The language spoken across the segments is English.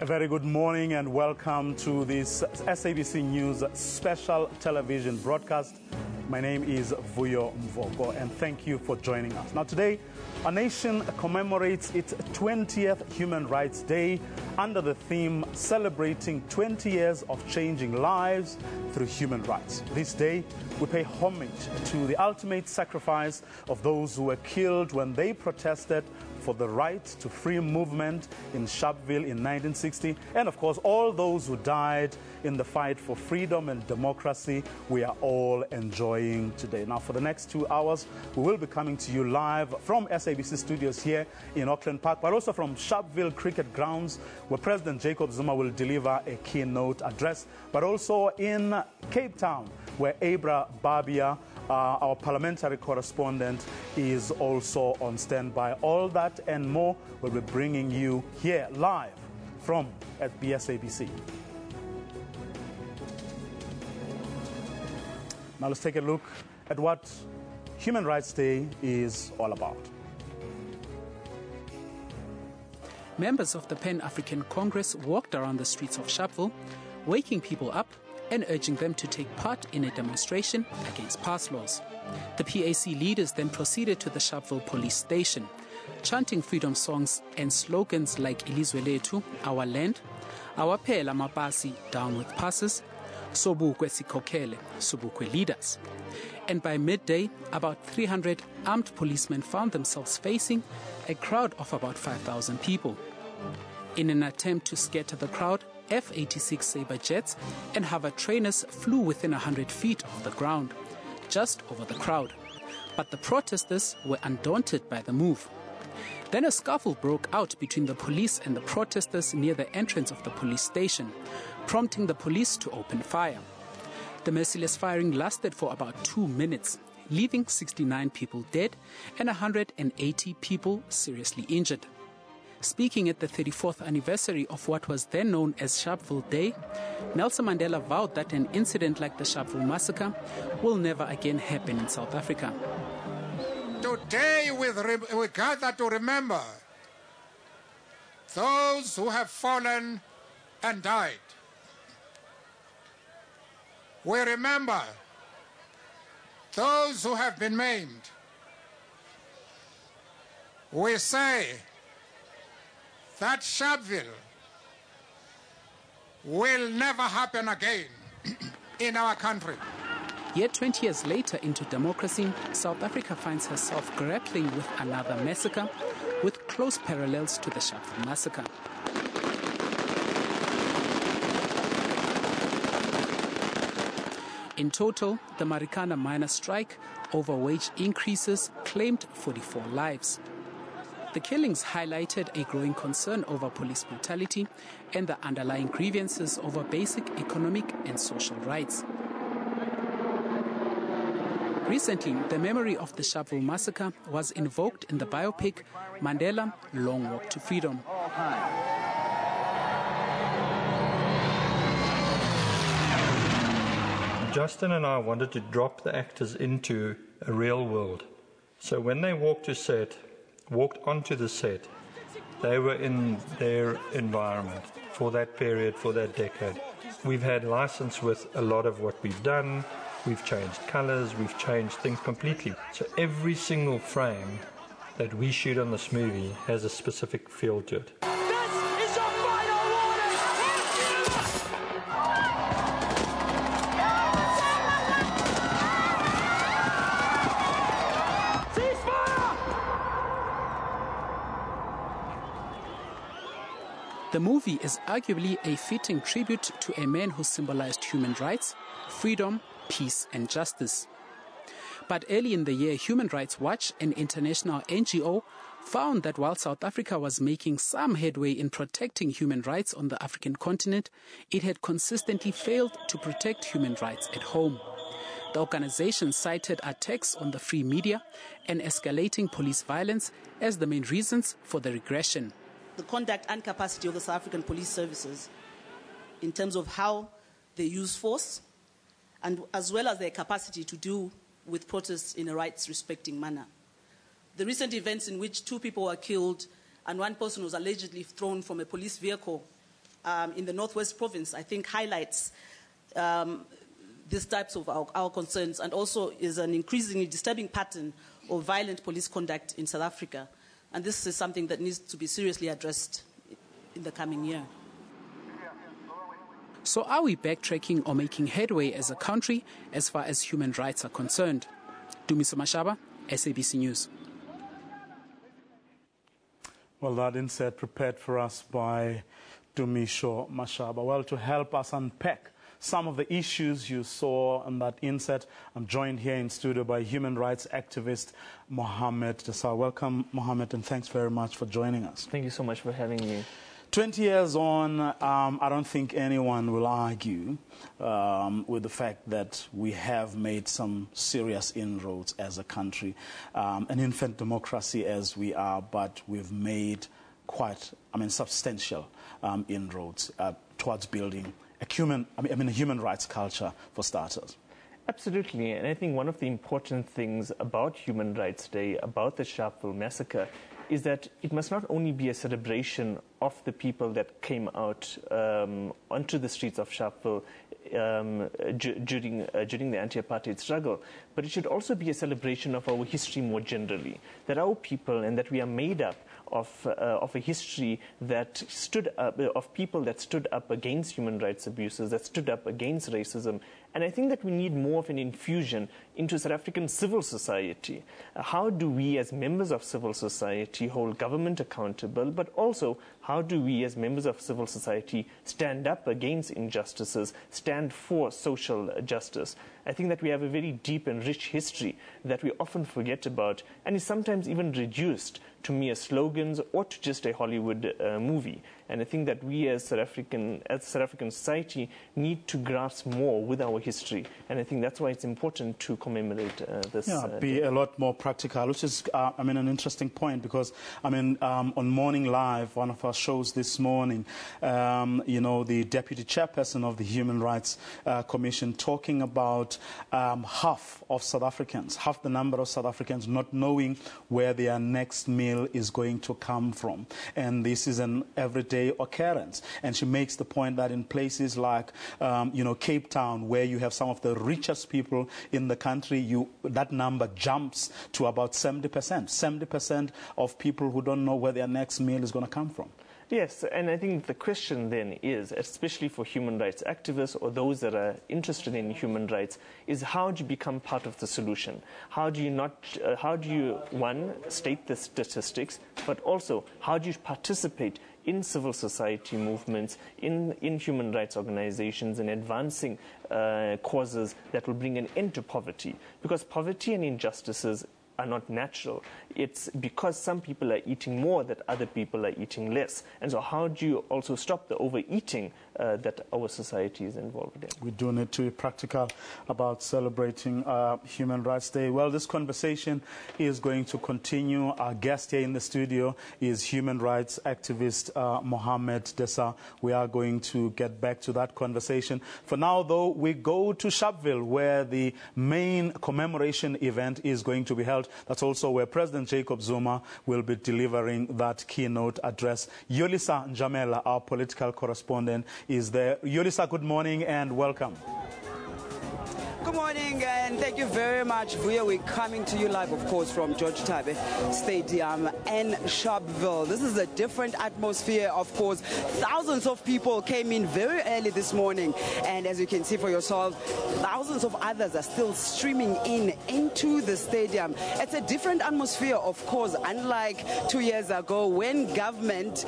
A very good morning and welcome to this SABC News special television broadcast. My name is Vuyo Mvoko and thank you for joining us. Now today, our nation commemorates its 20th Human Rights Day under the theme celebrating 20 years of changing lives through human rights. This day, we pay homage to the ultimate sacrifice of those who were killed when they protested for the right to free movement in Sharpeville in 1960, and of course all those who died in the fight for freedom and democracy we are all enjoying today. Now for the next 2 hours, we will be coming to you live from SABC studios here in Auckland Park, but also from Sharpeville Cricket Grounds, where President Jacob Zuma will deliver a keynote address, but also in Cape Town, where Abra Babia, our parliamentary correspondent, is also on standby. All that and more will be bringing you here live from at the SABC. Now let's take a look at what Human Rights Day is all about. Members of the Pan-African Congress walked around the streets of Sharpeville, waking people up and urging them to take part in a demonstration against pass laws. The PAC leaders then proceeded to the Sharpeville police station, chanting freedom songs and slogans like Ilizwe Lethu, our land, our phela mapasi, down with passes, sobukwe sikhokhele, sobukwe leaders. And by midday, about 300 armed policemen found themselves facing a crowd of about 5,000 people. In an attempt to scatter the crowd, F-86 Sabre jets and hover trainers flew within 100 feet of the ground, just over the crowd. But the protesters were undaunted by the move. Then a scuffle broke out between the police and the protesters near the entrance of the police station, prompting the police to open fire. The merciless firing lasted for about 2 minutes, leaving 69 people dead and 180 people seriously injured. Speaking at the 34th anniversary of what was then known as Sharpeville Day, Nelson Mandela vowed that an incident like the Sharpeville massacre will never again happen in South Africa. Today we gather to remember those who have fallen and died. We remember those who have been maimed. We say that Sharpeville will never happen again in our country. Yet 20 years later into democracy, South Africa finds herself grappling with another massacre with close parallels to the Sharpeville massacre. In total, the Marikana miners' strike over wage increases claimed 44 lives. The killings highlighted a growing concern over police brutality and the underlying grievances over basic economic and social rights. Recently, the memory of the Sharpeville massacre was invoked in the biopic Mandela, Long Walk to Freedom. Justin and I wanted to drop the actors into a real world. So when they walked onto the set, they were in their environment for that period, for that decade. We've had license with a lot of what we've done. We've changed colors, we've changed things completely. So every single frame that we shoot on this movie has a specific feel to it. This is your final warning! Ceasefire! The movie is arguably a fitting tribute to a man who symbolized human rights, freedom, peace and justice. But early in the year, Human Rights Watch, an international NGO, found that while South Africa was making some headway in protecting human rights on the African continent, it had consistently failed to protect human rights at home. The organization cited attacks on the free media and escalating police violence as the main reasons for the regression. The conduct and capacity of the South African police services in terms of how they use force, and as well as their capacity to deal with protests in a rights-respecting manner. The recent events in which 2 people were killed and 1 person was allegedly thrown from a police vehicle in the Northwest Province, I think highlights these types of our concerns, and also is an increasingly disturbing pattern of violent police conduct in South Africa. And this is something that needs to be seriously addressed in the coming year. So are we backtracking or making headway as a country as far as human rights are concerned? Dumiso Mashaba, SABC News. Well, that insert prepared for us by Dumiso Mashaba. Well, to help us unpack some of the issues you saw on that insert, I'm joined here in studio by human rights activist Mohamed Dessau. Welcome, Mohamed, and thanks very much for joining us. Thank you so much for having me. 20 years on, I don't think anyone will argue with the fact that we have made some serious inroads as a country, an infant democracy as we are, but we've made quite, substantial inroads towards building a human rights culture, for starters. Absolutely, and I think one of the important things about Human Rights Day, about the Sharpeville massacre, is that it must not only be a celebration of the people that came out onto the streets of Sharpeville during the anti-apartheid struggle, but it should also be a celebration of our history more generally, that our people and that we are made up of a history that stood up, of people that stood up against human rights abuses, that stood up against racism. And I think that we need more of an infusion into South African civil society. How do we as members of civil society hold government accountable, but also how do we as members of civil society stand up against injustices, stand for social justice? I think that we have a very deep and rich history that we often forget about and is sometimes even reduced to mere slogans or to just a Hollywood movie. And I think that we as South African society need to grasp more with our history. And I think that's why it's important to commemorate this. Be a lot more practical, which is, an interesting point, because, on Morning Live, one of our shows this morning, the deputy chairperson of the Human Rights Commission talking about half the number of South Africans not knowing where their next meal is going to come from. And this is an everyday occurrence. And she makes the point that in places like, Cape Town, where you have some of the richest people in the country, that number jumps to about 70%. 70% of people who don't know where their next meal is going to come from. Yes, and I think the question then is, especially for human rights activists or those that are interested in human rights, is how do you become part of the solution? How do you, one, state the statistics, but also how do you participate in civil society movements, in human rights organizations, and advancing causes that will bring an end to poverty? Because poverty and injustices are not natural. It's because some people are eating more that other people are eating less. And so how do you also stop the overeating that our society is involved in? We do need to be practical about celebrating Human Rights Day. Well, this conversation is going to continue. Our guest here in the studio is human rights activist Mohamed Dessau. We are going to get back to that conversation. For now, though, we go to Sharpeville, where the main commemoration event is going to be held. That's also where President Jacob Zuma will be delivering that keynote address. Yolisa Njamela, our political correspondent, is there. Yolisa, good morning and welcome. Good morning and thank you very much. We're coming to you live, of course, from George Tabe Stadium in Sharpeville. This is a different atmosphere, of course. Thousands of people came in very early this morning, and as you can see for yourself, thousands of others are still streaming into the stadium. It's a different atmosphere, of course, unlike 2 years ago when government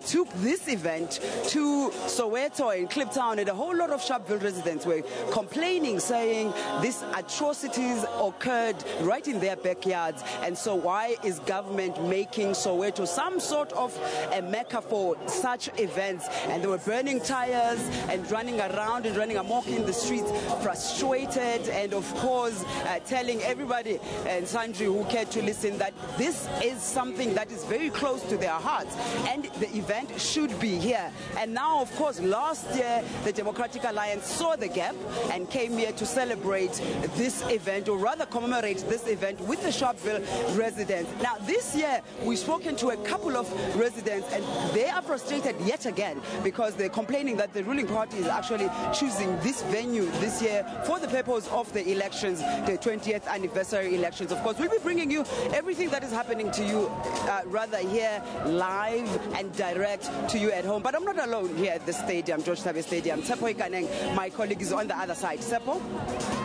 took this event to Soweto and Kliptown, and a whole lot of Sharpeville residents were complaining, saying these atrocities occurred right in their backyards. And so why is government making Soweto some sort of a mecca for such events? And they were burning tires and running around and running amok in the streets, frustrated, and of course telling everybody and sundry who cared to listen that this is something that is very close to their hearts and the event should be here. And now, of course, last year the Democratic Alliance saw the gap and came here to celebrate celebrate this event, or rather commemorate this event with the Sharpeville residents. Now, this year, we've spoken to a couple of residents, and they are frustrated yet again because they're complaining that the ruling party is actually choosing this venue this year for the purpose of the elections, the 20th anniversary elections. Of course, we'll be bringing you everything that is happening to you, rather here, live and direct to you at home. But I'm not alone here at the stadium, George Tabe Stadium. Tsepo Ikaneng, my colleague, is on the other side. Tsepo?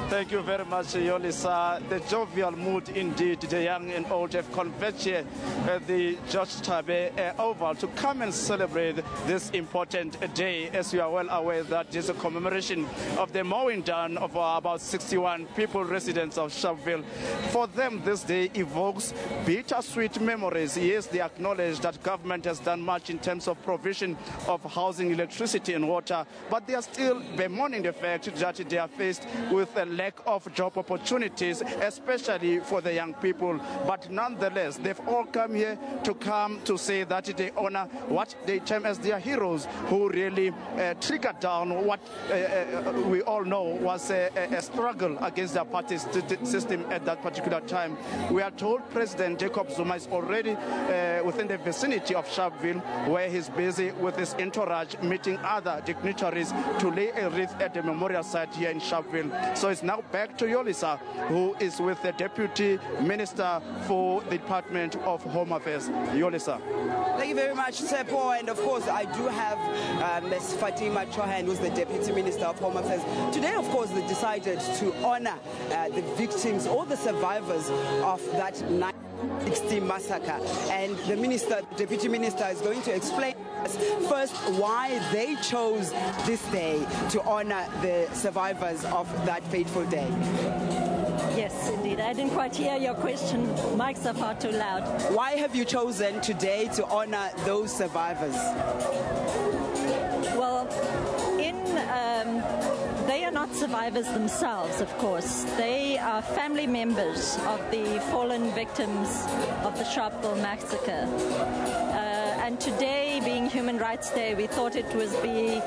Thank you very much, Yolisa. The jovial mood indeed. The young and old have converged here at the George Tabe Oval to come and celebrate this important day. As you are well aware, that is a commemoration of the mowing down of about 61 people, residents of Sharpeville. For them, this day evokes bittersweet memories. Yes, they acknowledge that government has done much in terms of provision of housing, electricity and water, but they are still bemoaning the fact that they are faced with a lack of job opportunities, especially for the young people. But nonetheless, they've all come here to say that they honor what they term as their heroes, who really triggered down what we all know was a struggle against the party system at that particular time. We are told President Jacob Zuma is already within the vicinity of Sharpeville, where he's busy with his entourage meeting other dignitaries to lay a wreath at the memorial site here in Sharpeville. So it's now back to Yolisa, who is with the Deputy Minister for the Department of Home Affairs. Yolisa. Thank you very much, Tsepo. And of course, I do have Ms. Fatima Chohan, who's the Deputy Minister of Home Affairs. Today, of course, they decided to honor the victims or the survivors of that 1960 massacre. And the Deputy Minister is going to explain first why they chose this day to honor the survivors of that fateful day. Yes, indeed. I didn't quite hear your question. Mics are far too loud. Why have you chosen today to honor those survivors? Well, they are not survivors themselves, of course. They are family members of the fallen victims of the Sharpeville massacre. And today, being Human Rights Day, we thought it would be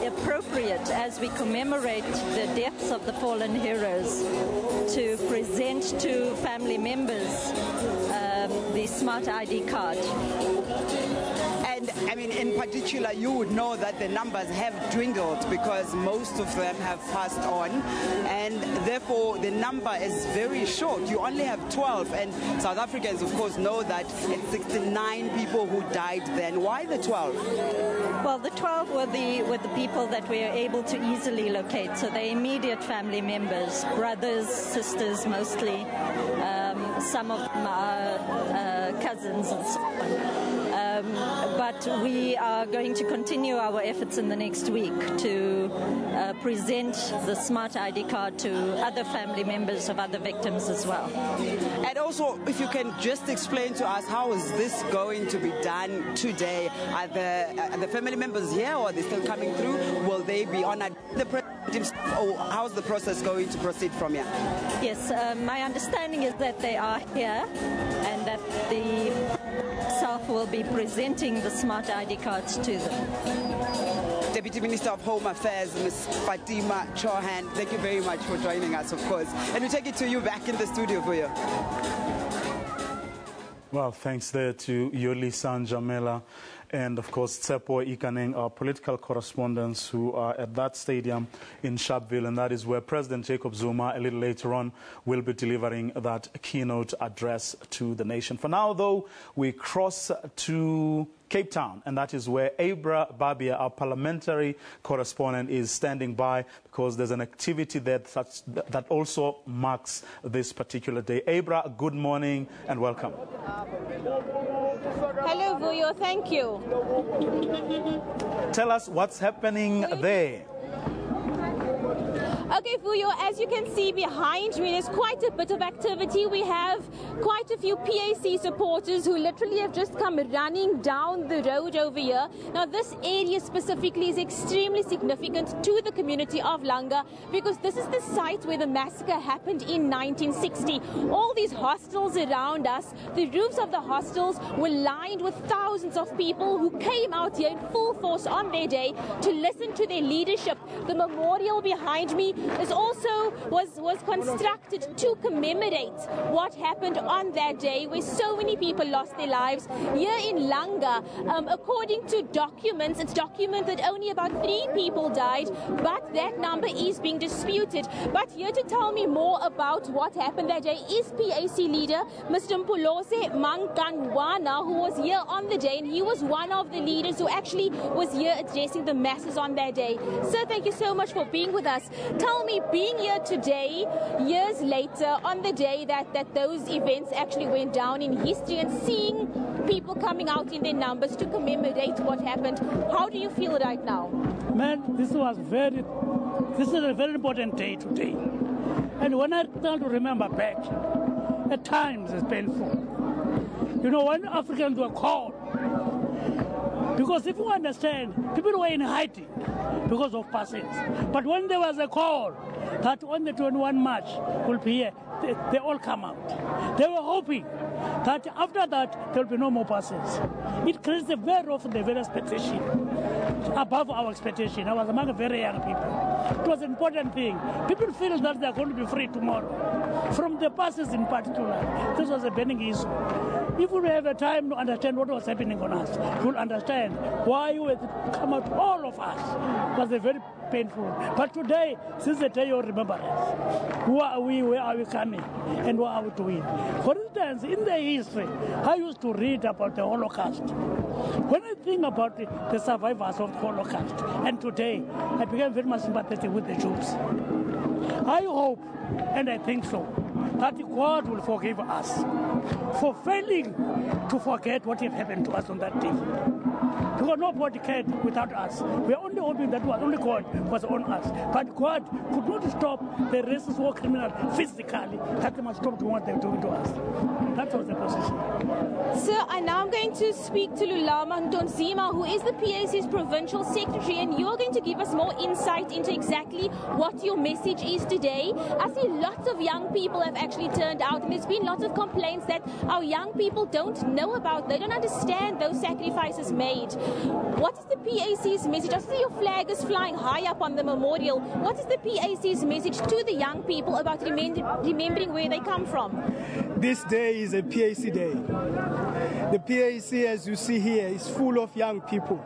appropriate, as we commemorate the deaths of the fallen heroes, to present to family members the Smart ID card. And I mean, in particular, you would know that the numbers have dwindled because most of them have passed on, and therefore the number is very short. You only have 12, and South Africans, of course, know that it's 69 people who died then. Why the 12? Well, the 12 were the people that we are able to easily locate. So they're immediate family members, brothers, sisters mostly. Some of them are cousins and so on. But we are going to continue our efforts in the next week to present the Smart ID card to other family members of other victims as well. And also, if you can just explain to us, how is this going to be done today? Are the family members here, or are they still coming through? Will they be honored? Or how's the process going to proceed from here? Yes, my understanding is that they are here and that the self will be presenting the Smart ID cards to them. Deputy Minister of Home Affairs, Ms. Fatima Chohan, thank you very much for joining us, of course. And we take it to you back in the studio for you. Well, thanks there to Yolisa and Jamela. And of course, Tsepo Ikaneng, our political correspondents who are at that stadium in Sharpeville, and that is where President Jacob Zuma, a little later on, will be delivering that keynote address to the nation. For now, though, we cross to Cape Town, and that is where Abra Babia, our parliamentary correspondent, is standing by, because there's an activity there that also marks this particular day. Abra, good morning and welcome. Hello, Vuyo. Thank you. Tell us what's happening there. Okay, Vuyo, as you can see behind me, there's quite a bit of activity. We have quite a few PAC supporters who literally have just come running down the road over here. Now, this area specifically is extremely significant to the community of Langa, because this is the site where the massacre happened in 1960. All these hostels around us, the roofs of the hostels were lined with thousands of people who came out here in full force on their day to listen to their leadership. The memorial behind me was constructed to commemorate what happened on that day where so many people lost their lives. Here in Langa, according to documents, it's documented that only about 3 people died, but that number is being disputed. But here to tell me more about what happened that day is PAC leader Mr. Mpolose Mankangwana, who was here on the day, and he was one of the leaders who actually was here addressing the masses on that day. Sir, thank you so much for being with us. Tell me, being here today, years later, on the day that those events actually went down in history, and seeing people coming out in their numbers to commemorate what happened, how do you feel right now? Man, this is a very important day today. And when I start to remember back, at times it's painful. You know, when Africans were called, because if you understand, people were in hiding because of passings. But when there was a call that on the 21 March will be here, they all come out. They were hoping that after that there will be no more passes. It creates a very expectation, above our expectation. I was among very young people. It was an important thing. People feel that they are going to be free tomorrow. From the passes in particular, this was a burning issue. If we have a time to understand what was happening on us, we'll understand why we come out, all of us. It was a very painful. But today, since the day of remembrance, who are we, where are we coming, and what are we doing? For instance, in the history, I used to read about the Holocaust. When I think about the survivors of the Holocaust, and today, I became very much sympathetic with the Jews. I hope, and I think so, that God will forgive us for failing to forget what had happened to us on that day. Because nobody cared without us. We are only hoping that only God was on us. But God could not stop the racist war criminal physically. That they must stop doing what they're doing to us. That was the position. Sir, and now I'm going to speak to Lulama Ntonzima, who is the PAC's provincial secretary, and you're going to give us more insight into exactly what your message is today. I see lots of young people have actually turned out, and there's been lots of complaints that our young people don't know about. They don't understand those sacrifices made. What is the PAC's message? I see your flag is flying high up on the memorial. What is the PAC's message to the young people about remembering where they come from? This day is a PAC day. The PAC, as you see here, is full of young people.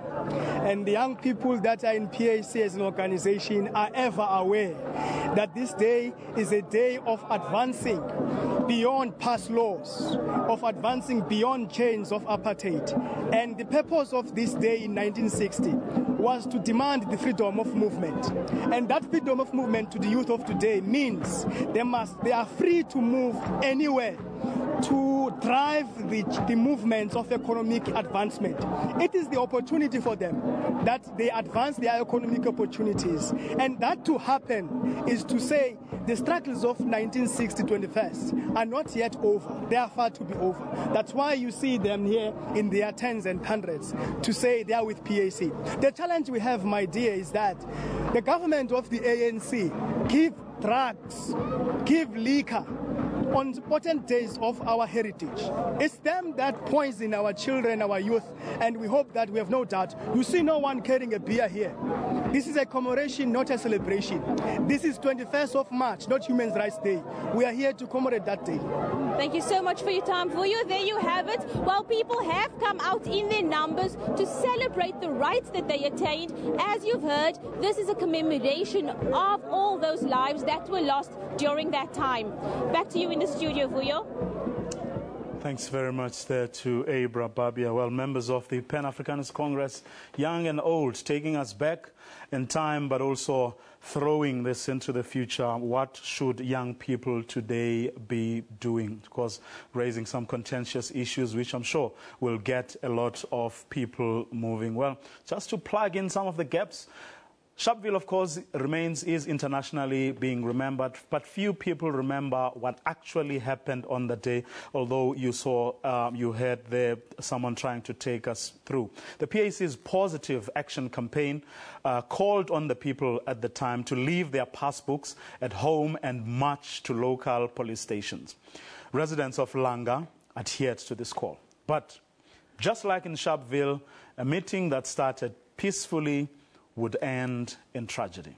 And the young people that are in PAC as an organization are ever aware that this day is a day of advancing beyond past laws, of advancing beyond chains of apartheid. And the purpose of this day in 1960 was to demand the freedom of movement. And that freedom of movement to the youth of today means they are free to move anywhere to drive the movements of economic advancement. It is the opportunity for them that they advance their economic opportunities. And that to happen is to say the struggles of 1960-21st are not yet over. They are far to be over. That's why you see them here in their tens and hundreds to say they are with PAC. The challenge we have, my dear, is that the government of the ANC give drugs, give liquor on important days of our heritage. It's them that poison our children, our youth, and we hope that we have no doubt. You see no one carrying a beer here. This is a commemoration, not a celebration. This is 21st of March, not Human Rights Day. We are here to commemorate that day. Thank you so much for your time. For you, there you have it. Well, people have come out in their numbers to celebrate the rights that they attained. As you've heard, this is a commemoration of all those lives that were lost during that time. Back to you in the studio, Vuyo. Thanks very much there to Abra Babia. Well, members of the Pan-Africanist Congress, young and old, taking us back in time, but also throwing this into the future. What should young people today be doing? Of course, raising some contentious issues, which I'm sure will get a lot of people moving. Well, just to plug in some of the gaps, Sharpeville, of course, is internationally being remembered, but few people remember what actually happened on the day, although you heard there someone trying to take us through. The PAC's Positive Action Campaign called on the people at the time to leave their passbooks at home and march to local police stations. Residents of Langa adhered to this call. But just like in Sharpeville, a meeting that started peacefully would end in tragedy.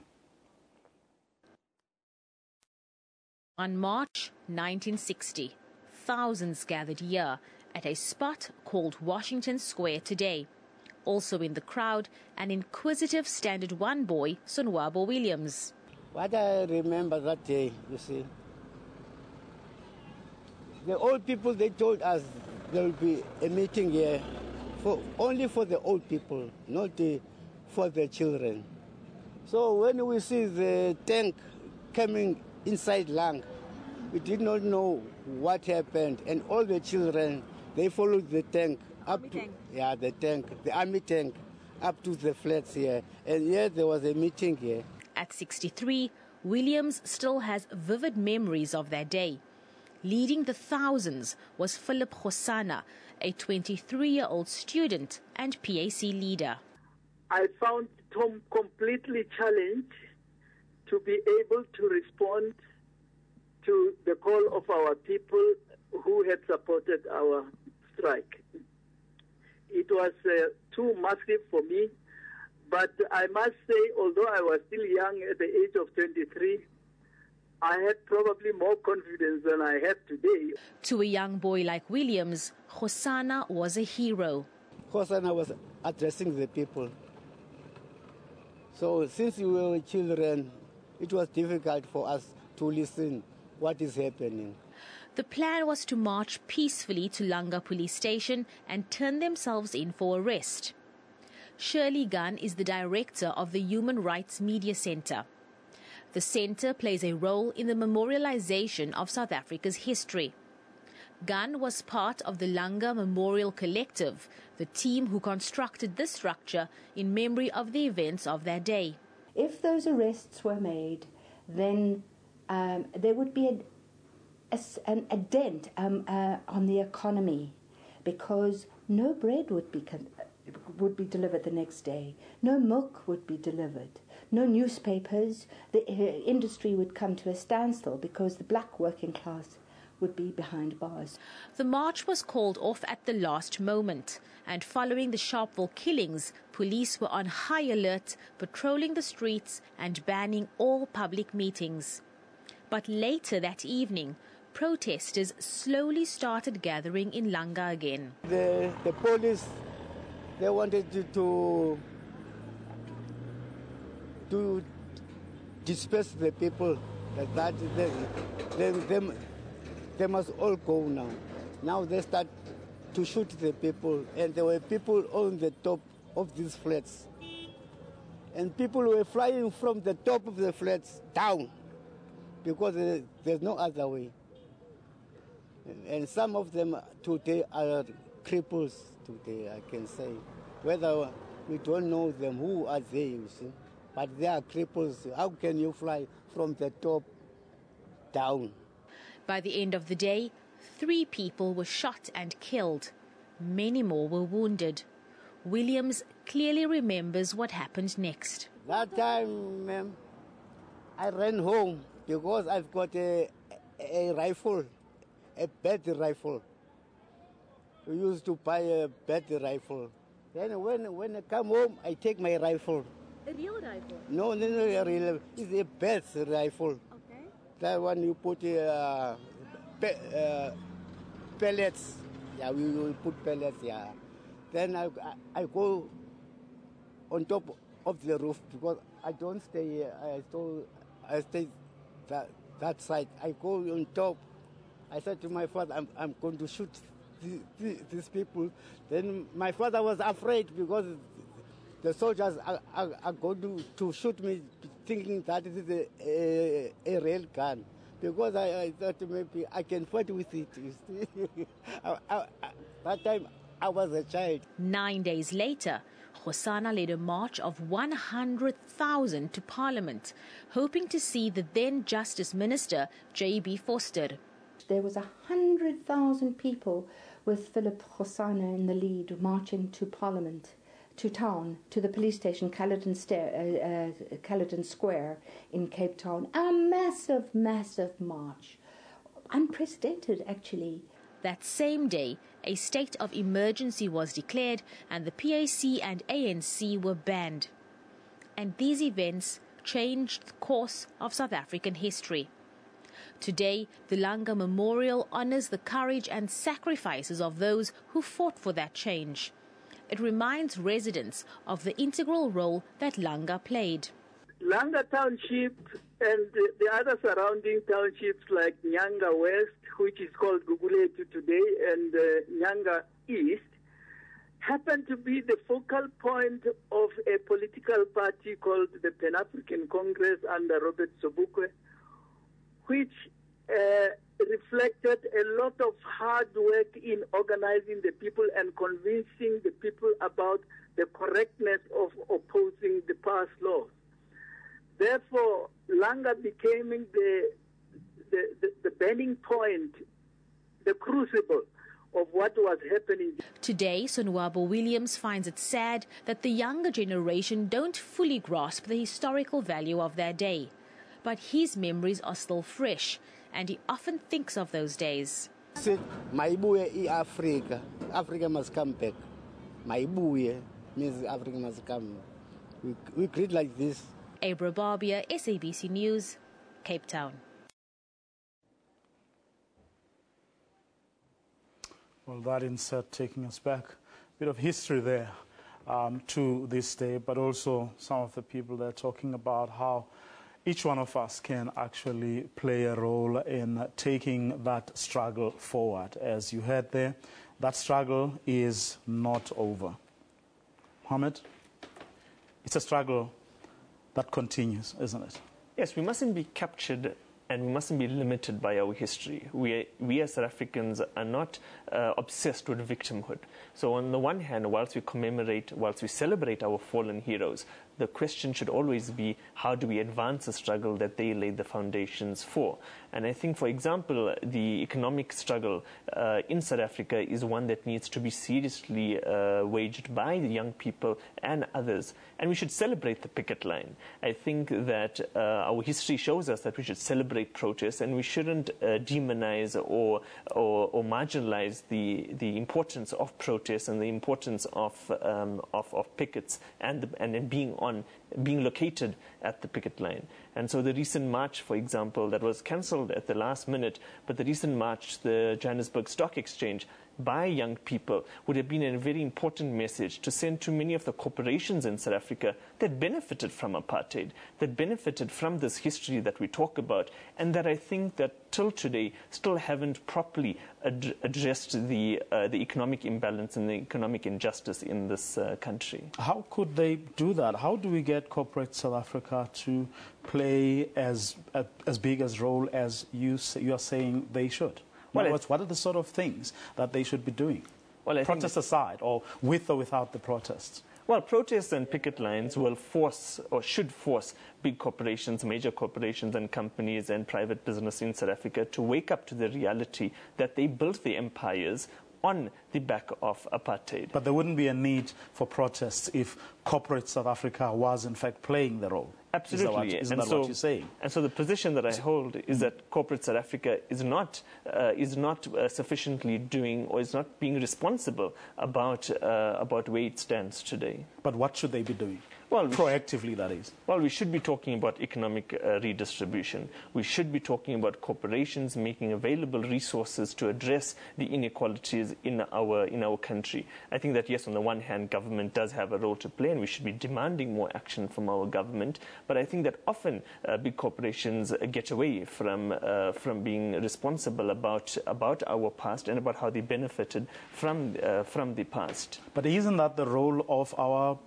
On March 1960, thousands gathered here at a spot called Washington Square today. Also in the crowd, an inquisitive Standard 1 boy, Sonwabo Williams. What I remember that day, you see, the old people, they told us there will be a meeting here only for the old people, not for the children. So when we see the tank coming inside Lang, we did not know what happened, and all the children, they followed the tank up to the army tank up to the flats here, and here there was a meeting here. At 63, Williams still has vivid memories of that day. Leading the thousands was Philip Khosana, a 23-year-old student and PAC leader. I found Tom completely challenged to be able to respond to the call of our people who had supported our strike. It was too massive for me, but I must say, although I was still young at the age of 23, I had probably more confidence than I have today. To a young boy like Williams, Khosana was a hero. Khosana was addressing the people. So since we were children, it was difficult for us to listen what is happening. The plan was to march peacefully to Langa police station and turn themselves in for arrest. Shirley Gunn is the director of the Human Rights Media Centre. The centre plays a role in the memorialization of South Africa's history. Gunn was part of the Langa Memorial Collective, the team who constructed this structure in memory of the events of that day. If those arrests were made, then there would be a dent on the economy, because no bread would be delivered the next day, no milk would be delivered, no newspapers. The industry would come to a standstill because the black working class would be behind bars. The march was called off at the last moment, and following the Sharpeville killings, police were on high alert, patrolling the streets and banning all public meetings. But later that evening, protesters slowly started gathering in Langa again. The police, they wanted to disperse the people like that. They must all go now. Now they start to shoot the people, and there were people on the top of these flats. And people were flying from the top of the flats down because there's no other way. And some of them today are cripples today, I can say. Whether we don't know them, who are they, you see? But they are cripples. How can you fly from the top down? By the end of the day, 3 people were shot and killed. Many more were wounded. Williams clearly remembers what happened next. That time, ma'am, I ran home because I've got a rifle, a battle rifle. We used to buy a battle rifle. Then when I come home, I take my rifle. A real rifle? No, a real. It's a battle rifle. Okay. That one you put pellets. Yeah, we will put pellets, yeah. Then I go on top of the roof because I don't stay here. I stay that side. I go on top. I said to my father, I'm going to shoot these people. Then my father was afraid because the soldiers are going to shoot me, thinking that it is a real gun. Because I thought maybe I can fight with it. You see? That time I was a child. 9 days later, Khosana led a march of 100,000 to Parliament, hoping to see the then Justice Minister, J.B. Vorster. There was 100,000 people with Philip Khosana in the lead marching to Parliament, to town, to the police station, Caledon Square in Cape Town. A massive, massive march. Unprecedented, actually. That same day, a state of emergency was declared and the PAC and ANC were banned. And these events changed the course of South African history. Today, the Langa Memorial honors the courage and sacrifices of those who fought for that change. It reminds residents of the integral role that Langa played. Langa Township and the other surrounding townships like Nyanga West, which is called Guguletu today, and Nyanga East, happen to be the focal point of a political party called the Pan-African Congress under Robert Sobukwe, which reflected a lot of hard work in organizing the people and convincing the people about the correctness of opposing the past laws. Therefore, Langa became the burning point, the crucible of what was happening. Today, Sonwabo Williams finds it sad that the younger generation don't fully grasp the historical value of their day. But his memories are still fresh, and he often thinks of those days. Maibuye Africa. Africa must come back. Maibuye means Africa must come. We greet like this. Abra Barbia, SABC News, Cape Town. Well, that insert taking us back, a bit of history there to this day, but also some of the people there talking about how each one of us can actually play a role in taking that struggle forward. As you heard there, that struggle is not over. Mohammed, it's a struggle that continues, isn't it? Yes, we mustn't be captured and we mustn't be limited by our history. We as South Africans are not obsessed with victimhood. So on the one hand, whilst we celebrate our fallen heroes, the question should always be, how do we advance the struggle that they laid the foundations for? And I think, for example, the economic struggle in South Africa is one that needs to be seriously waged by the young people and others. And we should celebrate the picket line. I think that our history shows us that we should celebrate protests, and we shouldn't demonize or marginalize the importance of protests and the importance of pickets and being located at the picket line. And so the recent march, for example, that was cancelled at the last minute, but the recent march, the Johannesburg Stock Exchange, by young people would have been a very important message to send to many of the corporations in South Africa that benefited from apartheid, that benefited from this history that we talk about, and that I think that till today still haven't properly addressed the economic imbalance and the economic injustice in this country. How could they do that? How do we get corporate South Africa to play as big a role as you are saying they should? What are the sort of things that they should be doing? Well, protests aside, or with or without the protests? Well, protests and picket lines will force or should force big corporations, major corporations and companies and private business in South Africa to wake up to the reality that they built their empires on the back of apartheid. But there wouldn't be a need for protests if corporate South Africa was in fact playing the role. Absolutely. Isn't that what you're saying? And so the position that I hold is that corporate South Africa is not sufficiently doing or is not being responsible about where it stands today. But what should they be doing? Well, proactively, that is. Well, we should be talking about economic redistribution. We should be talking about corporations making available resources to address the inequalities in our country. I think that, yes, on the one hand, government does have a role to play, and we should be demanding more action from our government. But I think that often big corporations get away from being responsible about our past and about how they benefited from the past. But isn't that the role of our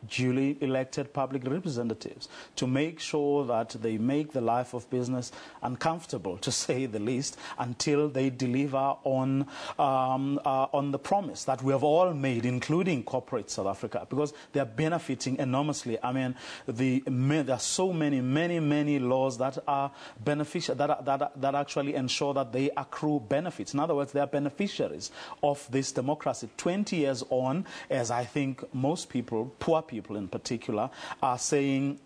duly elected public representatives, to make sure that they make the life of business uncomfortable, to say the least, until they deliver on the promise that we have all made, including corporate South Africa, because they are benefiting enormously. I mean, there are so many laws that are beneficial, that actually ensure that they accrue benefits. In other words, they are beneficiaries of this democracy. 20 years on, as I think most people, poor people in particular, are saying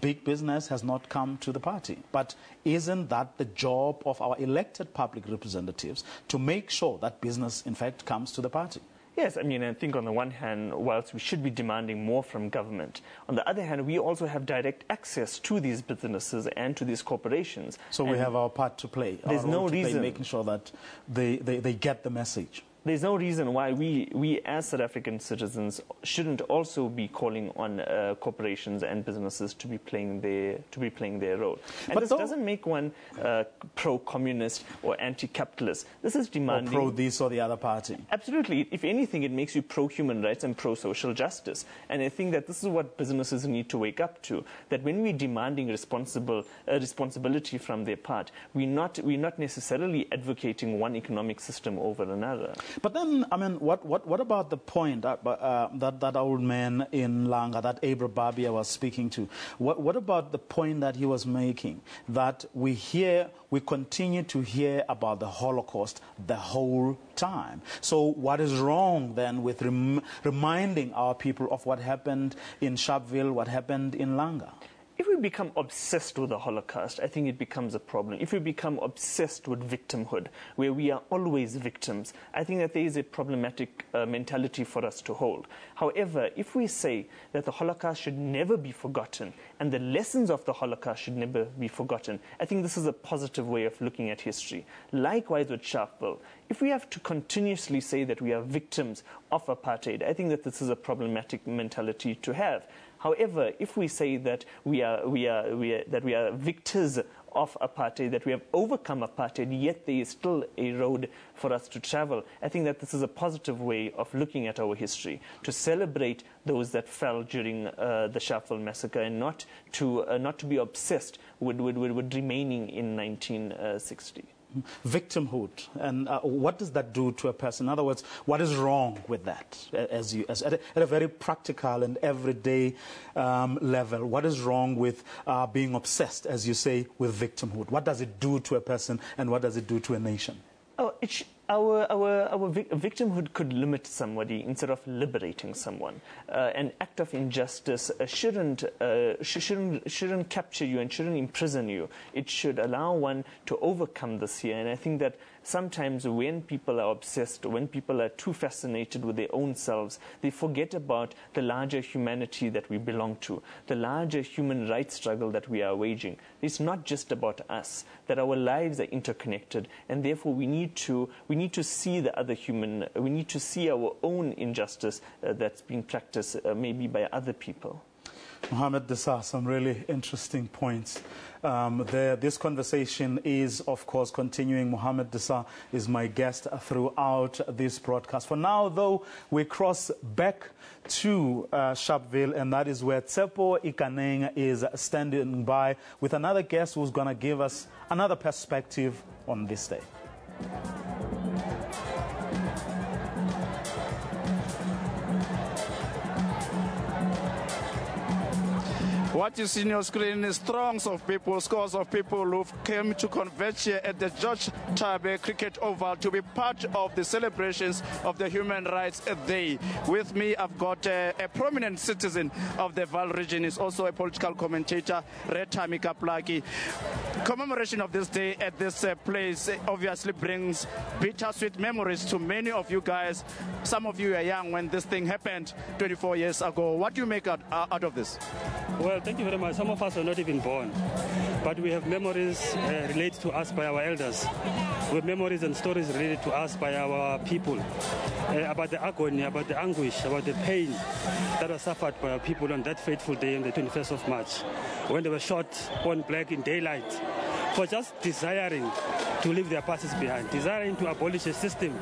big business has not come to the party. But isn't that the job of our elected public representatives, to make sure that business, in fact, comes to the party? Yes, I mean, I think on the one hand, whilst we should be demanding more from government, on the other hand, we also have direct access to these businesses and to these corporations. So we have our part to play. There's no reason making sure that they get the message. There's no reason why we as South African citizens shouldn't also be calling on corporations and businesses to be playing their role. And but this doesn't make one pro-communist or anti-capitalist. This is demanding... Or pro-this or the other party. Absolutely. If anything, it makes you pro-human rights and pro-social justice. And I think that this is what businesses need to wake up to, that when we're demanding responsibility from their part, we're not necessarily advocating one economic system over another. But then, I mean, what about the point that old man in Langa, that Abra Babia was speaking to? What about the point that he was making, that we continue to hear about the Holocaust the whole time? So what is wrong then with reminding our people of what happened in Sharpeville, what happened in Langa? If we become obsessed with the Holocaust, I think it becomes a problem. If we become obsessed with victimhood, where we are always victims, I think that there is a problematic mentality for us to hold. However, if we say that the Holocaust should never be forgotten and the lessons of the Holocaust should never be forgotten, I think this is a positive way of looking at history. Likewise with Sharpeville, if we have to continuously say that we are victims of apartheid, I think that this is a problematic mentality to have. However, if we say that we are victors of apartheid, that we have overcome apartheid, yet there is still a road for us to travel, I think that this is a positive way of looking at our history, to celebrate those that fell during the Sharpeville massacre, and not to be obsessed with remaining in 1960. Victimhood, and what does that do to a person? In other words, what is wrong with that at a very practical and everyday level? What is wrong with being obsessed, as you say, with victimhood? What does it do to a person, and what does it do to a nation? Oh, our victimhood could limit somebody instead of liberating someone. An act of injustice shouldn't capture you and shouldn't imprison you. It should allow one to overcome this here. And I think that sometimes when people are obsessed, when people are too fascinated with their own selves, they forget about the larger humanity that we belong to, the larger human rights struggle that we are waging. It's not just about us, that our lives are interconnected, and therefore we need to see the other human, we need to see our own injustice that's being practiced maybe by other people. Mohamed Disa, some really interesting points there. This conversation is, of course, continuing. Mohamed Disa is my guest throughout this broadcast. For now, though, we cross back to Sharpeville, and that is where Tsepo Ikaneng is standing by with another guest who's going to give us another perspective on this day. What you see on your screen is throngs of people, scores of people who came to converge here at the George Tabe Cricket Oval to be part of the celebrations of the Human Rights Day. With me, I've got a prominent citizen of the Vaal region. He's also a political commentator, Retami Kaplaki. Commemoration of this day at this place obviously brings bittersweet memories to many of you guys. Some of you were young when this thing happened 24 years ago. What do you make out of this? Well, thank you very much. Some of us were not even born, but we have memories related to us by our elders. We have memories and stories related to us by our people, about the agony, about the anguish, about the pain that was suffered by our people on that fateful day on the 21st of March, when they were shot point blank in daylight for just desiring to leave their past behind, desiring to abolish a system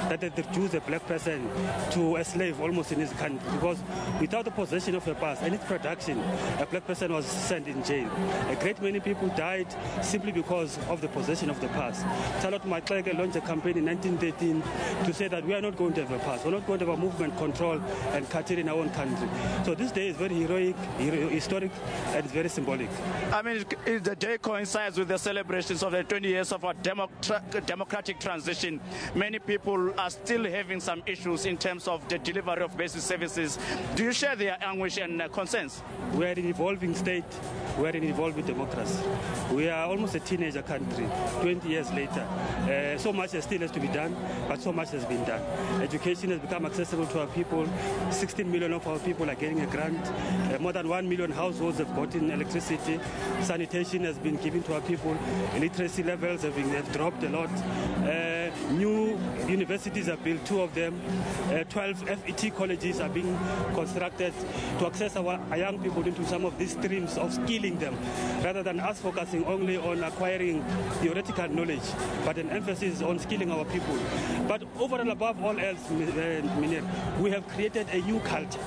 that had reduced a black person to a slave almost in his country. Because without the possession of a past and its production, a black person was sent in jail. A great many people died simply because of the possession of the past. Charlotte Maxeke launched a campaign in 1913 to say that we are not going to have a past, we're not going to have a movement control and culture in our own country. So this day is very heroic, historic, and it's very symbolic. I mean, the day coincides with the the celebrations of the 20 years of our democratic transition, many people are still having some issues in terms of the delivery of basic services. Do you share their anguish and concerns? We are an evolving state. We are an evolving democracy. We are almost a teenager country, 20 years later. So much still has to be done, but so much has been done. Education has become accessible to our people. 16 million of our people are getting a grant. More than 1 million households have gotten electricity. Sanitation has been given to our people. Literacy levels have dropped a lot. New universities are built, 2 of them. 12 FET colleges are being constructed to access our young people into some of these streams of skilling them, rather than us focusing only on acquiring theoretical knowledge, but an emphasis on skilling our people. But over and above all else, we have created a new culture,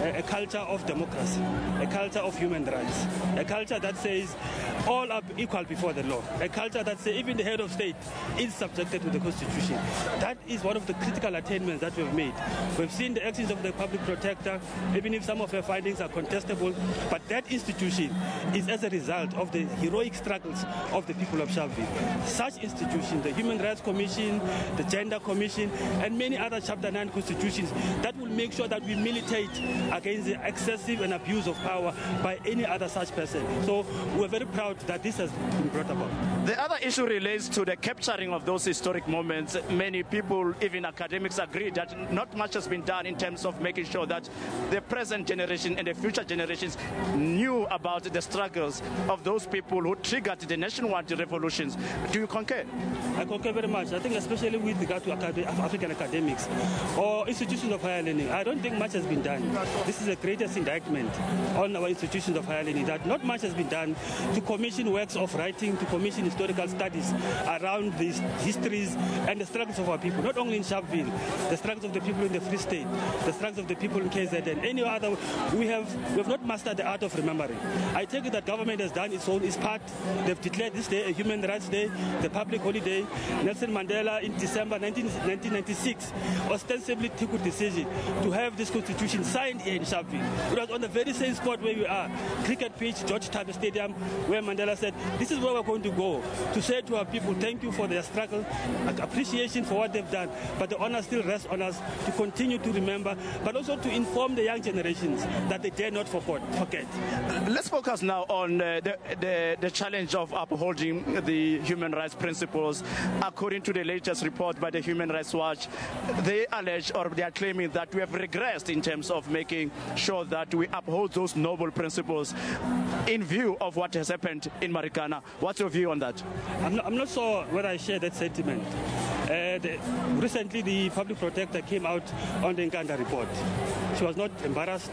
a culture of democracy, a culture of human rights, a culture that says all are equal before the law, a culture that says even the head of state is subjected to the Constitution. That is one of the critical attainments that we've made. We've seen the actions of the public protector, even if some of her findings are contestable, but that institution is as a result of the heroic struggles of the people of Sharpeville. Such institutions, the Human Rights Commission, the Gender Commission, and many other Chapter 9 constitutions, that will make sure that we militate against the excessive and abuse of power by any other such person. So we're very proud that this has been brought about. The other issue relates to the capturing of those historic moments. Many people, even academics, agree that not much has been done in terms of making sure that the present generation and the future generations knew about the struggles of those people who triggered the nationwide revolutions. Do you concur? I concur very much. I think especially with regard to African academics or institutions of higher learning, I don't think much has been done. This is the greatest indictment on our institutions of higher learning, that not much has been done to commission works of writing, to commission historical studies around these histories and the struggles of our people, not only in Sharpeville, the struggles of the people in the Free State, the struggles of the people in KZN, any other. We have not mastered the art of remembering. I take it that government has done its own, its part. They've declared this day a Human Rights Day, the public holiday. Nelson Mandela in December 1996 ostensibly took a decision to have this constitution signed here in Sharpeville. It was on the very same spot where we are, cricket pitch, George Tabe Stadium, where Mandela said, this is where we're going to go, to say to our people, thank you for their struggle, appreciation for what they've done, but the honor still rests on us to continue to remember, but also to inform the young generations that they dare not forget. Let's focus now on the challenge of upholding the human rights principles. According to the latest report by the Human Rights Watch, they allege, or they are claiming, that we have regressed in terms of making sure that we uphold those noble principles in view of what has happened in Marikana. What's your view on that? I'm not sure whether I share that sentiment. Recently, the public protector came out on the Nkanda report. She was not embarrassed.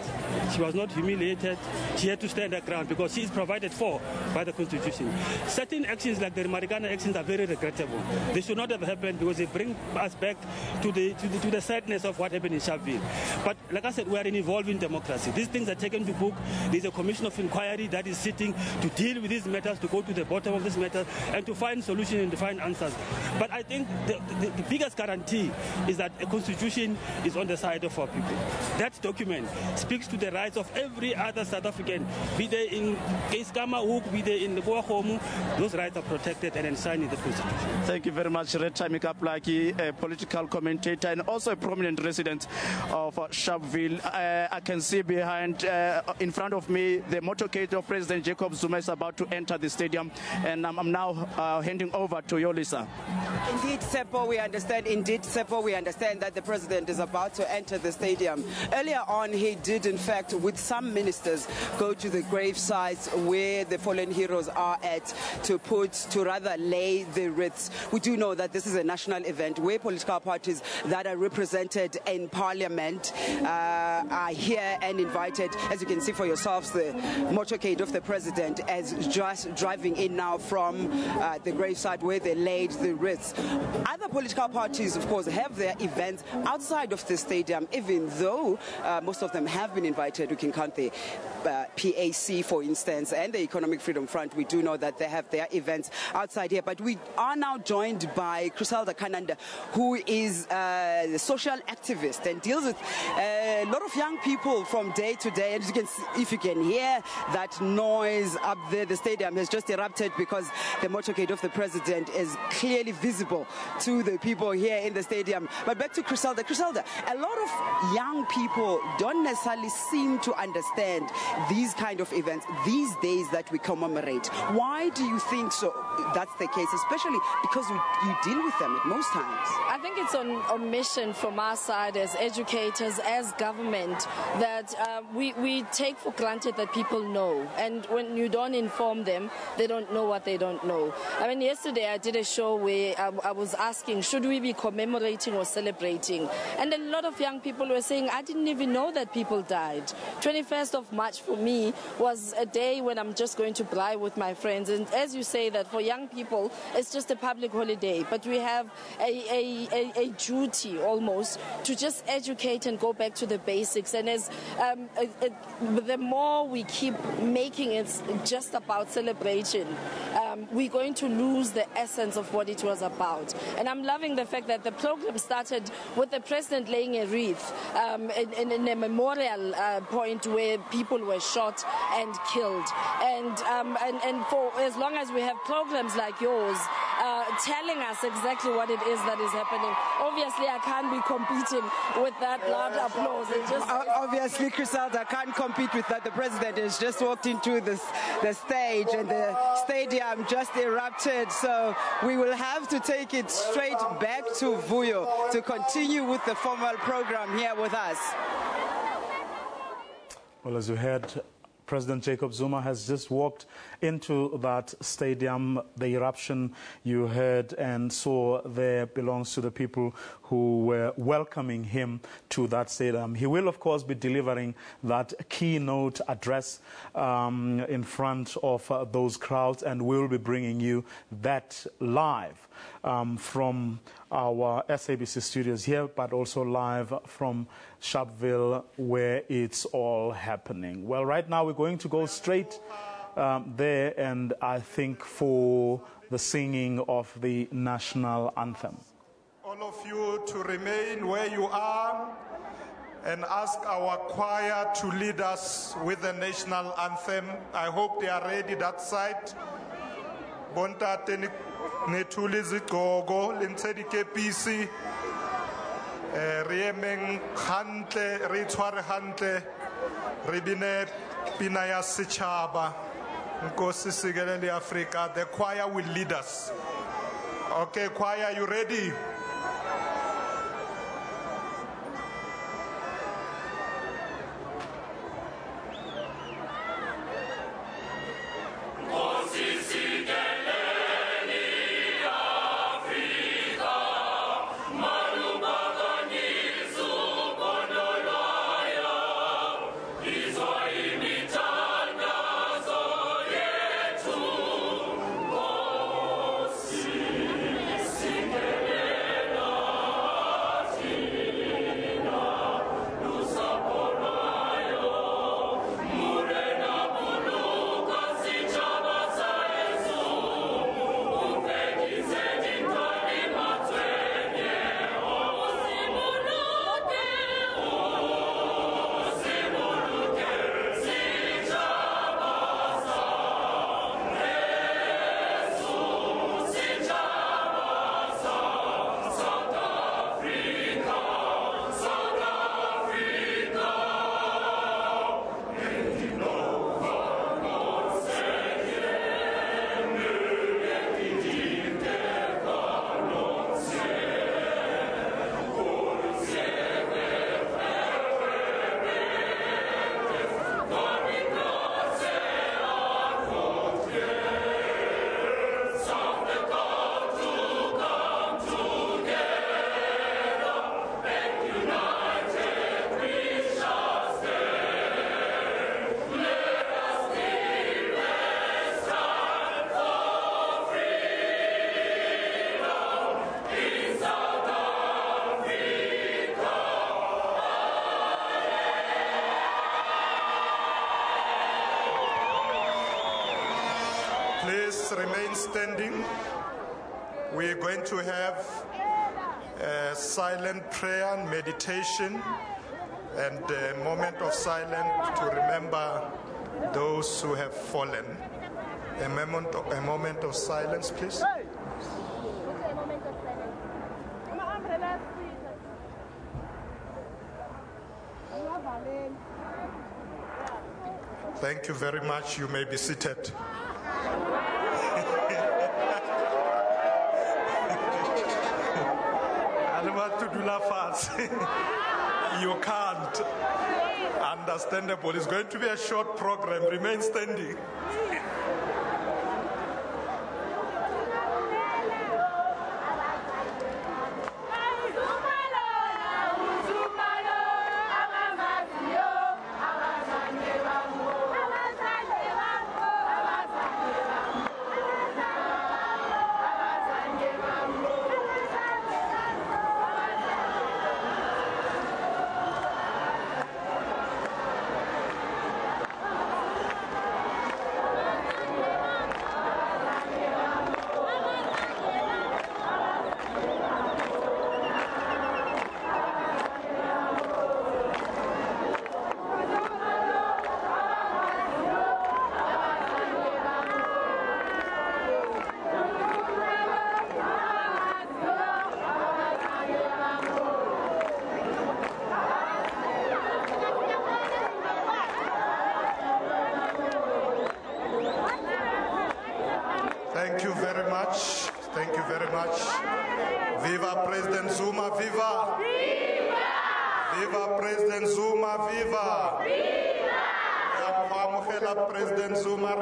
She was not humiliated. She had to stand her ground because she is provided for by the Constitution. Certain actions like the Marikana actions are very regrettable. They should not have happened because they bring us back to the sadness of what happened in Sharpeville. But like I said, we are an evolving democracy. These things are taken to book. There's a commission of inquiry that is sitting to deal with these matters, to go to the bottom of this matter, and to find solutions and to find answers. But I think the biggest guarantee is that a constitution is on the side of our people. That document speaks to the rights of every other South African, be they in Keiskama Hook, be they in the Boahomu. Those rights are protected and enshrined in the Constitution. Thank you very much, Reta Mikaplaki, a political commentator and also a prominent resident of Sharpeville. I can see behind, in front of me, the motorcade of President Jacob Zuma is about to enter the stadium, and I'm now handing over to Yolisa. Indeed, Seppo, we understand that the president is about to enter the stadium. Earlier on, he did, in fact, with some ministers, go to the grave sites where the fallen heroes are at to rather lay the wreaths. We do know that this is a national event where political parties that are represented in parliament are here and invited. As you can see for yourselves, the motorcade of the president is just driving in now from the gravesite where they laid the wreaths. Other other political parties, of course, have their events outside of the stadium, even though most of them have been invited. We can count the PAC, for instance, and the Economic Freedom Front. We do know that they have their events outside here. But we are now joined by Griselda Kananda, who is a social activist and deals with a lot of young people from day to day. And you can see, if you can hear that noise up there, the stadium has just erupted because the motorcade of the president is clearly visible to the people here in the stadium. But back to Griselda. Griselda, a lot of young people don't necessarily seem to understand these kind of events these days that we commemorate. Why do you think so? That's the case, especially because you deal with them at most times. I think it's on omission from our side as educators, as government, that we take for granted that people know. And when you don't inform them, they don't know what they don't know. I mean, yesterday I did a show where I was asking, should we be commemorating or celebrating? And a lot of young people were saying, I didn't even know that people died. 21st of March for me was a day when I'm just going to braai with my friends. And as you say that for young people, it's just a public holiday. But we have a duty almost to just educate and go back to the basics. And as the more we keep making it just about celebration, we're going to lose the essence of what it was about. And I'm loving the fact that the program started with the president laying a wreath in a memorial point where people were shot and killed. And for as long as we have programs like yours telling us exactly what it is that is happening, obviously I can't be competing with that loud applause. Obviously, Griselda can't compete with that. The president has just walked into the stage and the stadium just erupted. So we will have to take it straight back to Vuyo to continue with the formal program here with us. Well, as you heard, President Jacob Zuma has just walked into that stadium. The eruption you heard and saw there belongs to the people who were welcoming him to that stadium. He will, of course, be delivering that keynote address in front of those crowds, and we'll be bringing you that live from our SABC studios here, but also live from Sharpeville, where it's all happening. Well, right now we're going to go straight there, and I think for the singing of the national anthem. All of you to remain where you are and ask our choir to lead us with the national anthem. I hope they are ready that side. Bontate nethuli zigqoko lintshedi kepisi re emeng hantle re tshware hantle re bine pina ya setšhaba nkosi sikelele Africa. The choir will lead us. Okay, choir, you ready? standing. We're going to have a silent prayer and meditation and a moment of silence to remember those who have fallen. A moment of silence, please. Thank you very much. You may be seated. You can't. Understandable. It's going to be a short program. Remain standing. Thank you very much. Thank you very much. Viva President Zuma, viva! Viva! Viva President Zuma, viva! Viva! President Zuma, President Zuma,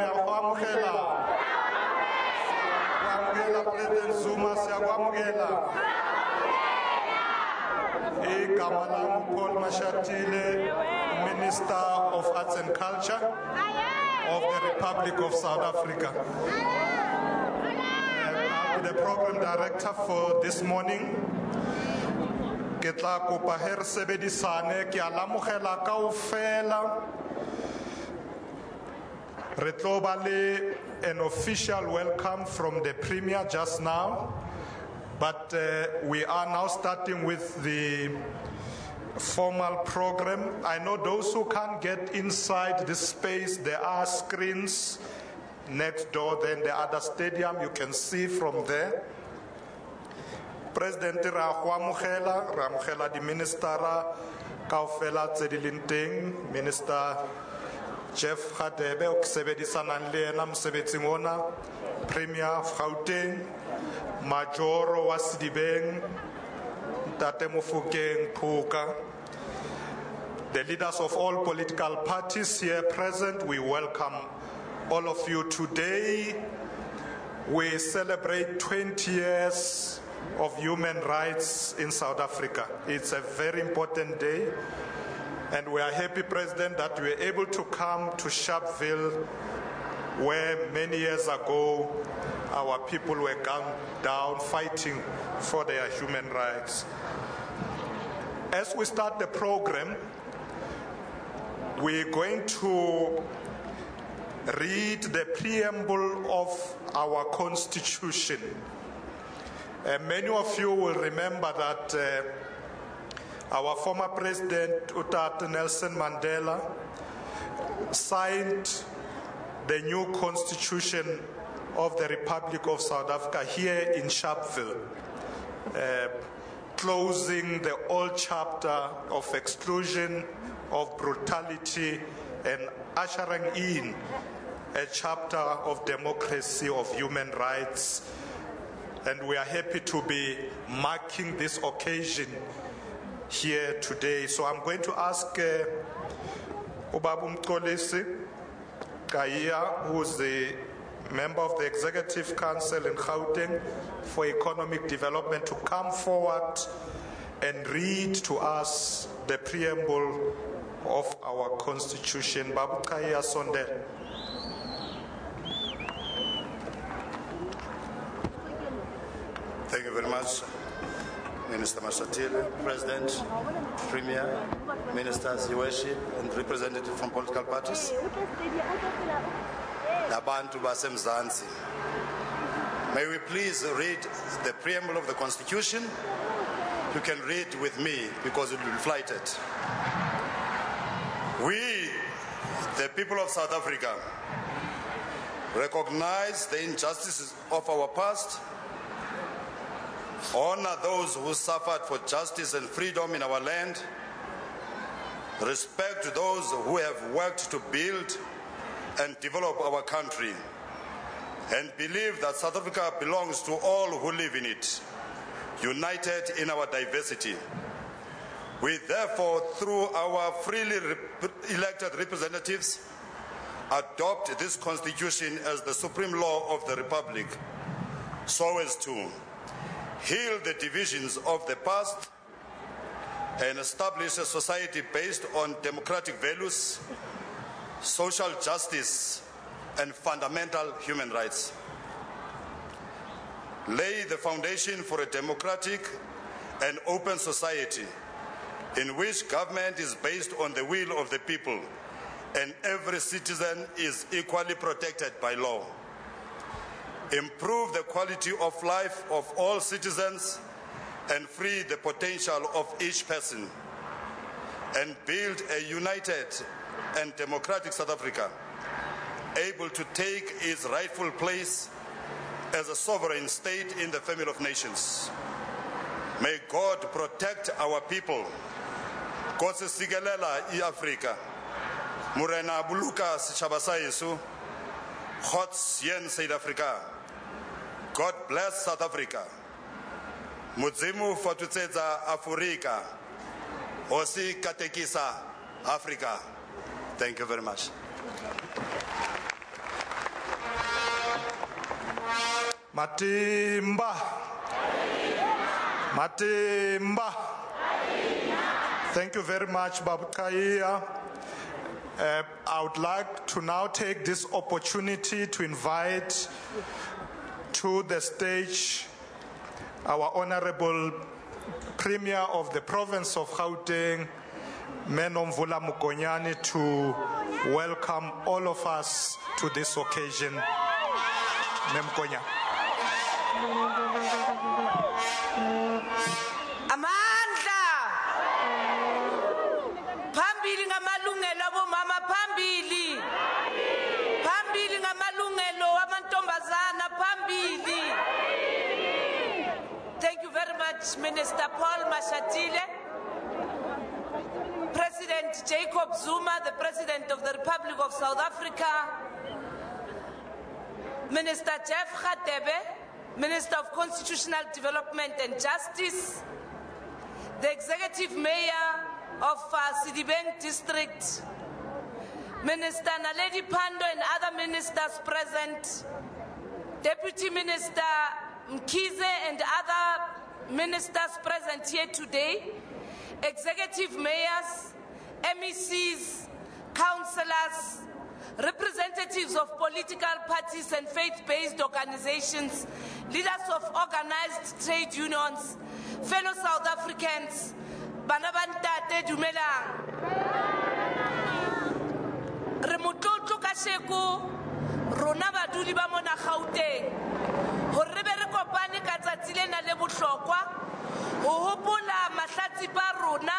Paul Mashatile, Minister of Arts and Culture of the Republic of South Africa. The program director for this morning. Ketla kopa her sebedisane ke alamogela kaofela. Re tlo ba le an official welcome from the Premier just now, but we are now starting with the formal program. I know those who can't get inside this space, there are screens next door, then the other stadium you can see from there. President Ramugela, the Minister Kaufela Tsedilinting, Minister Jeff Hadebe, Oksebedisanan Lenam Sebetimona, Premier Gauteng, Majoro Wasidibeng, Tatemufukeng Puka. The leaders of all political parties here present, we welcome all of you. Today, we celebrate 20 years of human rights in South Africa. It's a very important day, and we are happy, President, that we were able to come to Sharpeville, where many years ago our people were gunned down fighting for their human rights. As we start the program, we're going to read the preamble of our Constitution. Many of you will remember that our former President, Utata Nelson Mandela, signed the new Constitution of the Republic of South Africa here in Sharpeville, closing the old chapter of exclusion, of brutality, and ushering in a chapter of democracy, of human rights. And we are happy to be marking this occasion here today. So I'm going to ask Ubabum Kolisi Kaya, who's the member of the Executive Council in Gauteng for Economic Development, to come forward and read to us the preamble of our Constitution. Babu Kaya Sondel. Thank you very much, Minister Mashatile, President, Premier, Ministers, Your Worship, and representatives from political parties. Nabantu basemzansi. May we please read the preamble of the Constitution? You can read with me because it will be flighted. We, the people of South Africa, recognize the injustices of our past, honor those who suffered for justice and freedom in our land, respect those who have worked to build and develop our country, and believe that South Africa belongs to all who live in it, united in our diversity. We therefore, through our freely elected representatives, adopt this Constitution as the supreme law of the Republic, so as to heal the divisions of the past and establish a society based on democratic values, social justice, and fundamental human rights. Lay the foundation for a democratic and open society in which government is based on the will of the people and every citizen is equally protected by law. Improve the quality of life of all citizens and free the potential of each person, and build a united and democratic South Africa, able to take its rightful place as a sovereign state in the family of nations. May God protect our people. Kotse sigelela iAfrika. Murena buluka sitjhaba sa yeso. Gods yen South Africa. God bless South Africa. Mudzimu fatutsetsa Afrika. Osi katekisa Africa. Thank you very much. Matimba. Matimba. Thank you very much, Babu Kaya. I would like to now take this opportunity to invite to the stage our Honorable Premier of the Province of Gauteng, Menomvula Mukonyane, to welcome all of us to this occasion. Memkonya. Amandla phambili ngamalungelo abomama, phambili ngamalungelo amantombazana, phambili. Thank you very much, Minister Paul Mashatile. President Jacob Zuma, the President of the Republic of South Africa, Minister Jeff Radebe, Minister of Constitutional Development and Justice, the Executive Mayor of Sidibeng District, Minister Naledi Pando and other ministers present, Deputy Minister Mkize and other ministers present here today, Executive Mayors, MECs, Councillors, representatives of political parties and faith-based organizations, leaders of organized trade unions, fellow South Africans, Banabantate Dumelang. Remotlotlo kasheko rona baduli ba mona Gauteng hore be re kopane ka tsatsi lena le bohlokwa ho hopola mahlatsi ba rona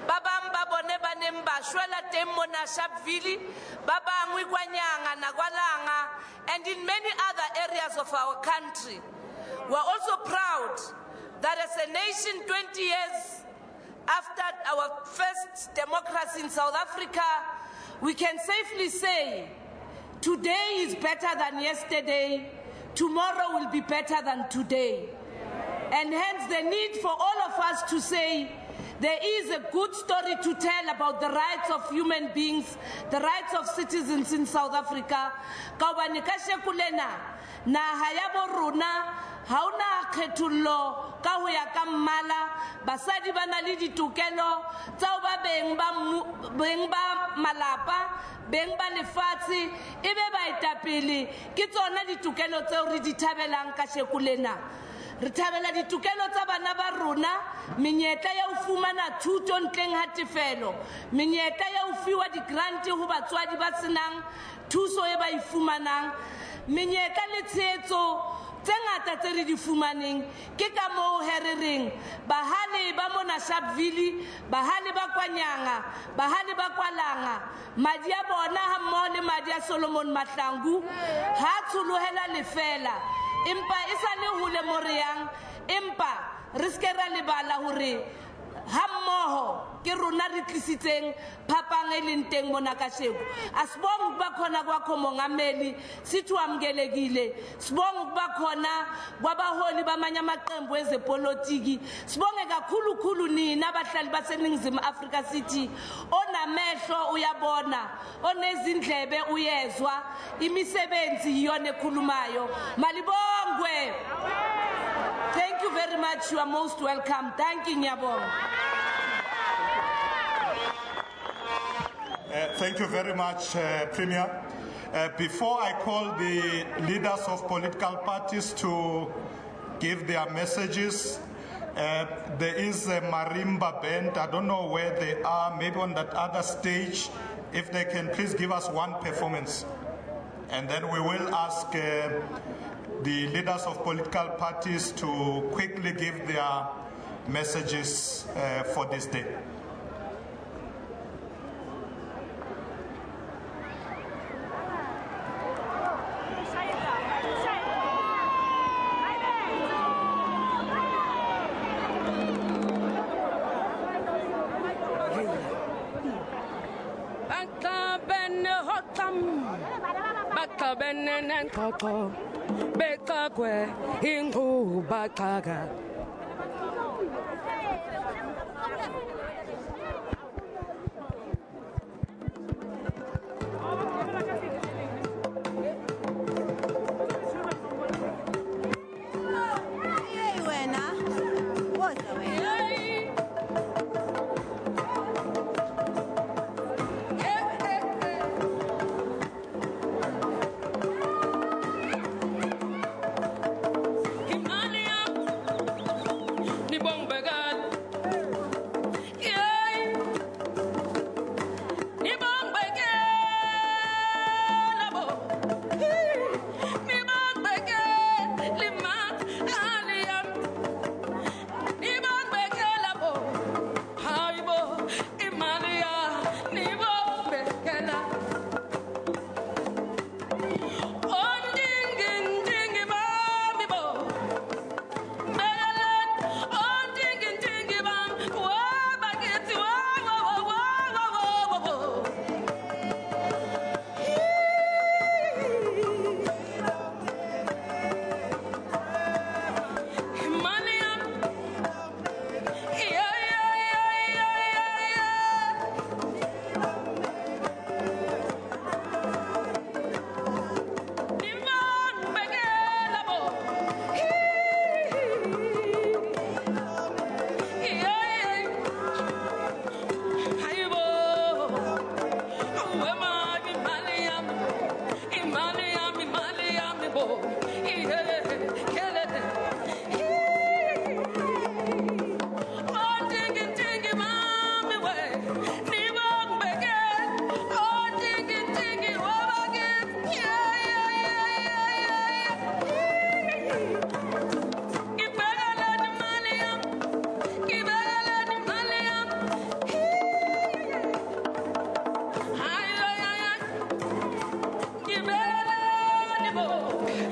ba bang ba bone ba neng ba shwela teng mona Sharpeville, ba bangwe kwa Nyanga na kwa Langa, and in many other areas of our country. We are also proud that as a nation 20 years after our first democracy in South Africa, we can safely say today is better than yesterday, tomorrow will be better than today. And hence the need for all of us to say there is a good story to tell about the rights of human beings, the rights of citizens in South Africa. Kaubani kashekulena na hayabo runa hauna khetullo ka ho ya ka mmala basadi ba na le ditokelo tsa ba beng ba malapa beng ba lefatshe ebe ba etapele ke tsona ditokelo tseo re di thabelang ka shekulena. Re thabela ditokelo tsa bana ba rona, menyetla ya ho fumana thuto ntleng ha tefelo, menyetla ya ho fiwa di-grant ho batswadi ba senang thuso e ba e fumanang, menyetla le tshehetso ngata tse re di fumaneng ke ka moo he re reng bahale ba mona Sharpeville, bahale ba Kwanyanga, bahale ba Kwalanga, madi a bona ha mmoho le madi a Solomon Mahlangu ha tsholohela lefela empa e sa le hole mo re yang, empa re ske ra lebala hore ha mmoho ke rona re tlisitseng phapang e leng teng mona kasheko. Asibonga ukuba khona kwakho mongameli, sithi wamkelekile. Sibonga ukuba khona kwabaholi bamanye amaqembu ezepolitiki. Sibonge kakhulu nina abahlali baseNingizimu Afrika sithi onamehlo uyabona, onezindlebe uyezwa, imisebenzi iyona ekhulumayo. Malibongwe. Thank you very much. You are most welcome. Thank you, Nyabong. Thank you very much, Premier. Before I call the leaders of political parties to give their messages, there is a marimba band. I don't know where they are, maybe on that other stage. If they can please give us one performance. And then we will ask the leaders of political parties to quickly give their messages for this day. Bekakwe inguba xaka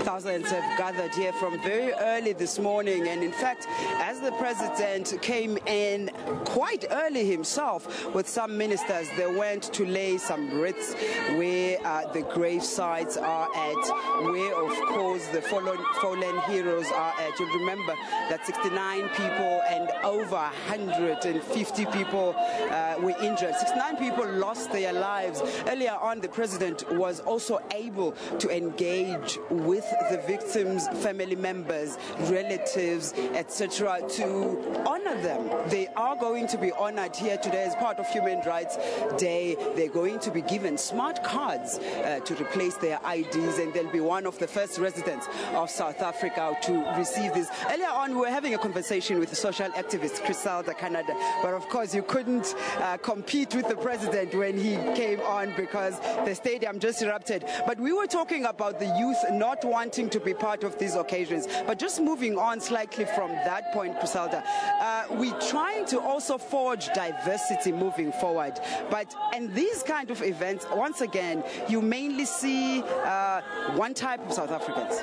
Thousands have gathered here from very early this morning, and in fact, as the president came in quite early himself with some ministers, they went to lay some wreaths where the grave sites are at, where of course the fallen heroes are at. You'll remember that 69 people and over 150 people were injured. 69 people lost their lives. Earlier on, the president was also able to engage with the victims' family members, relatives, etc., to honor them. They are going to be honored here today as part of Human Rights Day. They're going to be given smart cards to replace their IDs, and they'll be one of the first residents of South Africa to receive this. Earlier on, we were having a conversation with the social activist Criselda Canada, but of course you couldn't compete with the president when he came on because the stadium just erupted. But we were talking about the youth not wanting wanting to be part of these occasions. But just moving on slightly from that point, Griselda, we're trying to also forge diversity moving forward. But in these kind of events, once again, you mainly see one type of South Africans.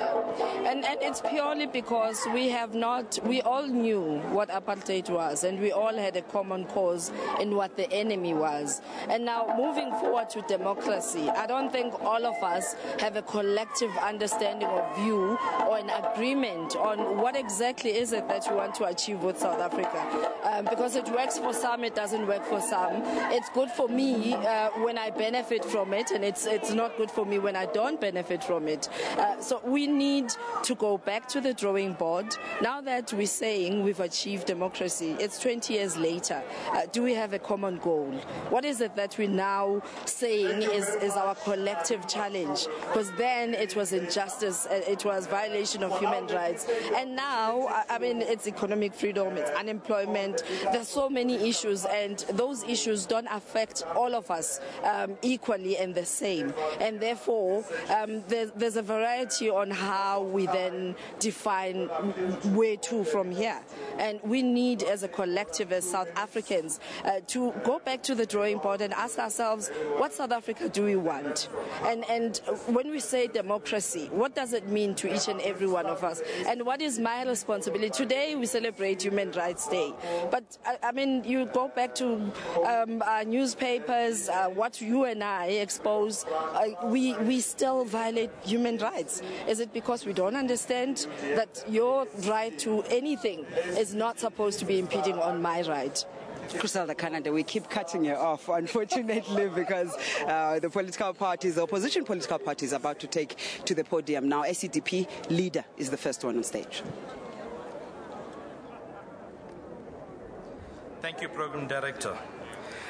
And it's purely because we all knew what apartheid was, and we all had a common cause in what the enemy was. And now moving forward to democracy, I don't think all of us have a collective understanding of view or an agreement on what exactly is it that we want to achieve with South Africa. Because it works for some, it doesn't work for some. It's good for me when I benefit from it, and it's not good for me when I don't benefit from it. So we need to go back to the drawing board. Now that we're saying we've achieved democracy, it's 20 years later. Do we have a common goal? What is it that we're now saying is our collective challenge? Because then it was injustice, it was violation of human rights. And now, I mean, it's economic freedom, it's unemployment. There's so many issues, and those issues don't affect all of us equally and the same. And therefore, there's a variety on how we then define where to from here. And we need, as a collective, as South Africans, to go back to the drawing board and ask ourselves, what South Africa do we want? And when we say democracy, what does it mean to each and every one of us? And what is my responsibility? Today we celebrate Human Rights Day. But, I mean, you go back to our newspapers, what you and I expose, we still violate human rights. Is it because we don't understand that your right to anything is not supposed to be impeding on my right? Griselda Canada, we keep cutting you off, unfortunately, because the opposition political parties are about to take to the podium. Now, SADP leader is the first one on stage. Thank you, Program Director.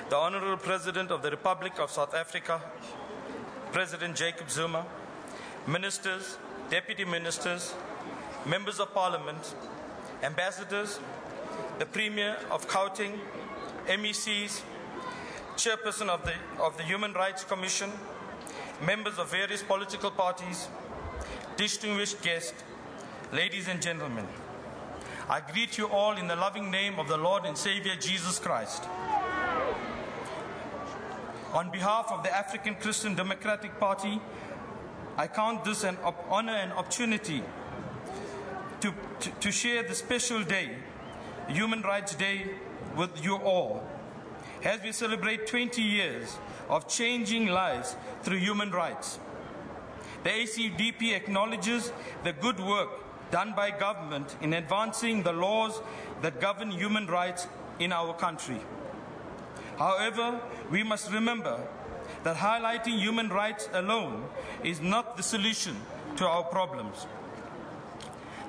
The Honorable President of the Republic of South Africa, President Jacob Zuma, Ministers, Deputy Ministers, Members of Parliament, Ambassadors, the Premier of Gauteng, MECs, Chairperson of the Human Rights Commission, members of various political parties, distinguished guests, ladies and gentlemen. I greet you all in the loving name of the Lord and Savior Jesus Christ. On behalf of the African Christian Democratic Party, I count this an honor and opportunity to share the special day, Human Rights Day, with you all, as we celebrate 20 years of changing lives through human rights. The ACDP acknowledges the good work done by government in advancing the laws that govern human rights in our country. However, we must remember that highlighting human rights alone is not the solution to our problems.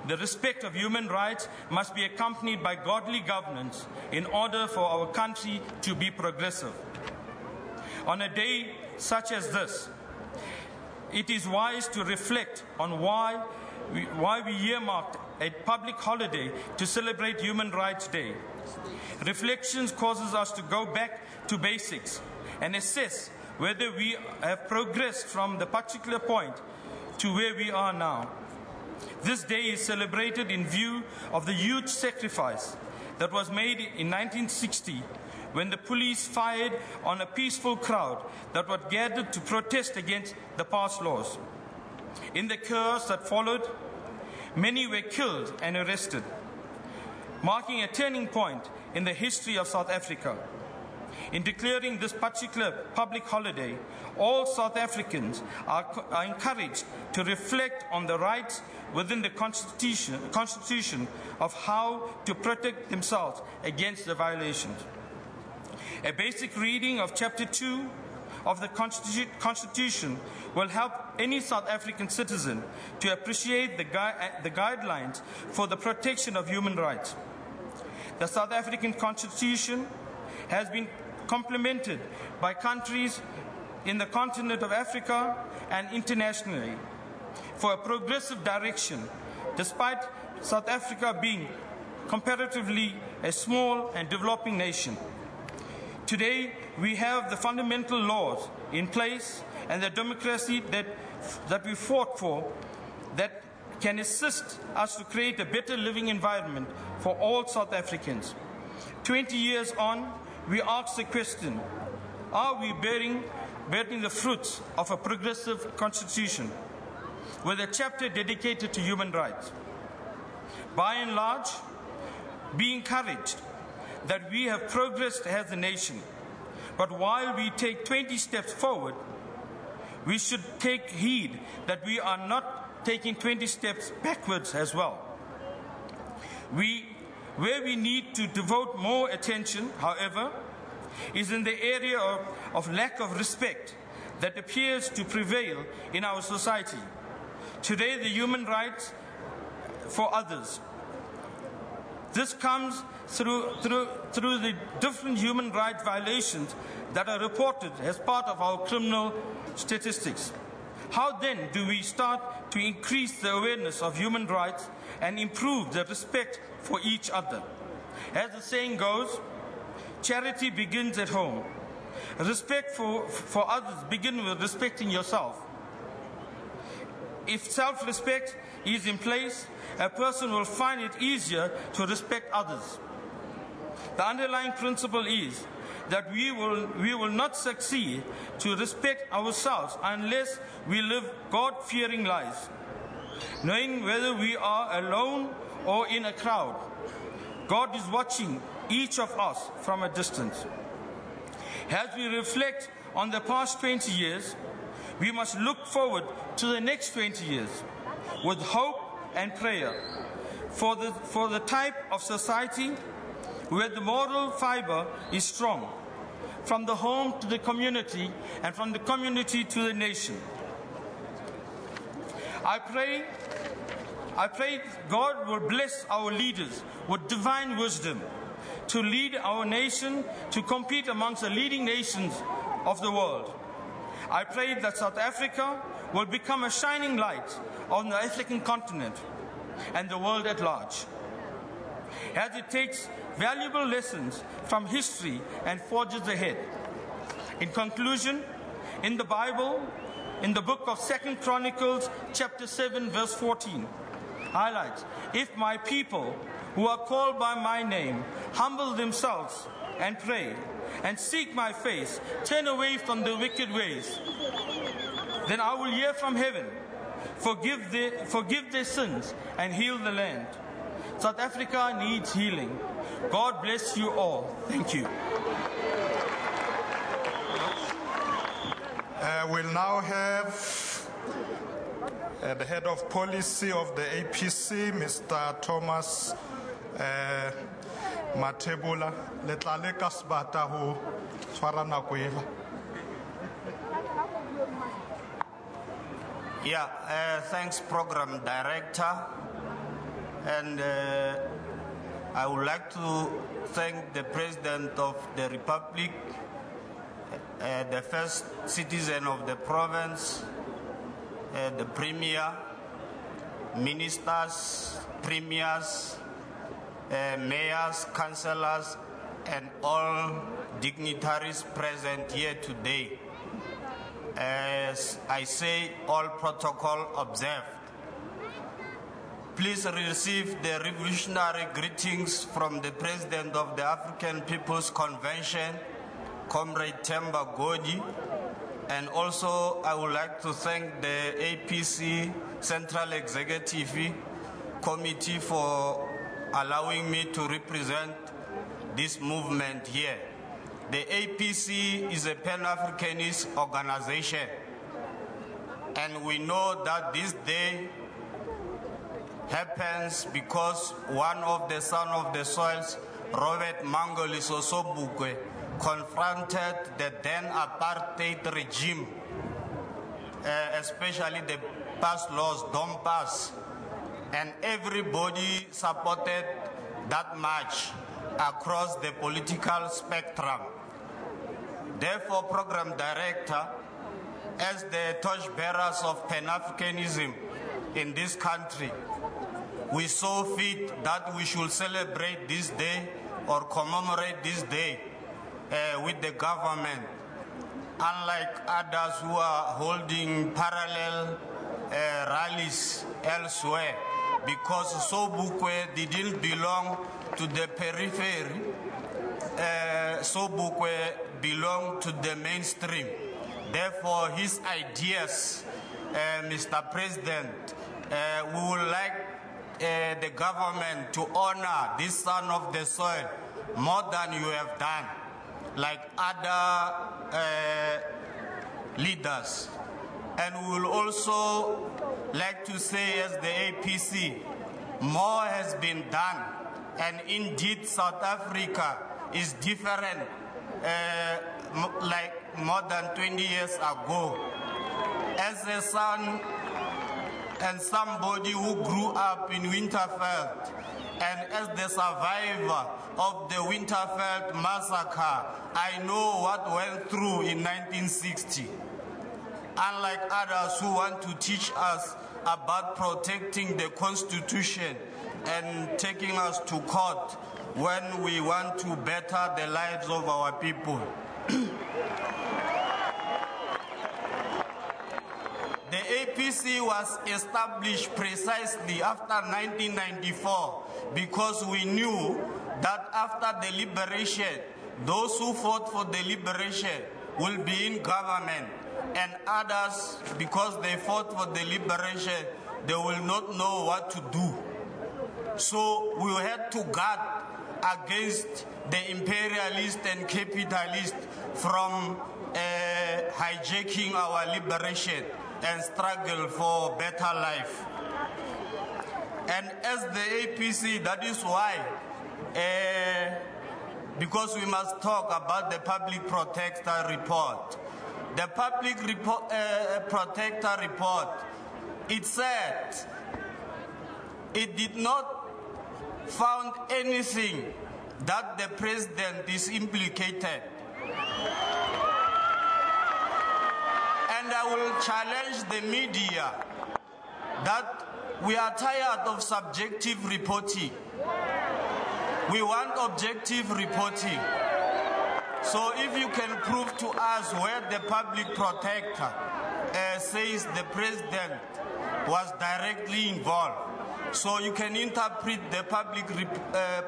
The respect of human rights must be accompanied by godly governance in order for our country to be progressive. On a day such as this, it is wise to reflect on why we earmarked a public holiday to celebrate Human Rights Day. Reflections causes us to go back to basics and assess whether we have progressed from the particular point to where we are now. This day is celebrated in view of the huge sacrifice that was made in 1960 when the police fired on a peaceful crowd that was gathered to protest against the past laws. In the chaos that followed, many were killed and arrested, marking a turning point in the history of South Africa. In declaring this particular public holiday, all South Africans are encouraged to reflect on the rights within the Constitution of how to protect themselves against the violations. A basic reading of Chapter 2 of the Constitution will help any South African citizen to appreciate the guidelines for the protection of human rights. The South African Constitution has been complemented by countries in the continent of Africa and internationally for a progressive direction, despite South Africa being comparatively a small and developing nation. Today, we have the fundamental laws in place and the democracy that we fought for that can assist us to create a better living environment for all South Africans. 20 years on, we ask the question, are we bearing the fruits of a progressive constitution with a chapter dedicated to human rights? By and large, be encouraged that we have progressed as a nation. But while we take 20 steps forward, we should take heed that we are not taking 20 steps backwards as well. Where we need to devote more attention, however, is in the area of lack of respect that appears to prevail in our society. Today, the human rights for others. This comes through the different human rights violations that are reported as part of our criminal statistics. How then do we start to increase the awareness of human rights and improve the respect for each other? As the saying goes, charity begins at home. Respect for others begins with respecting yourself. If self-respect is in place, a person will find it easier to respect others. The underlying principle is that we will not succeed to respect ourselves unless we live God-fearing lives, knowing whether we are alone or in a crowd. God is watching each of us from a distance. As we reflect on the past 20 years, we must look forward to the next 20 years with hope and prayer for the type of society where the moral fiber is strong, from the home to the community and from the community to the nation. I pray God will bless our leaders with divine wisdom to lead our nation to compete amongst the leading nations of the world. I pray that South Africa will become a shining light on the African continent and the world at large, as it takes valuable lessons from history and forges ahead. In conclusion, in the Bible, in the book of 2 Chronicles, chapter 7, verse 14, highlights, if my people who are called by my name humble themselves and pray and seek my face, turn away from the wicked ways, then I will hear from heaven, forgive their sins and heal the land. South Africa needs healing. God bless you all. Thank you. We'll now have the head of policy of the APC, Mr. Thomas Matebula. Letlale ka sebata ho tshwara nako ela. Thanks, Program Director. And I would like to thank the President of the Republic, the first citizen of the province, the Premier, ministers, premiers, mayors, councillors, and all dignitaries present here today. As I say, all protocol observed. Please receive the revolutionary greetings from the President of the African People's Convention, Comrade Themba Godi. And also, I would like to thank the APC Central Executive Committee for allowing me to represent this movement here. The APC is a Pan-Africanist organization, and we know that this day happens because one of the sons of the soils, Robert Mangaliso Sobukwe, confronted the then apartheid regime, especially the past laws, don't pass, and everybody supported that march across the political spectrum. Therefore, Program Director, as the torchbearers of Pan-Africanism in this country, we saw fit that we should celebrate this day or commemorate this day with the government, unlike others who are holding parallel rallies elsewhere, because Sobukwe didn't belong to the periphery. Sobukwe belonged to the mainstream. Therefore, his ideas, Mr. President, we would like the government to honor this son of the soil more than you have done, like other leaders. And we will also like to say, as the APC, more has been done. And indeed, South Africa is different, like more than 20 years ago. As a son and somebody who grew up in Winterveld, and as the survivor of the Winterveld massacre, I know what went through in 1960. Unlike others who want to teach us about protecting the Constitution and taking us to court when we want to better the lives of our people. The APC was established precisely after 1994 because we knew that after the liberation, those who fought for the liberation will be in government, and others, because they fought for the liberation, they will not know what to do. So we had to guard against the imperialist and capitalist from hijacking our liberation and struggle for better life. And as the APC, that is why, because we must talk about the Public Protector Report. The Public Protector Report, it said it did not found anything that the president is implicated. And I will challenge the media that we are tired of subjective reporting. We want objective reporting. So if you can prove to us where the public protector says the president was directly involved, so you can interpret the public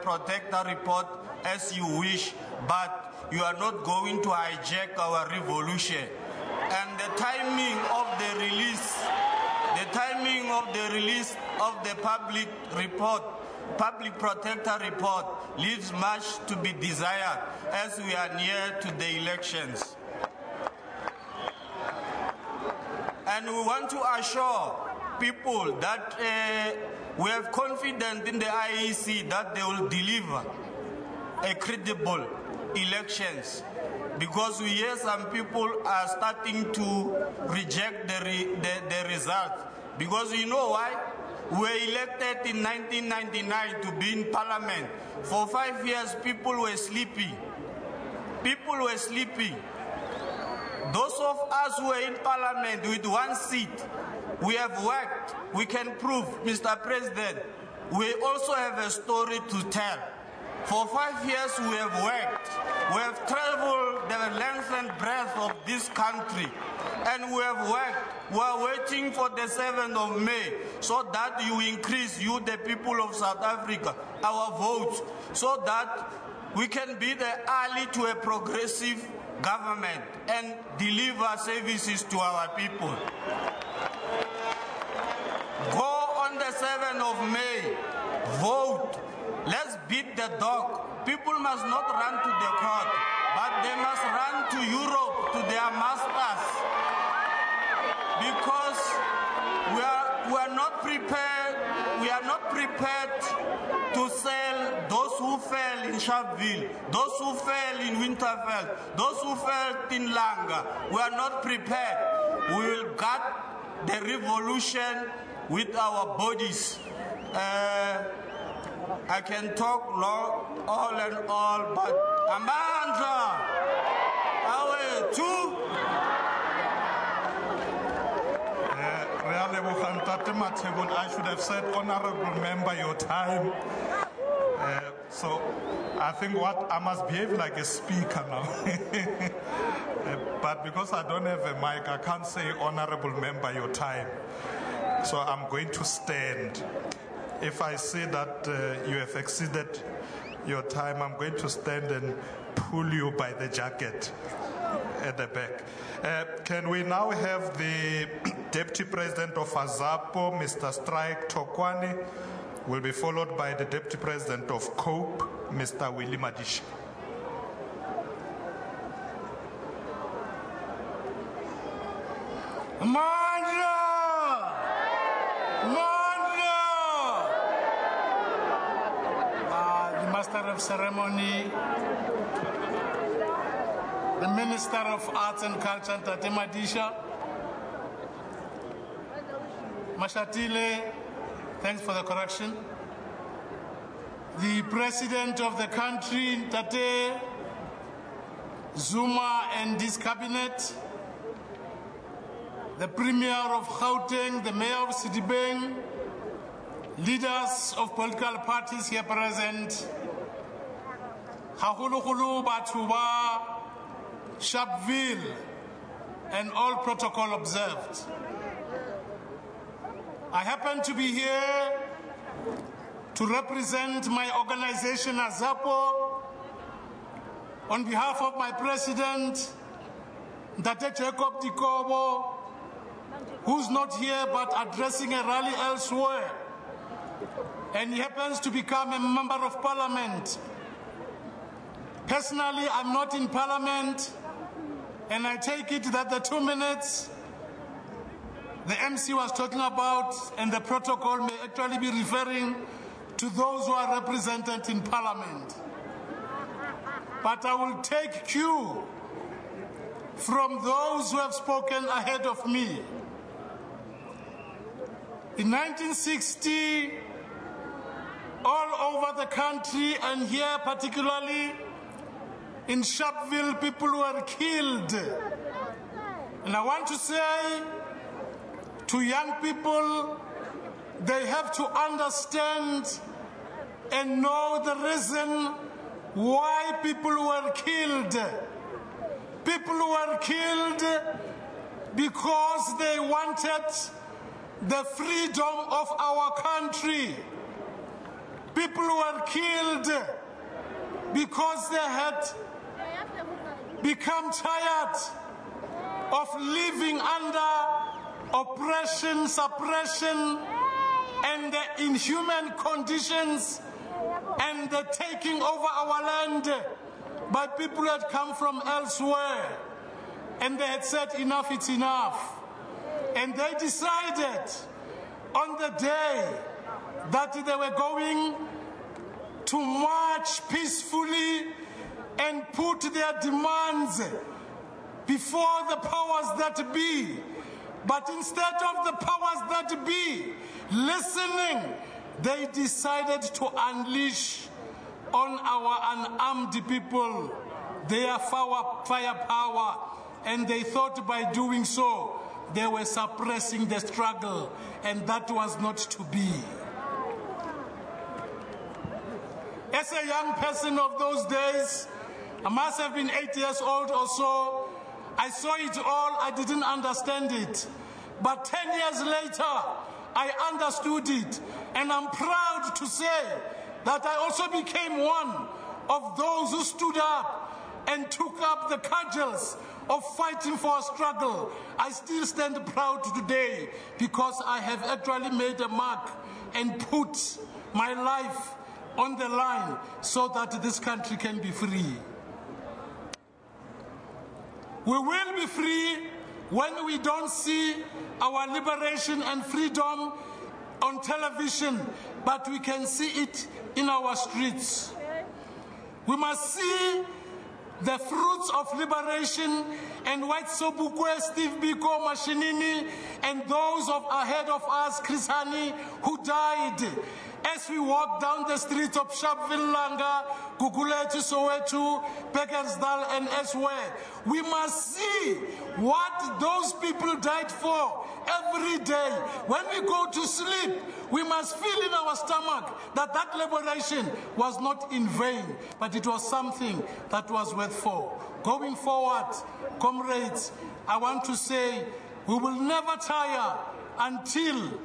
protector report as you wish, but you are not going to hijack our revolution. And the timing of the release of the public protector report leaves much to be desired as we are near to the elections. And we want to assure people that we have confidence in the IEC that they will deliver a credible elections, because we hear some people are starting to reject the results. Because you know why? We were elected in 1999 to be in parliament. For 5 years, people were sleeping. People were sleeping. Those of us who were in parliament with one seat, we have worked. We can prove, Mr. President, we also have a story to tell. For 5 years we have worked. We have traveled the length and breadth of this country, and we have worked. We are waiting for the 7th of May so that you increase, you the people of South Africa, our votes, so that we can be the ally to a progressive government and deliver services to our people. Go on the 7th of May, vote. Let's beat the dog. People must not run to the court, but they must run to Europe, to their masters, because we are not prepared. We are not prepared to sell those who fell in Sharpeville, those who fell in Winterveld, those who fell in Langa. We are not prepared. We will guard the revolution with our bodies. I can talk long, all and all, but Amandla, I should have said, honorable member, your time. So I think I must behave like a speaker now. But because I don't have a mic, I can't say, honorable member, your time. So I'm going to stand. If I see that you have exceeded your time, I'm going to stand and pull you by the jacket at the back. Can we now have the Deputy President of Azapo, Mr. Strike Tokwane, will be followed by the Deputy President of COPE, Mr. Willie Madisha. The Master of Ceremony, the Minister of Arts and Culture, Tate Madisha, Mashatile, thanks for the correction, the President of the country, Tate Zuma and his cabinet, the Premier of Gauteng, the Mayor of Sidibeng, leaders of political parties here present, Hahuluhulu Batuba, Sharpeville, and all protocol observed. I happen to be here to represent my organization Azapo on behalf of my president, Tate Jacob Zuma, who's not here but addressing a rally elsewhere. And he happens to become a member of parliament. Personally, I'm not in parliament, and I take it that the 2 minutes the MC was talking about and the protocol may actually be referring to those who are represented in parliament. But I will take cue from those who have spoken ahead of me. In 1960, all over the country, and here particularly in Sharpeville, people were killed. And I want to say to young people, they have to understand and know the reason why people were killed. People were killed because they wanted the freedom of our country. People were killed because they had become tired of living under oppression, suppression, and the inhuman conditions and the taking over our land by people who had come from elsewhere. And they had said, enough, it's enough. And they decided on the day that they were going to march peacefully and put their demands before the powers that be. But instead of the powers that be listening, they decided to unleash on our unarmed people their firepower, and they thought by doing so they were suppressing the struggle, and that was not to be. As a young person of those days, I must have been 8 years old or so, I saw it all, I didn't understand it. But 10 years later, I understood it, and I'm proud to say that I also became one of those who stood up and took up the cudgels of fighting for a struggle. I still stand proud today because I have actually made a mark and put my life on the line so that this country can be free. We will be free when we don't see our liberation and freedom on television, but we can see it in our streets. We must see the fruits of liberation, and White Sobukwe, Steve Biko, Mashinini, and those ahead of us, Chris Hani, who died. As we walk down the streets of Sharpeville, Langa, Guguletu, Soweto, Beckersdal, and elsewhere, we must see what those people died for every day. When we go to sleep, we must feel in our stomach that that liberation was not in vain, but it was something that was worth for. Going forward, comrades, I want to say we will never tire until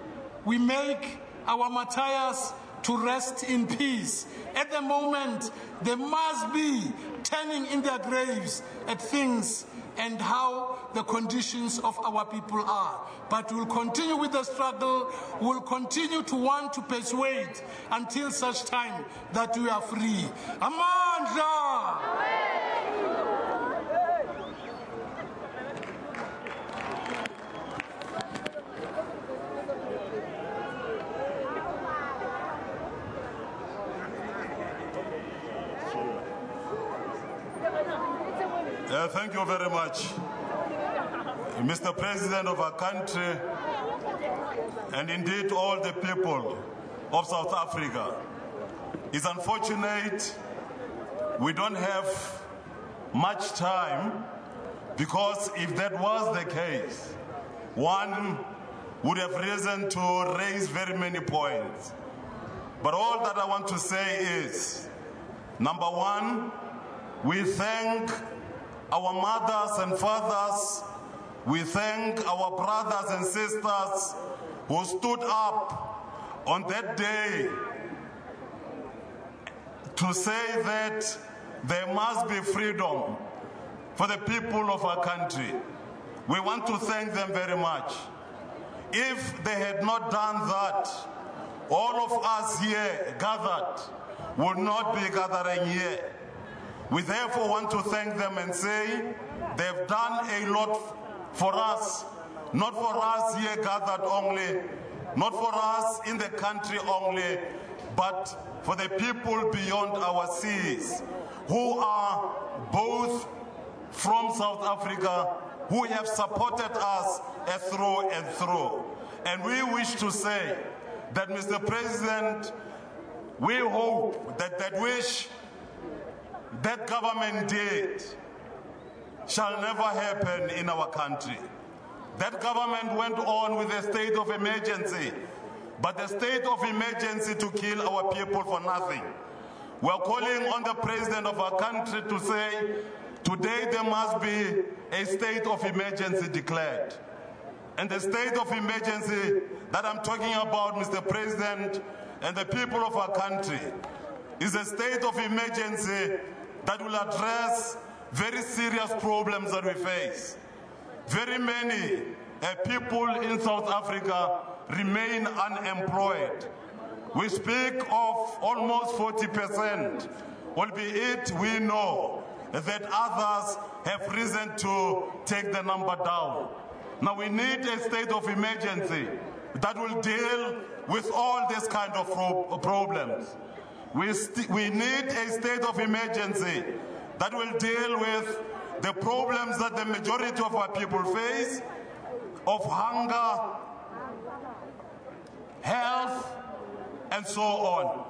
we make our martyrs to rest in peace. At the moment, they must be turning in their graves at things and how the conditions of our people are. But we'll continue with the struggle, we'll continue to want to persuade until such time that we are free. Amandla! Thank you very much, Mr. President of our country, and indeed all the people of South Africa. It's unfortunate we don't have much time, because if that was the case, one would have reason to raise very many points. But all that I want to say is, number one, we thank our mothers and fathers, we thank our brothers and sisters who stood up on that day to say that there must be freedom for the people of our country. We want to thank them very much. If they had not done that, all of us here gathered would not be gathering here. We therefore want to thank them and say they've done a lot for us, not for us here gathered only, not for us in the country only, but for the people beyond our seas, who are both from South Africa, who have supported us through and through. And we wish to say that, Mr. President, we hope that that wish that government did shall never happen in our country. That government went on with a state of emergency, but the state of emergency to kill our people for nothing. We are calling on the President of our country to say, today there must be a state of emergency declared. And the state of emergency that I'm talking about, Mr. President, and the people of our country, is a state of emergency that will address very serious problems that we face. Very many people in South Africa remain unemployed. We speak of almost 40%, albeit we know that others have reason to take the number down. Now we need a state of emergency that will deal with all this kind of problems. We need a state of emergency that will deal with the problems that the majority of our people face, of hunger, health, and so on.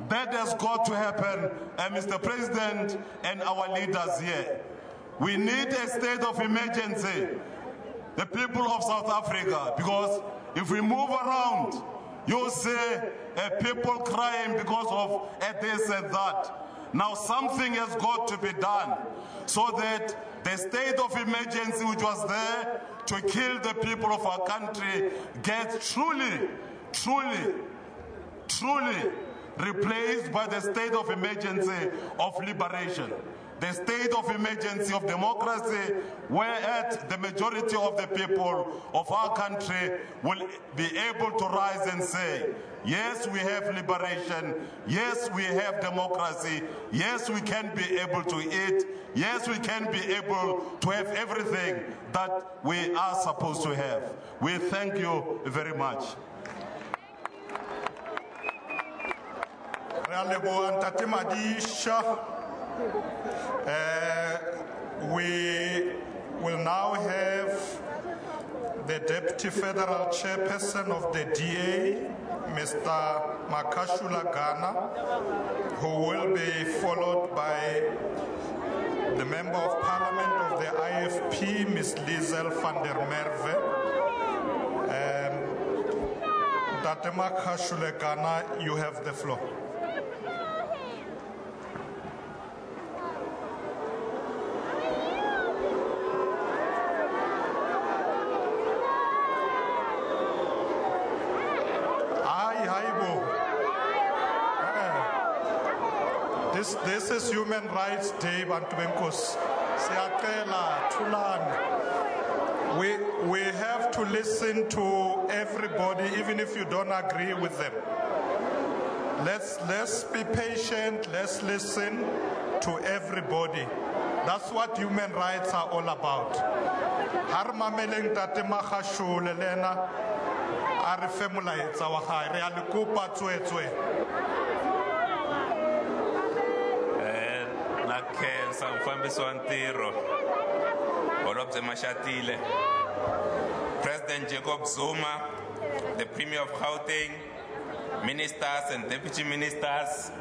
That has got to happen, Mr. President and our leaders here. We need a state of emergency, the people of South Africa, because if we move around, you'll see people crying because of this and that. Now something has got to be done so that the state of emergency which was there to kill the people of our country gets truly replaced by the state of emergency of liberation. The state of emergency of democracy, where the majority of the people of our country will be able to rise and say, yes, we have liberation, yes, we have democracy, yes, we can be able to eat, yes, we can be able to have everything that we are supposed to have. We thank you very much. We will now have the Deputy Federal Chairperson of the DA, Mr. Makashula Ghana, who will be followed by the Member of Parliament of the IFP, Ms. Liesel van der Merwe. Dr. Makashula Ghana, you have the floor. This is Human Rights Day, Bantu Benkos. Siyacela, thulani. We have to listen to everybody, even if you don't agree with them. Let's be patient. Let's listen to everybody. That's what human rights are all about. Har mameleng tate magashule lena a re femolaetsa wa gae re a le kopa tswetswe. Na khensa mfambisi wa ntirho Holobye Mashatile, President Jacob Zuma, the Premier of Gauteng, ministers and deputy ministers,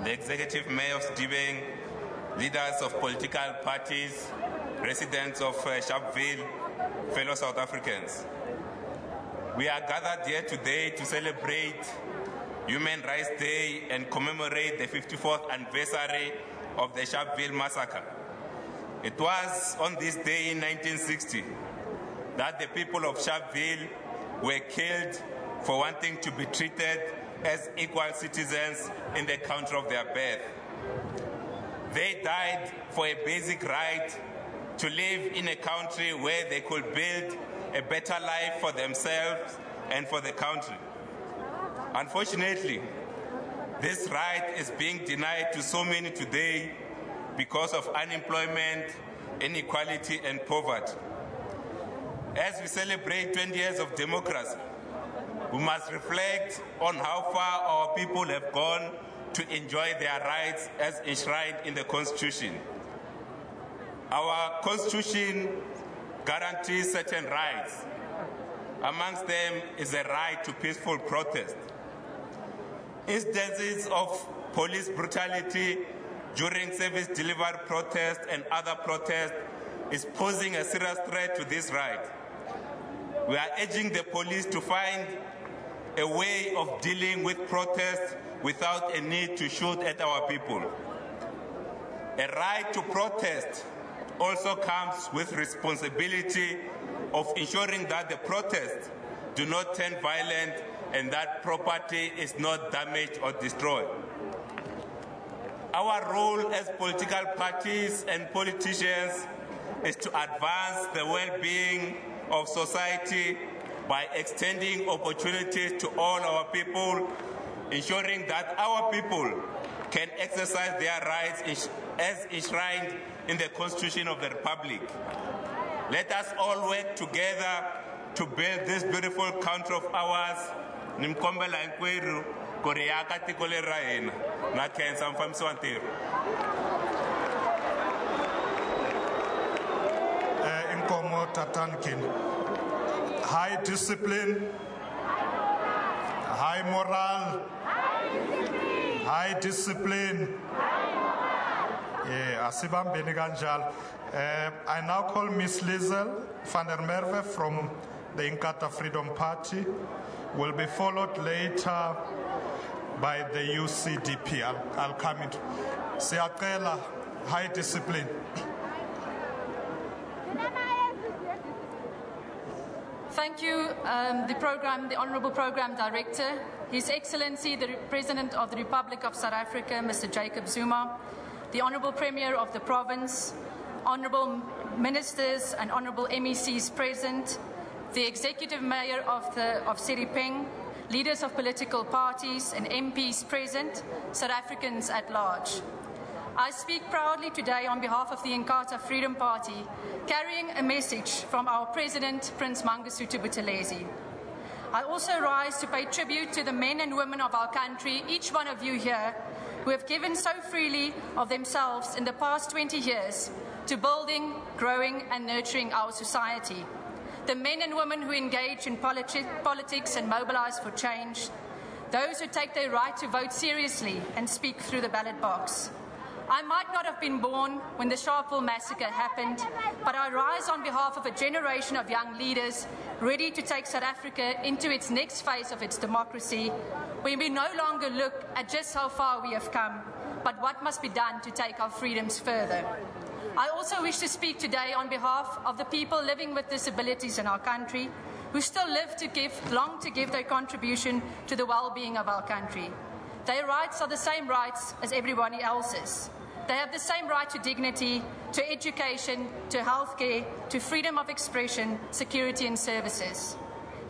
the executive mayor of Sharpeville, leaders of political parties, residents of Sharpeville, fellow South Africans. We are gathered here today to celebrate Human Rights Day and commemorate the 54th anniversary of the Sharpeville massacre. It was on this day in 1960 that the people of Sharpeville were killed for wanting to be treated as equal citizens in the country of their birth. They died for a basic right to live in a country where they could build a better life for themselves and for the country. Unfortunately, this right is being denied to so many today because of unemployment, inequality, and poverty. As we celebrate 20 years of democracy, we must reflect on how far our people have gone to enjoy their rights as enshrined in the Constitution. Our Constitution guarantees certain rights. Amongst them is the right to peaceful protest. Instances of police brutality during service delivery protests and other protests is posing a serious threat to this right. We are urging the police to find a way of dealing with protests without a need to shoot at our people. A right to protest also comes with responsibility of ensuring that the protests do not turn violent and that property is not damaged or destroyed. Our role as political parties and politicians is to advance the well-being of society by extending opportunities to all our people, ensuring that our people can exercise their rights as enshrined in the Constitution of the Republic. Let us all work together to build this beautiful country of ours. Nimkombela inkweru Koreaka tikole raina na kensa mfamisi wa ntirho. Inkomo tatankin. High discipline, high moral, high discipline. Yeah, asibam beniganjal. I now call Miss Liesel van der Merwe from the Inkatha Freedom Party. Will be followed later by the UCDP. I'll come into Siyacela, high discipline. Thank you, the Honourable Programme Director, His Excellency, the President of the Republic of South Africa, Mr. Jacob Zuma, the Honourable Premier of the Province, Honourable Ministers and Honourable MECs present, the Executive Mayor of Sharpeville, leaders of political parties and MPs present, South Africans at large. I speak proudly today on behalf of the Inkatha Freedom Party, carrying a message from our President, Prince Mangosuthu Buthelezi. I also rise to pay tribute to the men and women of our country, each one of you here, who have given so freely of themselves in the past 20 years to building, growing and nurturing our society. The men and women who engage in politics and mobilize for change. Those who take their right to vote seriously and speak through the ballot box. I might not have been born when the Sharpeville massacre happened, but I rise on behalf of a generation of young leaders ready to take South Africa into its next phase of its democracy, where we no longer look at just how far we have come, but what must be done to take our freedoms further. I also wish to speak today on behalf of the people living with disabilities in our country, who still long to give their contribution to the well-being of our country. Their rights are the same rights as everybody else's. They have the same right to dignity, to education, to healthcare, to freedom of expression, security and services.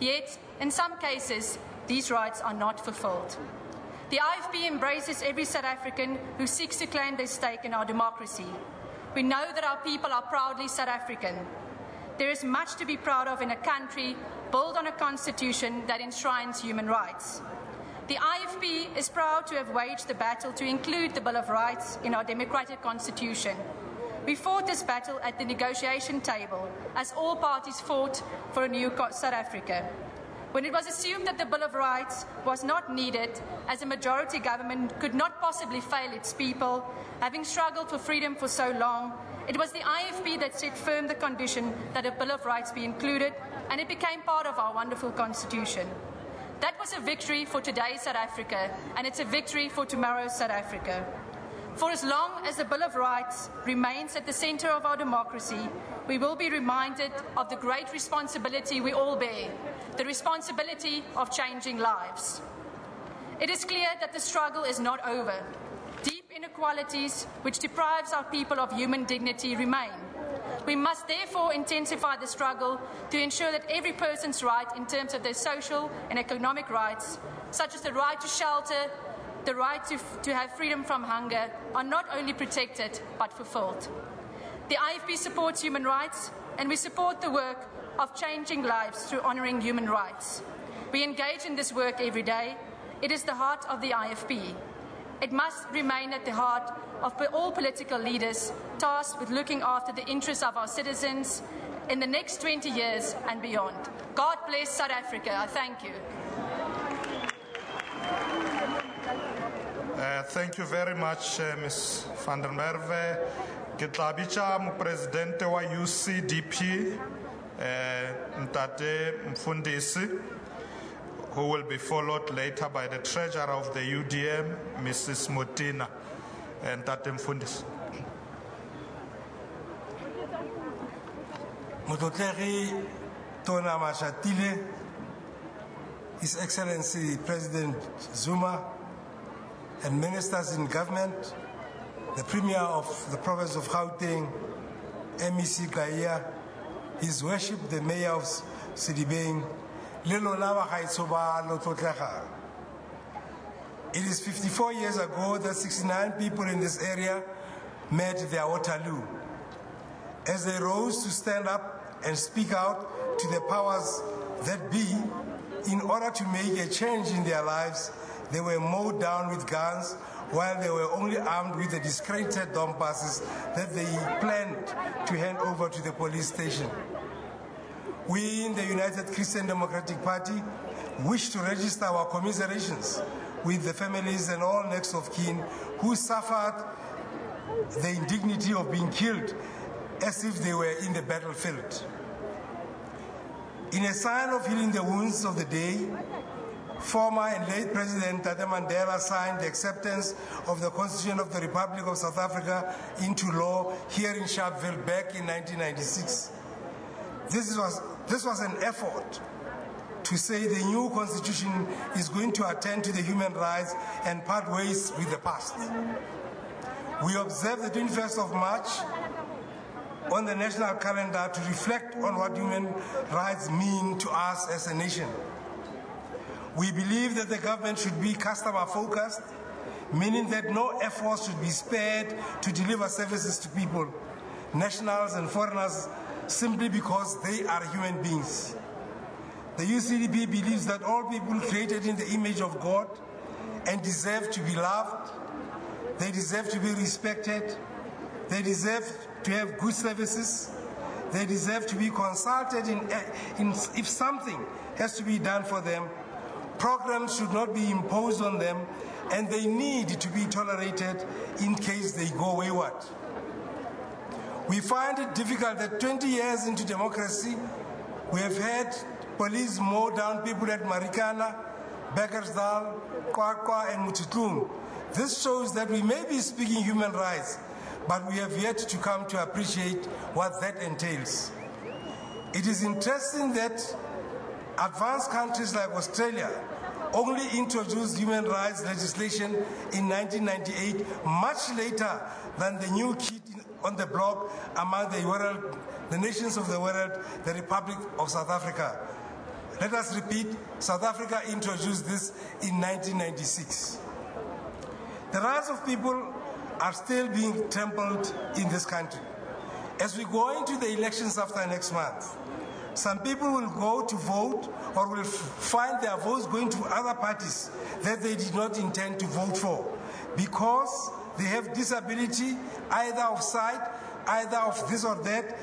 Yet, in some cases, these rights are not fulfilled. The IFP embraces every South African who seeks to claim their stake in our democracy. We know that our people are proudly South African. There is much to be proud of in a country built on a constitution that enshrines human rights. The IFP is proud to have waged the battle to include the Bill of Rights in our democratic constitution. We fought this battle at the negotiation table, as all parties fought for a new South Africa. When it was assumed that the Bill of Rights was not needed, as a majority government could not possibly fail its people, having struggled for freedom for so long, it was the IFP that set firm the condition that a Bill of Rights be included, and it became part of our wonderful constitution. That was a victory for today's South Africa, and it's a victory for tomorrow's South Africa. For as long as the Bill of Rights remains at the center of our democracy, we will be reminded of the great responsibility we all bear, the responsibility of changing lives. It is clear that the struggle is not over. Deep inequalities, which deprives our people of human dignity, remain. We must therefore intensify the struggle to ensure that every person's right in terms of their social and economic rights, such as the right to shelter, the right to have freedom from hunger, are not only protected but fulfilled. The IFP supports human rights, and we support the work of changing lives through honouring human rights. We engage in this work every day. It is the heart of the IFP. It must remain at the heart of all political leaders tasked with looking after the interests of our citizens in the next 20 years and beyond. God bless South Africa. I thank you. Thank you very much, Ms. van der Merwe. Ke tla bitsa mopresidente wa UCDP, Ntate Mfundisi, who will be followed later by the treasurer of the UDM, Mrs. Motina. Ntate Mfundisi. Mototleri Tona Mashatile, His Excellency President Zuma, and ministers in government, the Premier of the province of Gauteng, MEC Kaya, His Worship the Mayor of Sedibeng, it is 54 years ago that 69 people in this area met their Waterloo. As they rose to stand up and speak out to the powers that be, in order to make a change in their lives, they were mowed down with guns, while they were only armed with the discredited dome passes that they planned to hand over to the police station. We in the United Christian Democratic Party wish to register our commiserations with the families and all next of kin who suffered the indignity of being killed as if they were in the battlefield. In a sign of healing the wounds of the day, former and late President Tate Mandela signed the acceptance of the Constitution of the Republic of South Africa into law here in Sharpeville back in 1996. This was an effort to say the new Constitution is going to attend to the human rights and part ways with the past. We observe the 21st of March on the national calendar to reflect on what human rights mean to us as a nation. We believe that the government should be customer-focused, meaning that no effort should be spared to deliver services to people, nationals and foreigners, simply because they are human beings. The UCDP believes that all people created in the image of God and deserve to be loved, they deserve to be respected, they deserve to have good services, they deserve to be consulted if something has to be done for them. Programs should not be imposed on them, and they need to be tolerated in case they go wayward. We find it difficult that 20 years into democracy, we have had police mow down people at Marikana, Beckersdal, Kwakwa, and Mututrum. This shows that we may be speaking human rights, but we have yet to come to appreciate what that entails. It is interesting that advanced countries like Australia only introduced human rights legislation in 1998, much later than the new kid on the block among the nations of the world, the Republic of South Africa. Let us repeat, South Africa introduced this in 1996. The rights of people are still being trampled in this country. As we go into the elections after next month, some people will go to vote or will find their votes going to other parties that they did not intend to vote for because they have disability, either of sight, either of this or that.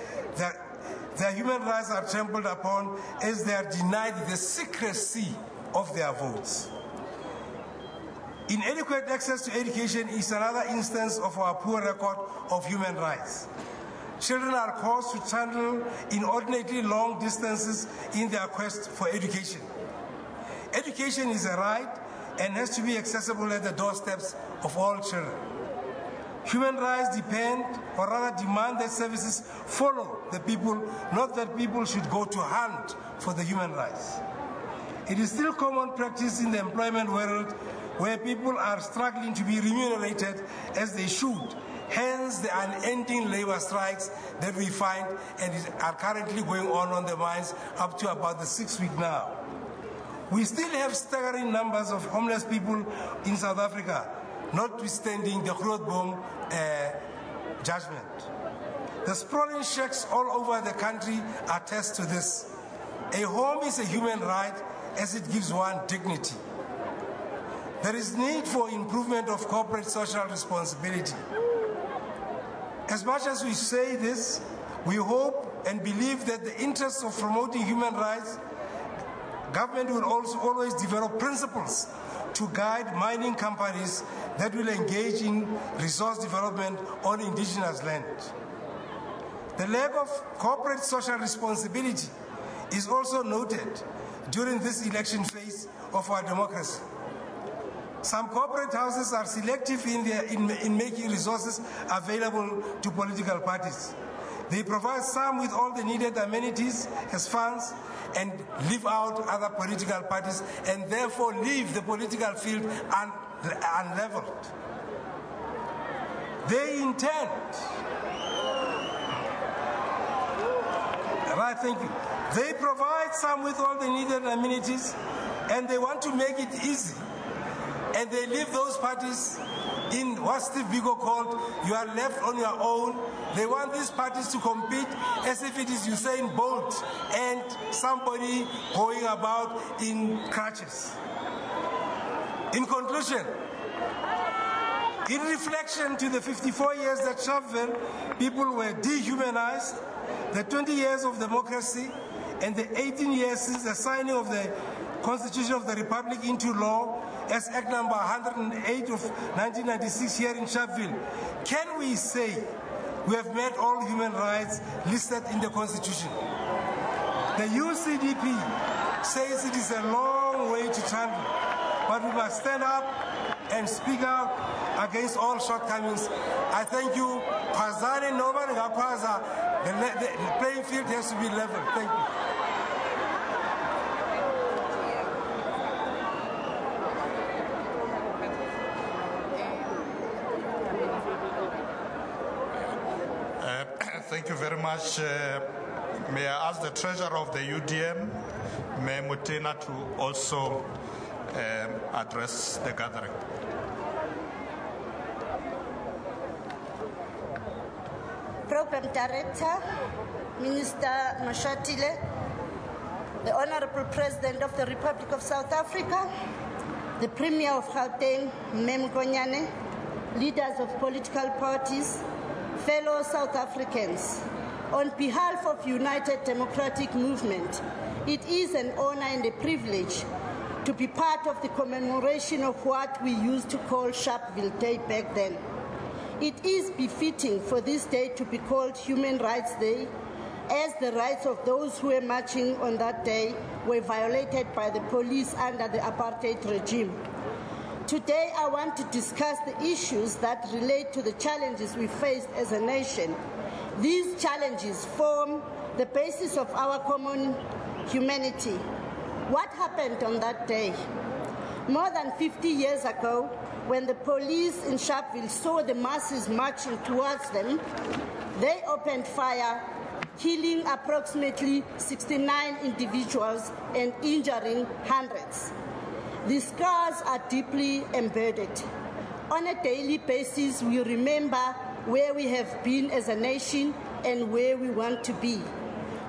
Their human rights are trampled upon as they are denied the secrecy of their votes. Inadequate access to education is another instance of our poor record of human rights. Children are caused to travel inordinately long distances in their quest for education. Education is a right and has to be accessible at the doorsteps of all children. Human rights depend, or rather demand, that services follow the people, not that people should go to hunt for the human rights. It is still common practice in the employment world where people are struggling to be remunerated as they should. Hence the unending labor strikes that we find and are currently going on the mines up to about the 6th week now. We still have staggering numbers of homeless people in South Africa, notwithstanding the Grootboom judgment. The sprawling shacks all over the country attest to this. A home is a human right as it gives one dignity. There is need for improvement of corporate social responsibility. As much as we say this, we hope and believe that the interests of promoting human rights, government will also always develop principles to guide mining companies that will engage in resource development on indigenous land. The lack of corporate social responsibility is also noted during this election phase of our democracy. Some corporate houses are selective in making resources available to political parties. They provide some with all the needed amenities as funds and leave out other political parties and therefore leave the political field unleveled. They intend, right, thank you. They provide some with all the needed amenities and they want to make it easy. And they leave those parties in what Steve Biko called, you are left on your own. They want these parties to compete as if it is Usain Bolt and somebody going about in crutches. In conclusion, in reflection to the 54 years that Sharpeville people were dehumanized, the 20 years of democracy, and the 18 years since the signing of the Constitution of the Republic into law, as Act number 108 of 1996 here in Sharpeville, can we say we have met all human rights listed in the Constitution? The UCDP says it is a long way to travel, but we must stand up and speak out against all shortcomings. I thank you. The playing field has to be level. Thank you. Thank you very much. May I ask the treasurer of the UDM, May Mutena, to also address the gathering. Program Director, Minister Mashatile, the Honorable President of the Republic of South Africa, the Premier of Gauteng, Mem Konyane, leaders of political parties, fellow South Africans, on behalf of United Democratic Movement, it is an honor and a privilege to be part of the commemoration of what we used to call Sharpeville Day back then. It is befitting for this day to be called Human Rights Day, as the rights of those who were marching on that day were violated by the police under the apartheid regime. Today, I want to discuss the issues that relate to the challenges we faced as a nation. These challenges form the basis of our common humanity. What happened on that day? More than 50 years ago, when the police in Sharpeville saw the masses marching towards them, they opened fire, killing approximately 69 individuals and injuring hundreds. The scars are deeply embedded. On a daily basis, we remember where we have been as a nation and where we want to be.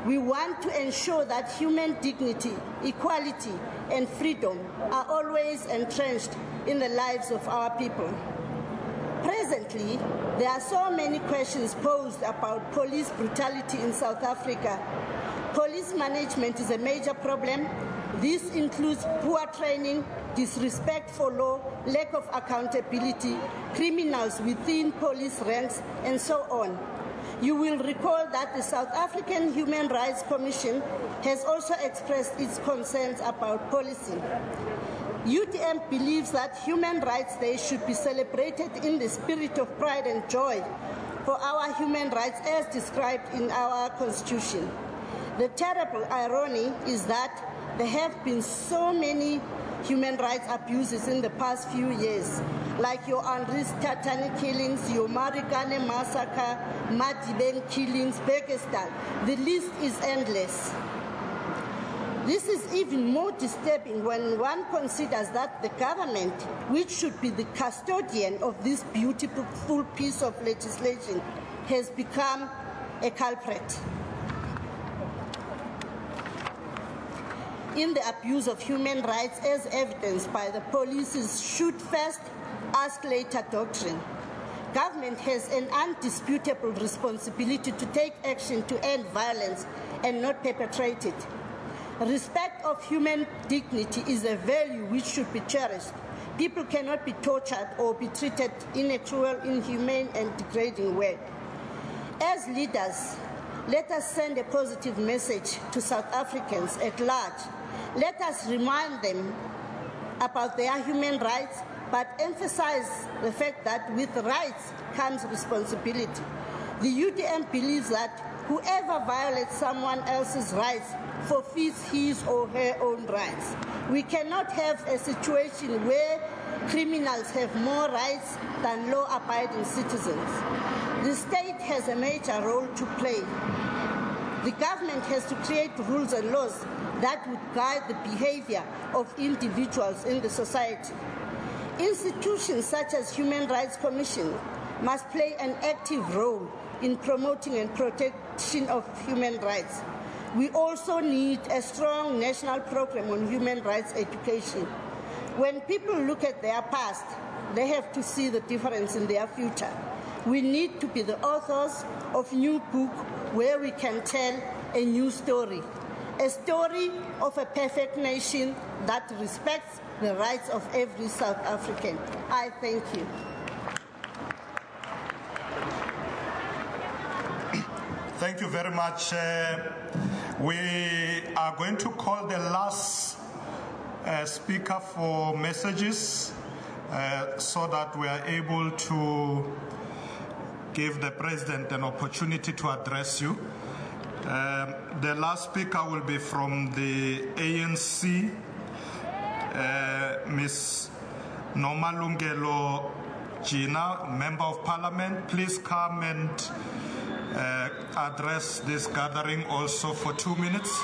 We want to ensure that human dignity, equality, and freedom are always entrenched in the lives of our people. Presently, there are so many questions posed about police brutality in South Africa. Police management is a major problem. This includes poor training, disrespect for law, lack of accountability, criminals within police ranks, and so on. You will recall that the South African Human Rights Commission has also expressed its concerns about policing. UDM believes that Human Rights Day should be celebrated in the spirit of pride and joy for our human rights as described in our Constitution. The terrible irony is that there have been so many human rights abuses in the past few years, like your Andries Tatani killings, your Marikane massacre, Madiben killings, Bekestan. The list is endless. This is even more disturbing when one considers that the government, which should be the custodian of this beautiful piece of legislation, has become a culprit in the abuse of human rights as evidenced by the police's shoot first, ask later doctrine. Government has an undisputable responsibility to take action to end violence and not perpetrate it. Respect of human dignity is a value which should be cherished. People cannot be tortured or be treated in a cruel, inhumane, and degrading way. As leaders, let us send a positive message to South Africans at large. Let us remind them about their human rights, but emphasize the fact that with rights comes responsibility. The UDM believes that whoever violates someone else's rights forfeits his or her own rights. We cannot have a situation where criminals have more rights than law-abiding citizens. The state has a major role to play. The government has to create rules and laws that would guide the behavior of individuals in the society. Institutions such as Human Rights Commission must play an active role in promoting and protection of human rights. We also need a strong national program on human rights education. When people look at their past, they have to see the difference in their future. We need to be the authors of a new book where we can tell a new story. A story of a perfect nation that respects the rights of every South African. I thank you. Thank you very much. We are going to call the last speaker for messages so that we are able to give the President an opportunity to address you. The last speaker will be from the ANC, Ms. Nomalungelo Gina, Member of Parliament. Please come and address this gathering also for 2 minutes.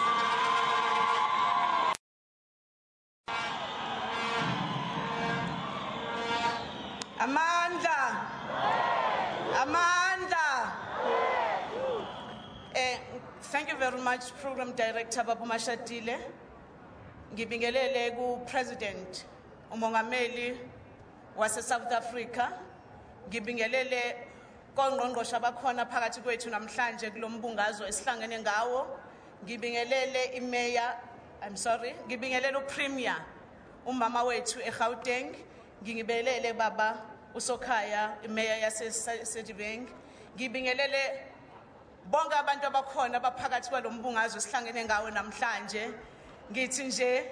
Thank you very much, Program Director Babu Mashatile. Ngibingelele ku-President umongameli wase South Africa. Ngibingelele kongqongqoshe abakhona phakathi kwethu namhlanje kulombungazo esihlangene ngawo. Ngibingelele iMayor, ngibingelele uPremier umama wethu eGauteng. Ngibingelele baba uSokhaya iMayor yaseSedibeng. Ngibingelele bonke abantu abakhona abaphakathi kwalombungazo esihlangene ngawo namhlanje. Ngithi nje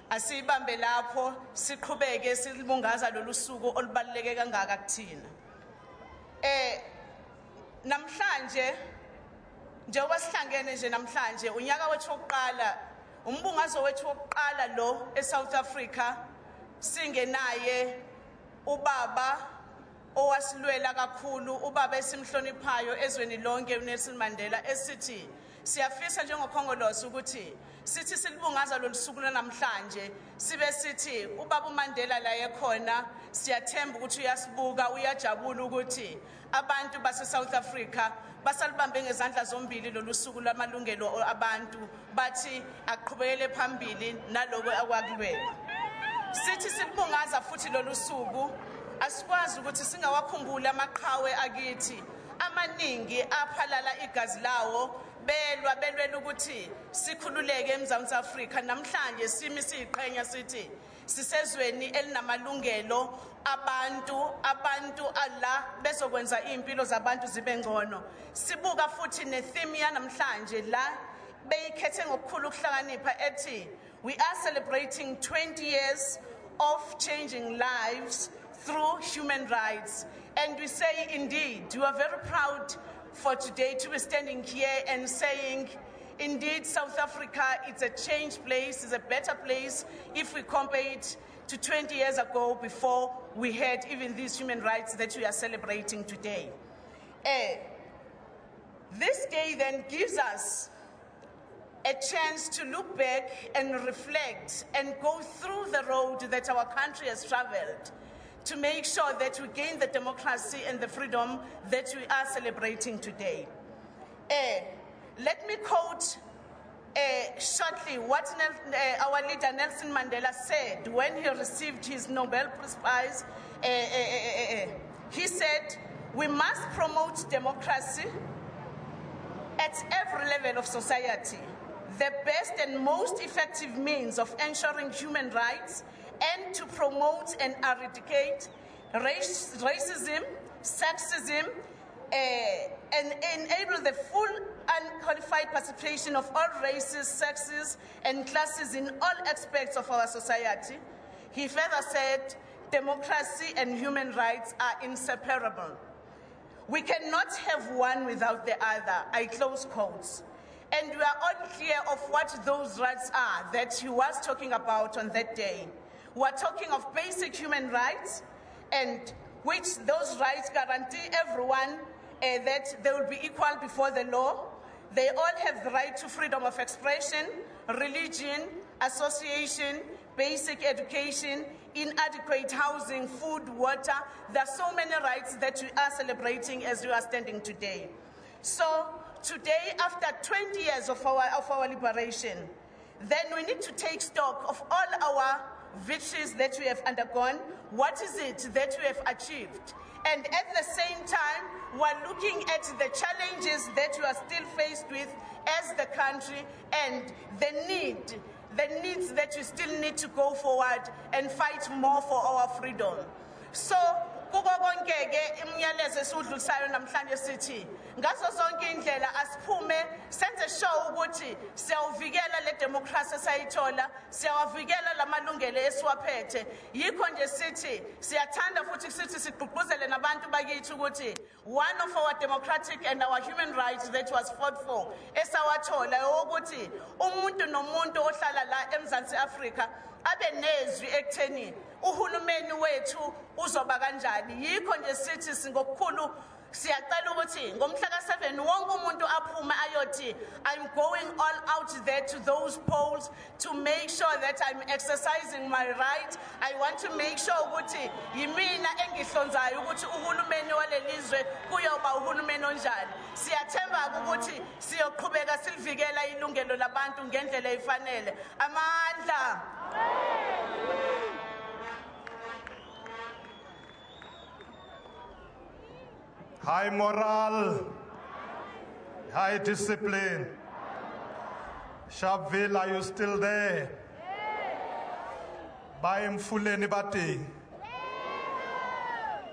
asibambe lapho siqhubeke silibungaza lolu suku olubaluleke kangaka kuthina. Namhlanje njengoba sihlangene nje namhlanje unyaka wethu wokuqala umbungazo wethu wokuqala lo eSouth Africa singenaye ubaba owasilwela kakhulu ubaba esimhloniphayo ezweni lonke uNelson Mandela esithi siyafisa njengokhongolose ukuthi sithi silibungaza losuku namhlanje sibe sithi ubaba uMandela la ekhona siyathemba ukuthi uyasibuka uyajabula ukuthi abantu base South Africa basalibambe ngezandla zombili lolusuku lamalungelo abantu bathi aqhubekele phambili naloku akwakulwela sithi silibungaza futhi lolusuku asikwazi ukuthi singawakhumbula amaqhawe akithi amaningi aphalala igazi lawo belwela ukuthi sikhululeke eMzantsi Afrika namhlanje simi siqhenya sithi sisezweni elinamalungelo abantu alla bezokwenza impilo zabantu zibe ngcono sibuka futhi netheme yanamhlanje la beyikhethe ngokukhulu ukuhlakanipha ethi we are celebrating 20 years of changing lives through human rights. And we say, indeed, we are very proud for today to be standing here and saying, indeed, South Africa, it's a changed place, it's a better place if we compare it to 20 years ago before we had even these human rights that we are celebrating today. This day then gives us a chance to look back and reflect and go through the road that our country has traveled to make sure that we gain the democracy and the freedom that we are celebrating today. Let me quote shortly what our leader Nelson Mandela said when he received his Nobel Peace Prize. He said, we must promote democracy at every level of society. The best and most effective means of ensuring human rights and to promote and eradicate racism, sexism, and enable the full unqualified participation of all races, sexes, and classes in all aspects of our society. He further said, democracy and human rights are inseparable. We cannot have one without the other, I close quotes. And we are all clear of what those rights are that he was talking about on that day. We're talking of basic human rights, and which those rights guarantee everyone that they will be equal before the law. They all have the right to freedom of expression, religion, association, basic education, inadequate housing, food, water. There are so many rights that we are celebrating as we are standing today. So today, after 20 years of our liberation, then we need to take stock of all our victories that we have undergone. What is it that we have achieved? And at the same time, we're looking at the challenges that we are still faced with as the country and the needs that we still need to go forward and fight more for our freedom. So, kuko konke-ke imiyalezo esudlulisayo namhlanje sithi ngaso zonke indlela asiphume senze sure ukuthi siyawuvikela le democracy esayithola siyawavikela lamalungelo esiwaphethe yikho nje sithi siyathanda futhi sithi sigqugquzele nabantu bakithi ukuthi one of our democratic and our human rights that was fought for esawathola ukuthi umuntu nomuntu ohlala la eMzantsi Afrika abe nezwi ekutheni uhulumeni wethu uzoba kanjani yikho nje sithi singokukhulu siyacela ukuthi ngomhla ka7 wonke umuntu aphume ayothi I'm going all out there to those polls to make sure that I'm exercising my right. I want to make sure ukuthi yimina engihlonzayo ukuthi uhulumeni walelizwe kuyoba uhulumeni onjani. Siyathemba ukuthi siyoqhubeka silivikela ilungelo labantu ngendlela efanele. Amandla. High moral, high discipline. Sharpeville, are you still there? Baim Fuleni Bati.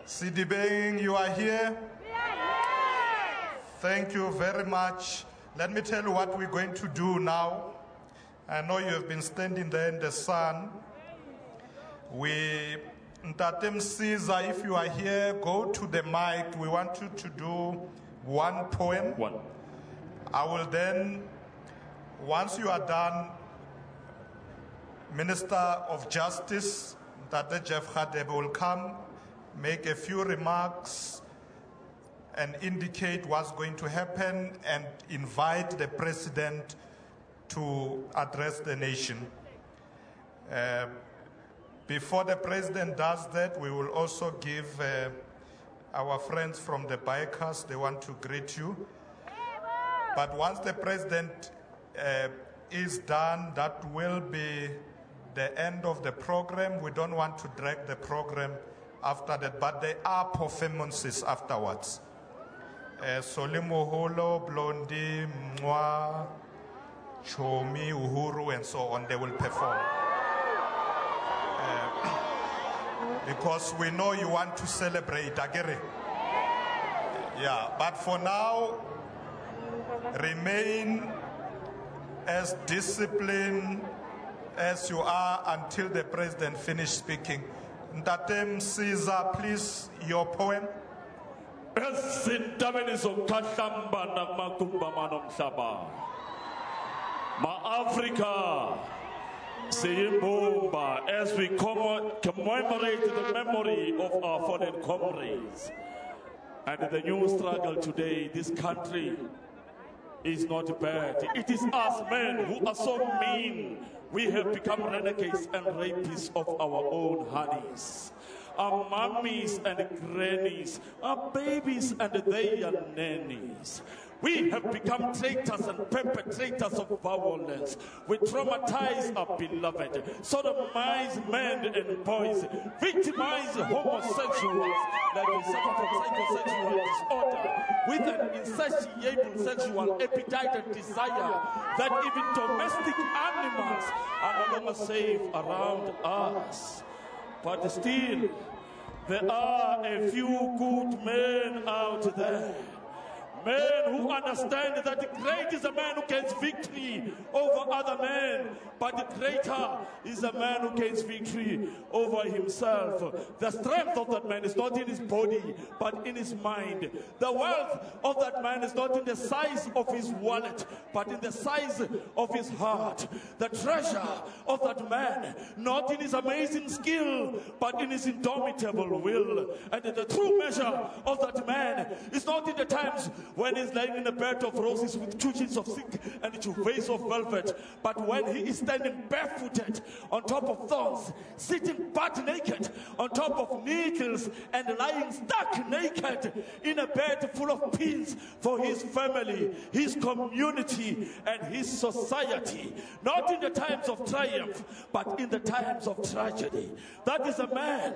Sidibeng, you are here? Thank you very much. Let me tell you what we're going to do now. I know you have been standing there in the sun. Ntatem Caesar, if you are here, go to the mic. We want you to do one poem. I will then, once you are done, Minister of Justice, Tate Jeff Radebe will come, make a few remarks, and indicate what's going to happen and invite the President to address the nation. Before the President does that, we will also give our friends from the bikers, they want to greet you. But once the President is done, that will be the end of the program. We don't want to drag the program after that, but there are performances afterwards. Solimuholo, Blondie, Mwa, Chomi, Uhuru, and so on, they will perform. Because we know you want to celebrate Agere. Yeah, but for now, remain as disciplined as you are until the President finishes speaking. Ntatem Caesar, please, your poem. Ma-Africa, Siyimbumba, as we commemorate the memory of our fallen comrades. And the new struggle today, this country is not bad. It is us men who are so mean. We have become renegades and rapists of our own honeys. Our mummies and grannies, our babies and their nannies. We have become traitors and perpetrators of violence. We traumatize our beloved, sodomize men and boys, victimize homosexuals, like we suffer from psychosexual disorder, with an insatiable sexual appetite and desire that even domestic animals are no longer safe around us. But still, there are a few good men out there. Men who understand that the great is a man who gains victory over other men, but the greater is a man who gains victory over himself. The strength of that man is not in his body, but in his mind. The wealth of that man is not in the size of his wallet, but in the size of his heart. The treasure of that man, not in his amazing skill, but in his indomitable will. And the true measure of that man is not in the times when he's lying in a bed of roses with 2 sheets of silk and 2 vase of velvet, but when he is standing barefooted on top of thorns, sitting butt naked on top of needles, and lying stark naked in a bed full of pins for his family, his community, and his society. Not in the times of triumph, but in the times of tragedy. That is a man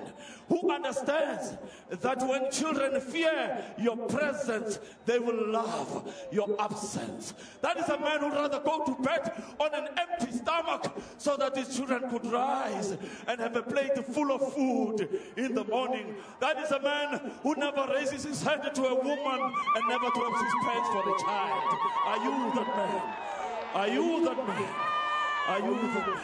who understands that when children fear your presence, they will love your absence. That is a man who would rather go to bed on an empty stomach so that his children could rise and have a plate full of food in the morning. That is a man who never raises his hand to a woman and never drops his pants for a child. Are you that man? Are you that man? Are you that man?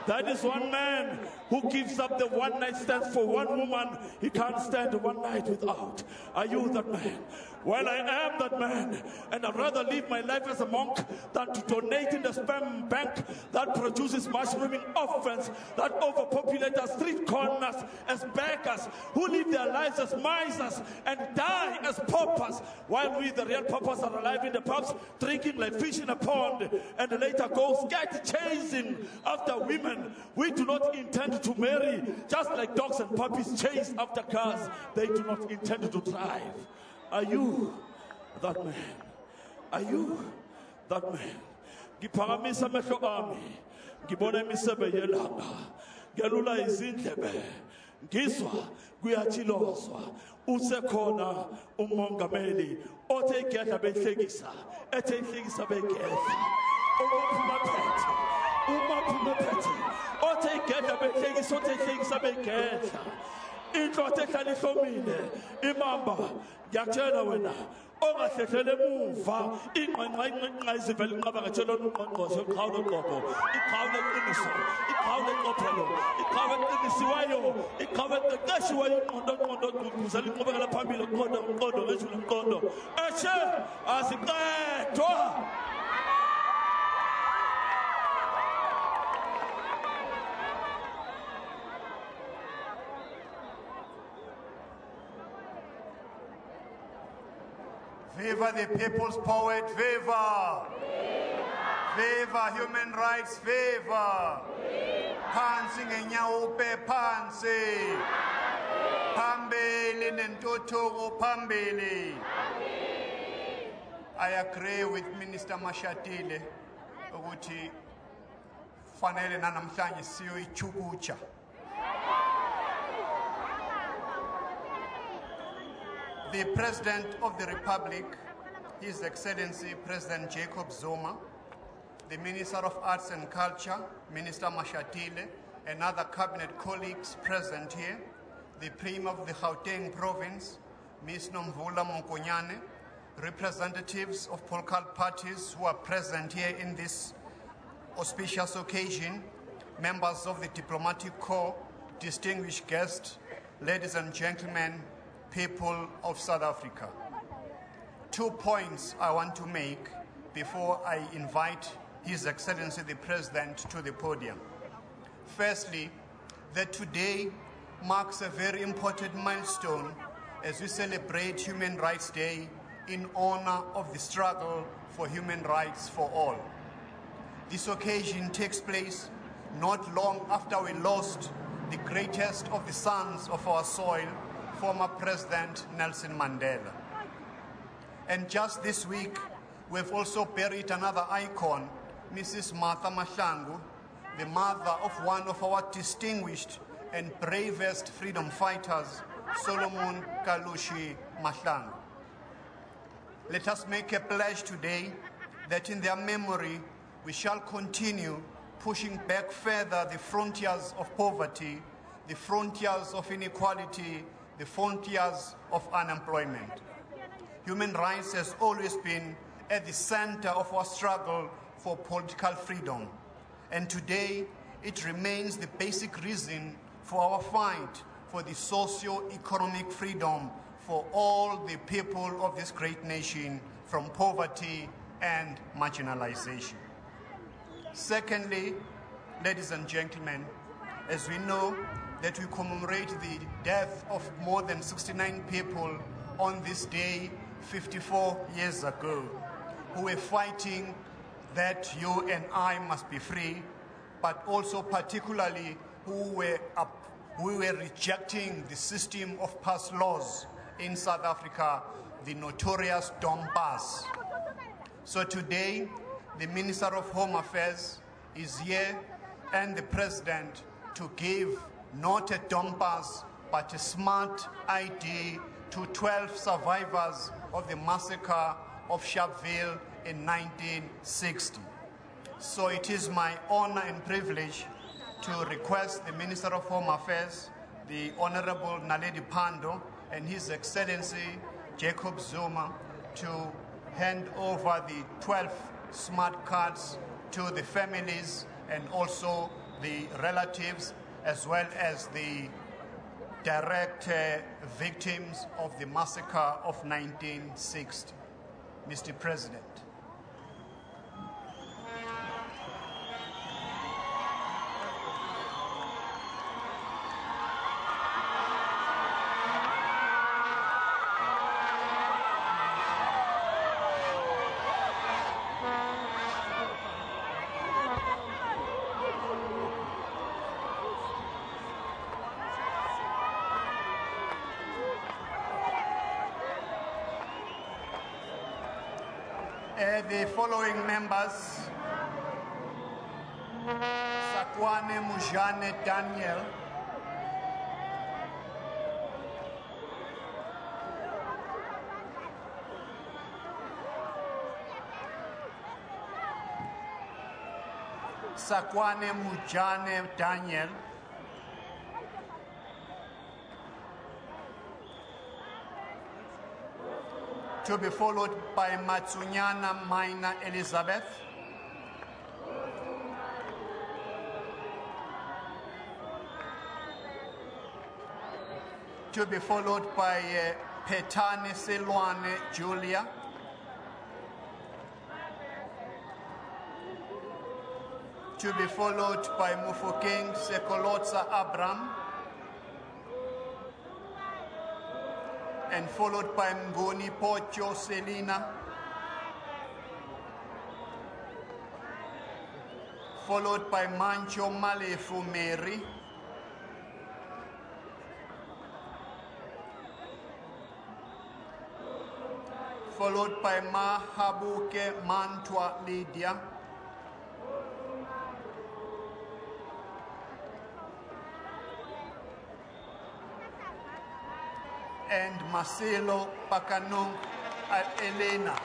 That is one man who gives up the one night stand for one woman he can't stand one night without. Are you that man? Well, I am that man, and I'd rather live my life as a monk than to donate in the sperm bank that produces mushrooming orphans that overpopulate our street corners as beggars who live their lives as misers and die as paupers, while we, the real paupers, are alive in the pubs, drinking like fish in a pond, and later go scat chasing after women we do not intend to marry, just like dogs and puppies chase after cars they do not intend to drive. Are you that man? Are you that man? Ngiphakamisa amehlo ami, ngibona imisebe yelanga, ngelula izindlebe, ngizwa kuyatshilozwa, usekhona umongameli othe igedla behlekisa, ethe ihlekisa begedla. Umaphuma phethe, othe igedla behlekisa, othe ihlekisa begedla. Inhlothe ehlala ihlomile, imamba, ngiyakutshela wena, ongahlehlele emuva, inqanqa izivele inqaba ngatshela ungqongqoshe iqhawe leqobo, iqhawe leqiniso, iqhawe leqophelo, iqhawe eqinisiweyo, iqhawe eqeqeshiweyo, ingqondo gqugquzela inqubekela phambili, umqondo ngeshula umqondo. Eshe asiqedwa. Viva the people's poet, viva! Viva human rights, viva! Phansi ngenyawo phansi! Phambili nentuthuko phambili! I agree with Minister Mashatile ukuthi fanele nanamhlanje siyoyichukucha. The President of the Republic, His Excellency President Jacob Zuma, the Minister of Arts and Culture, Minister Mashatile, and other cabinet colleagues present here, the Premier of the Gauteng Province, Ms. Nomvula Mokonyane, representatives of political parties who are present here in this auspicious occasion, members of the Diplomatic Corps, distinguished guests, ladies and gentlemen, people of South Africa. 2 points I want to make before I invite His Excellency the President to the podium. Firstly, that today marks a very important milestone as we celebrate Human Rights Day in honor of the struggle for human rights for all. This occasion takes place not long after we lost the greatest of the sons of our soil, former President Nelson Mandela. And just this week, we've also buried another icon, Mrs. Martha Mahlangu, the mother of one of our distinguished and bravest freedom fighters, Solomon Kalushi Mahlangu. Let us make a pledge today that in their memory, we shall continue pushing back further the frontiers of poverty, the frontiers of inequality, the frontiers of unemployment. Human rights has always been at the center of our struggle for political freedom. And today, it remains the basic reason for our fight for the socio-economic freedom for all the people of this great nation from poverty and marginalization. Secondly, ladies and gentlemen, as we know that we commemorate the death of more than 69 people on this day 54 years ago, who were fighting that you and I must be free, but also particularly who were rejecting the system of past laws in South Africa, the notorious Dom Pass. So today, the Minister of Home Affairs is here and the President to give not a Dom Pass, but a smart ID to 12 survivors of the massacre of Sharpeville in 1960. So it is my honor and privilege to request the Minister of Home Affairs, the Honorable Naledi Pandor, and His Excellency Jacob Zuma to hand over the 12 smart cards to the families and also the relatives, as well as the direct victims of the massacre of 1960. Mr. President. The following members: Sakwane Mujane Daniel, Sakwane Mujane Daniel, to be followed by Matsunyana Maina Elizabeth, to be followed by Petane Selwane Julia, to be followed by Mufokeng Sekolotsa Abram, and followed by Mngoni Pocho Selina, followed by Mancho Malefu Mary, followed by Mahabuke Mantwa Lydia, and Marcelo Pakanung Elena.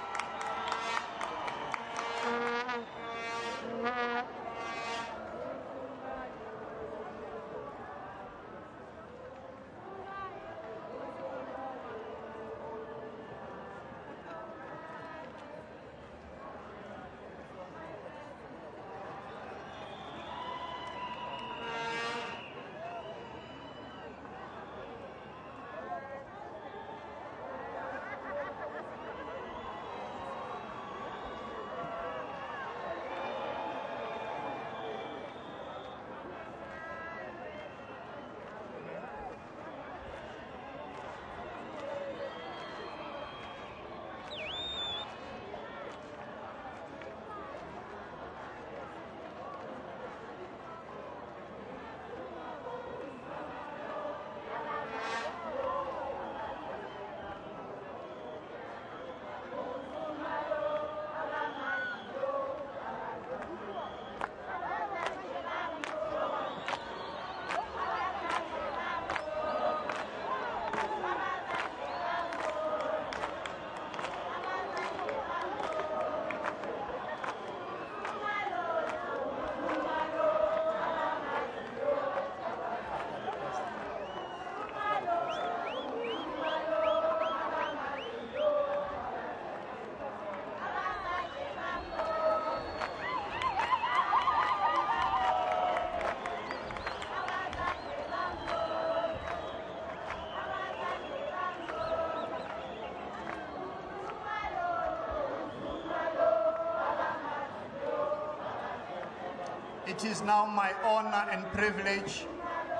It is now my honor and privilege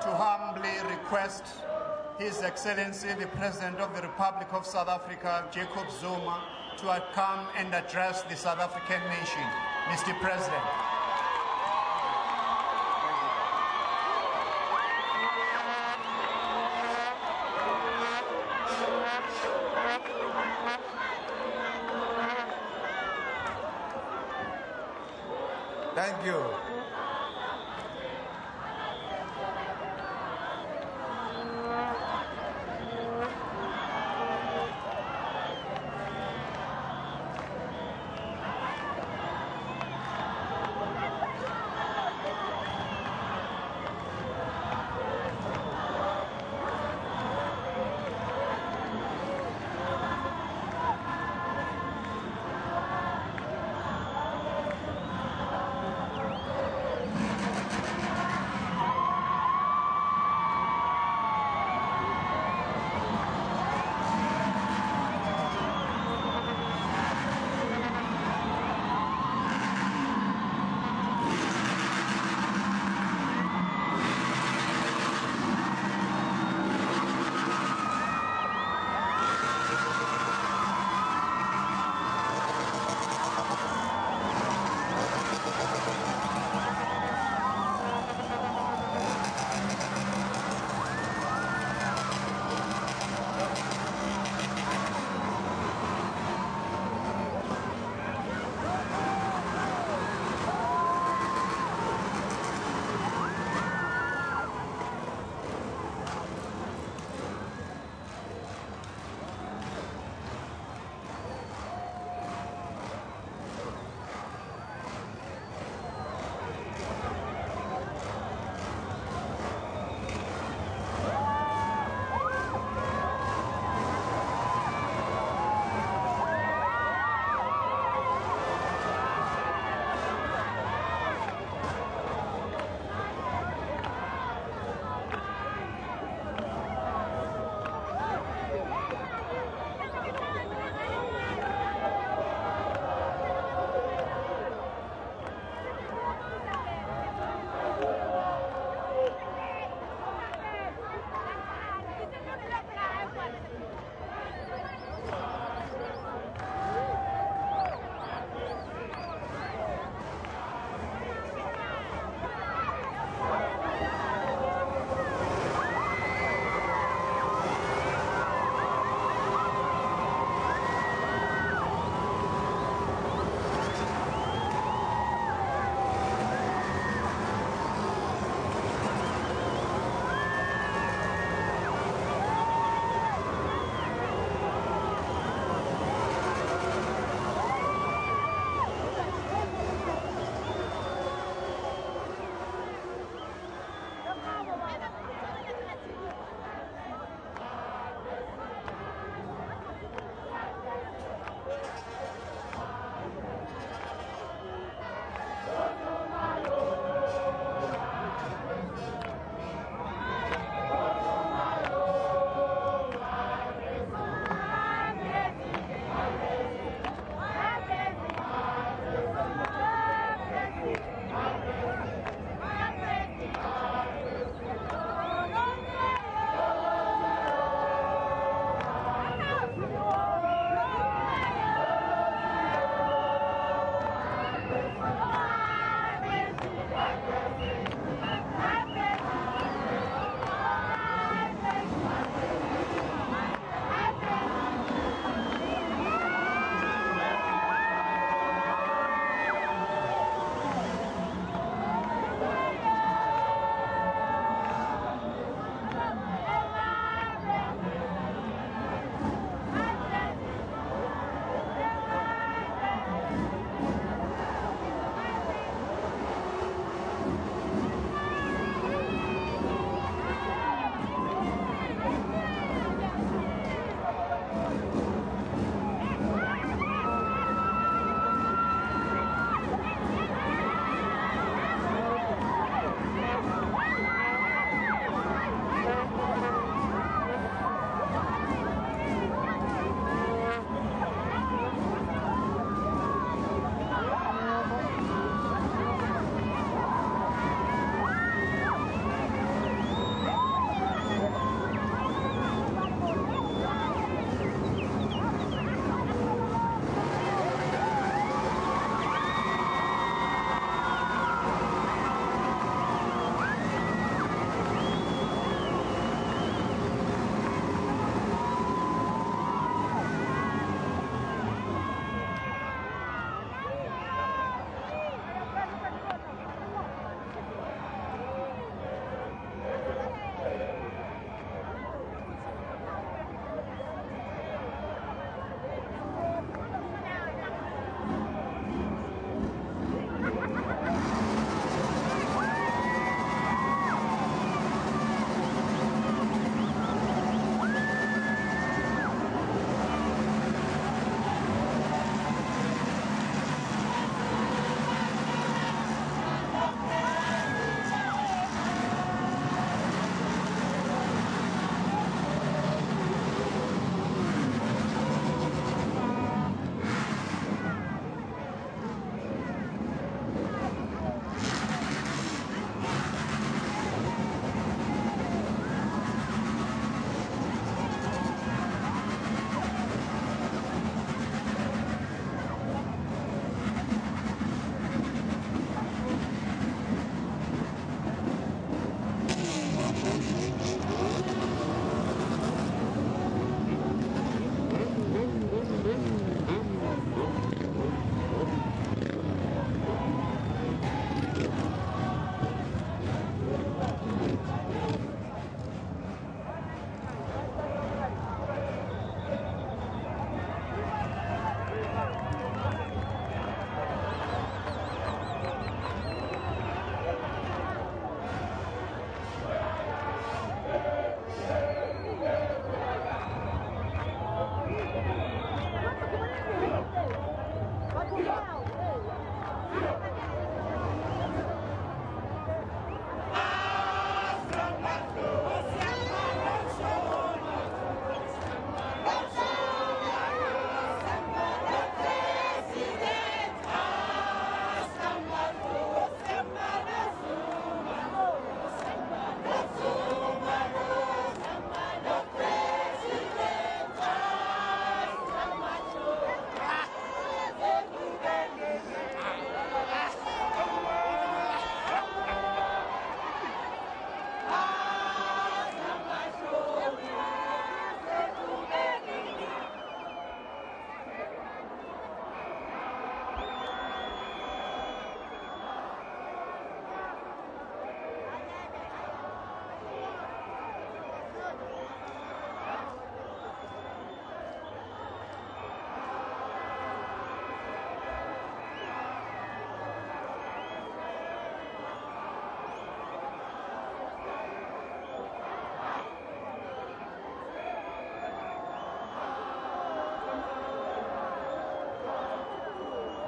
to humbly request His Excellency, the President of the Republic of South Africa, Jacob Zuma, to come and address the South African nation. Mr. President. Thank you.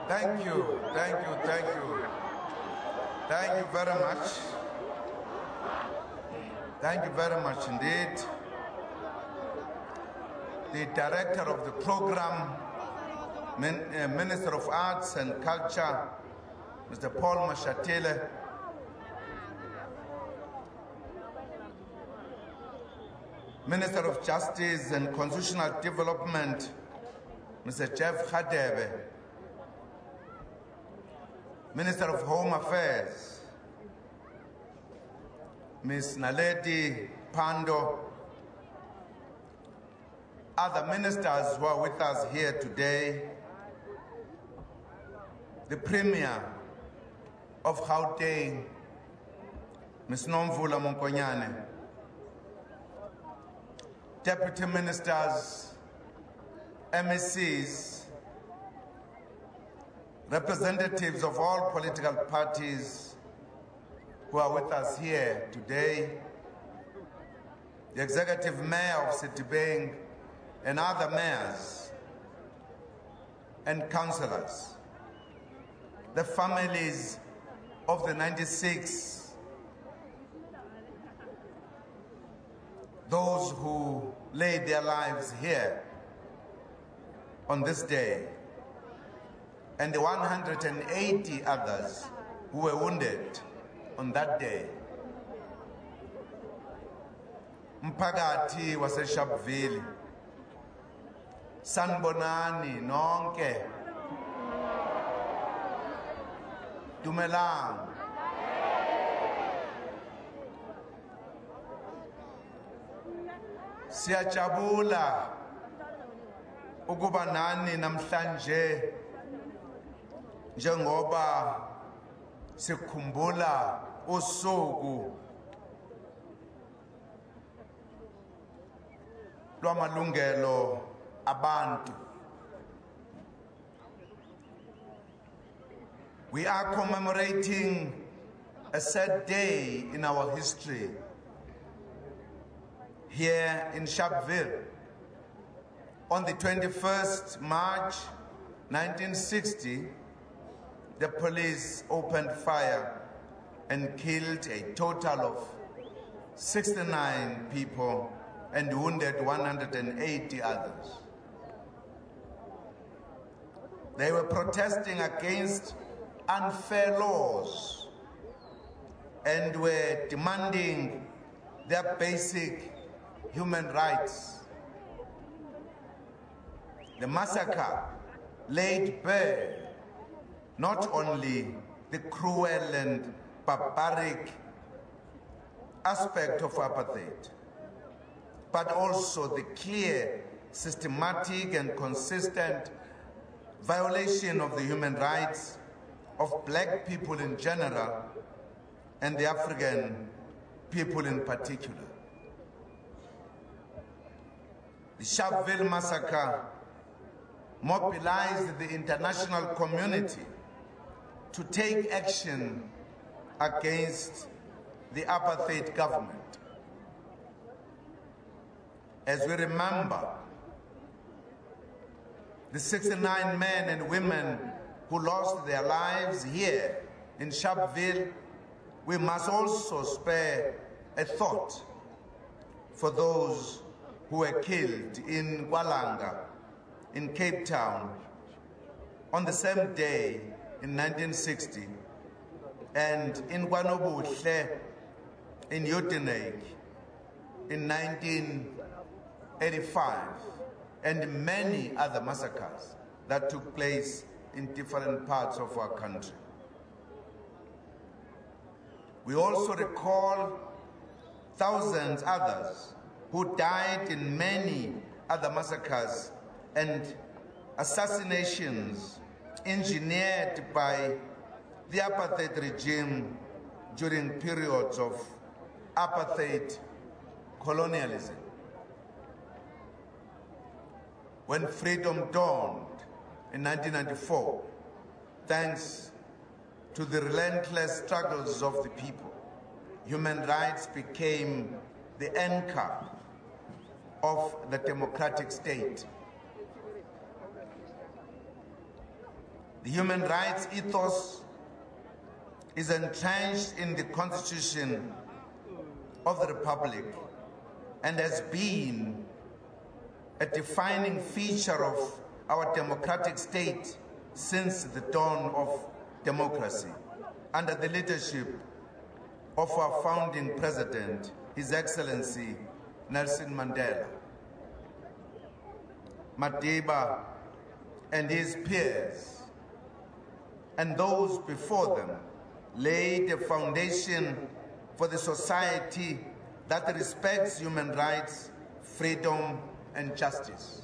Thank you. Thank you very much. Thank you very much indeed. The director of the program, Minister of Arts and Culture, Mr. Paul Mashatile, Minister of Justice and Constitutional Development, Mr. Jeff Khadebe, Minister of Home Affairs, Ms. Naledi Pando, other ministers who are with us here today, the Premier of Gauteng, Ms. Nomvula Monkonyane, Deputy Ministers, MECs, representatives of all political parties who are with us here today, the Executive Mayor of Citybeng and other mayors and councillors, the families of the 96, those who laid their lives here on this day, and the 180 others who were wounded on that day. Mphakathi wase Sharpeville, sanibonani nonke, dumelang. Siyajabula ukuba nani namhlanje njengoba sikhumbula usuku lwamalungelo abantu. We are commemorating a sad day in our history. Here in Sharpeville, on the 21st March 1960, the police opened fire and killed a total of 69 people and wounded 180 others. They were protesting against unfair laws and were demanding their basic human rights. The massacre laid bare not only the cruel and barbaric aspect of apartheid, but also the clear, systematic and consistent violation of the human rights of black people in general and the African people in particular. The Sharpeville massacre mobilized the international community to take action against the apartheid government. As we remember the 69 men and women who lost their lives here in Sharpeville, we must also spare a thought for those who were killed in Kwalanga, in Cape Town, on the same day in 1960, and in Kwanobuhle, in Uitenhage, in 1985, and many other massacres that took place in different parts of our country. We also recall thousands others who died in many other massacres and assassinations engineered by the apartheid regime during periods of apartheid colonialism. When freedom dawned in 1994, thanks to the relentless struggles of the people, human rights became the anchor of the democratic state. The human rights ethos is entrenched in the Constitution of the Republic and has been a defining feature of our democratic state since the dawn of democracy, under the leadership of our founding president, His Excellency Nelson Mandela. Madiba and his peers and those before them laid a foundation for the society that respects human rights, freedom, and justice.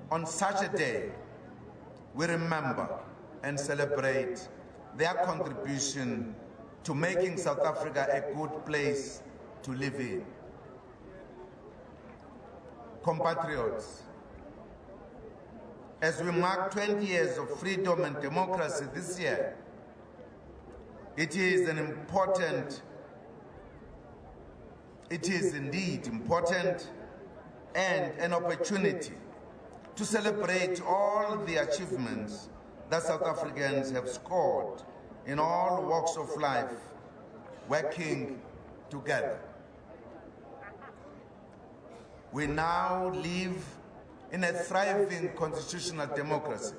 On such a day, we remember and celebrate their contribution to making South Africa a good place to live in. Compatriots, as we mark 20 years of freedom and democracy this year, it is indeed important and an opportunity to celebrate all the achievements that South Africans have scored in all walks of life, working together. We now live in a thriving constitutional democracy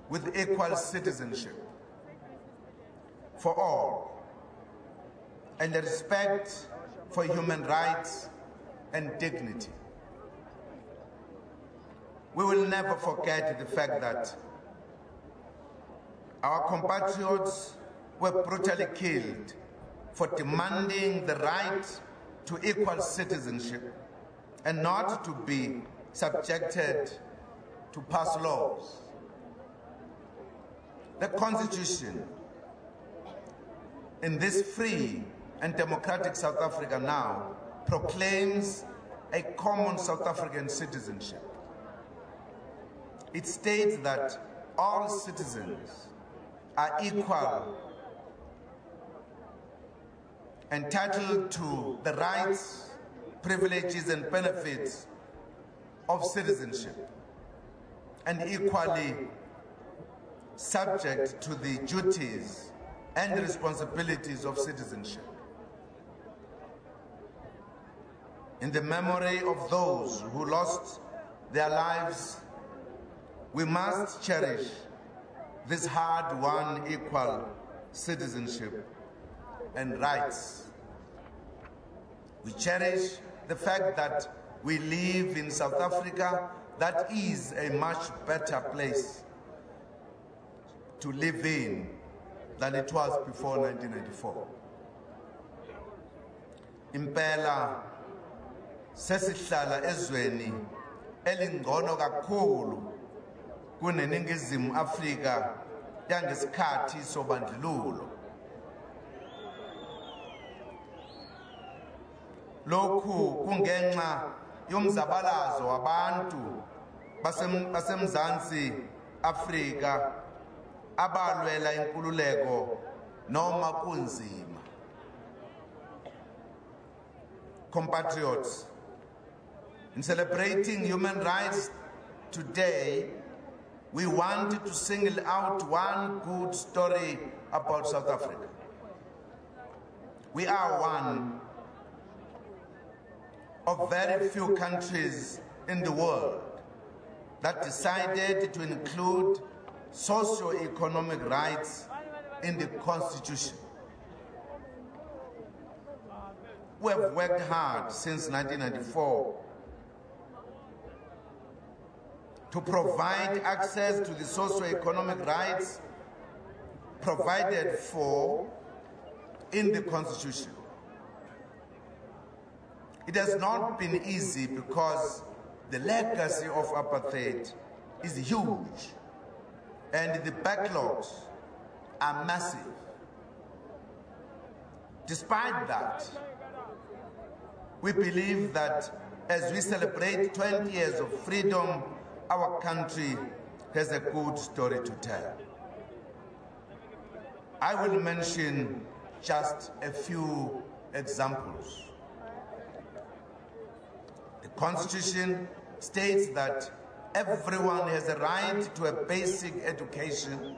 with equal citizenship for all and a respect for human rights and dignity. We will never forget the fact that our compatriots were brutally killed for demanding the right to equal citizenship and not to be subjected to pass laws. The Constitution in this free and democratic South Africa now proclaims a common South African citizenship. It states that all citizens are equal, entitled to the rights, privileges, and benefits of citizenship, and equally subject to the duties and responsibilities of citizenship. In the memory of those who lost their lives, we must cherish this hard-won equal citizenship and rights. We cherish the fact that we live in South Africa that is a much better place to live in than it was before 1994. Impela sesihlala ezweni elingcono kakhulu kuneningizimu Afrika yangesikhathi sobandlululo. Lokhu kungenxa yomzabalazo wabantu basemzansi Afrika abalwela inkululeko noma kunzima. Compatriots, in celebrating human rights today, we want to single out one good story about South Africa. We are one of very few countries in the world that decided to include socio-economic rights in the Constitution. We have worked hard since 1994 to provide access to the socio-economic rights provided for in the Constitution. It has not been easy because the legacy of apartheid is huge and the backlogs are massive. Despite that, we believe that as we celebrate 20 years of freedom, our country has a good story to tell. I will mention just a few examples. The Constitution states that everyone has a right to a basic education,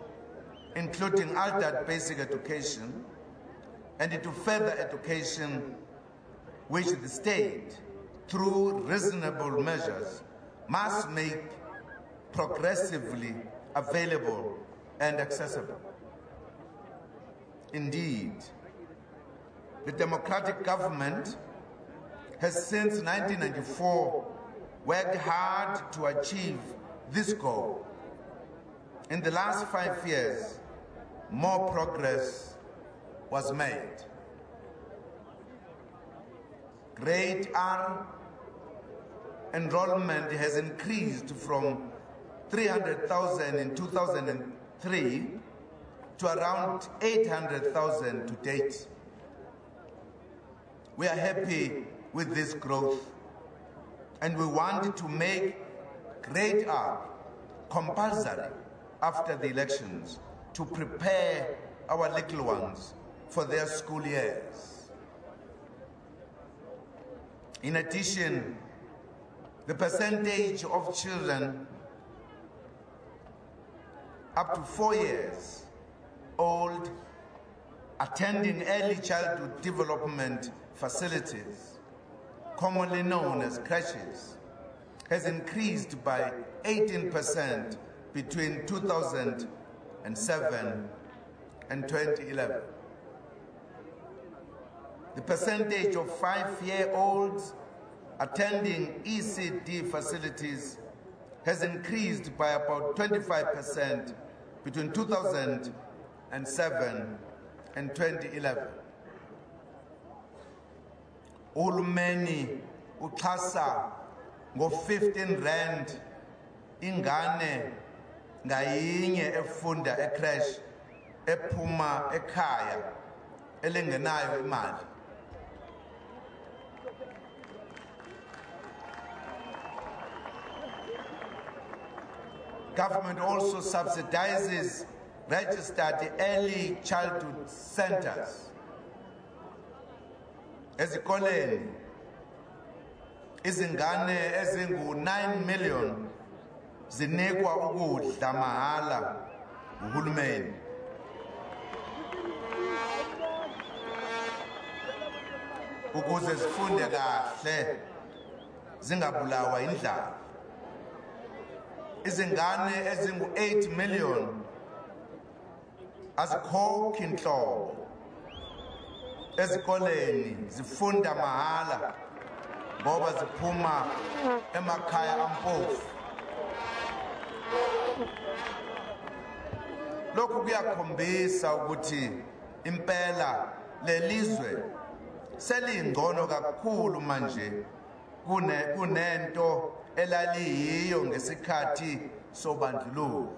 including adult basic education, and to further education, which the state, through reasonable measures, must make progressively available and accessible. Indeed, the democratic government has since 1994 worked hard to achieve this goal. In the last 5 years, more progress was made. Grade R enrollment has increased from 300,000 in 2003 to around 800,000 to date. We are happy with this growth, and we want to make Grade R compulsory after the elections to prepare our little ones for their school years. In addition, the percentage of children up to 4 years old attending early childhood development facilities, commonly known as creches, has increased by 18% between 2007 and 2011. The percentage of 5-year-olds attending ECD facilities has increased by about 25% between 2007 and 2011. Uhulumeni uxhasa ngo-15 rand ingane ngayinye efunda ecreche ephuma ekhaya elengenayo imali. Government also subsidizes registered early childhood centers. Ezikoleni izingane ezingu-9 million zinikwa ukudla mahala uhulumeni. Ukuze zifunde kahle zingabulawa indlala. Izingane ezingu-8 million azikhokhi inhlobo ezikoleni, zifunda mahala ngoba ziphuma emakhaya ampofu. Lokhu kuyakhombisa ukuthi impela lelizwe selingcono kakhulu manje kunento elaliyiyo ngesikhathi sobandlululo.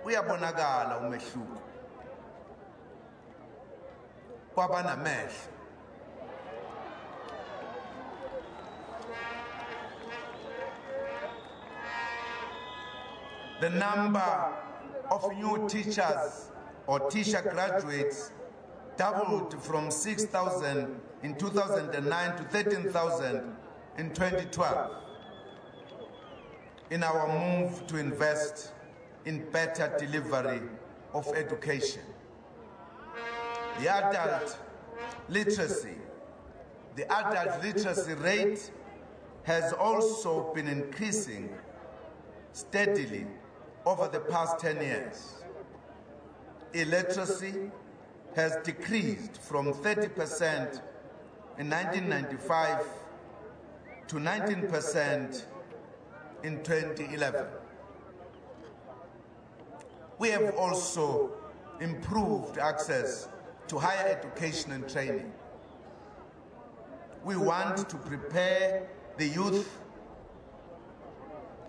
Uyabonakala umehluko kwabanamehlo. The number of new teachers or teacher graduates doubled from 6,000 in 2009 to 13,000 in 2012 in our move to invest in better delivery of education. The adult literacy rate has also been increasing steadily over the past 10 years. Illiteracy has decreased from 30% in 1995 to 19% in 2011. We have also improved access to higher education and training. We want to prepare the youth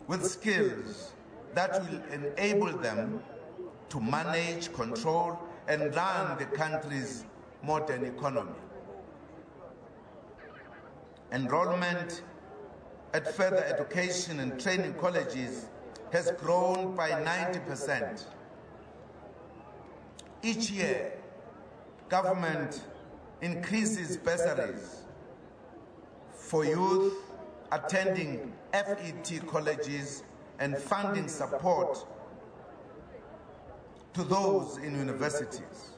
with skills that will enable them to manage, control, and run the country's modern economy. Enrollment at further education and training colleges has grown by 90%. Each year, government increases bursaries for youth attending FET colleges and funding support to those in universities.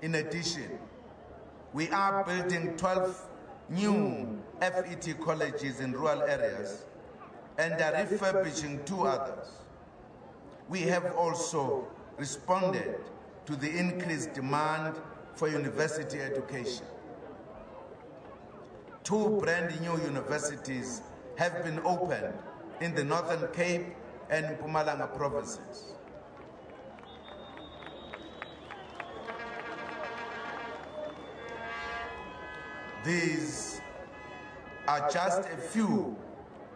In addition, we are building 12 new FET colleges in rural areas and are refurbishing 2 others. We have also responded to the increased demand for university education. 2 brand new universities have been opened in the Northern Cape and Mpumalanga provinces. These are just a few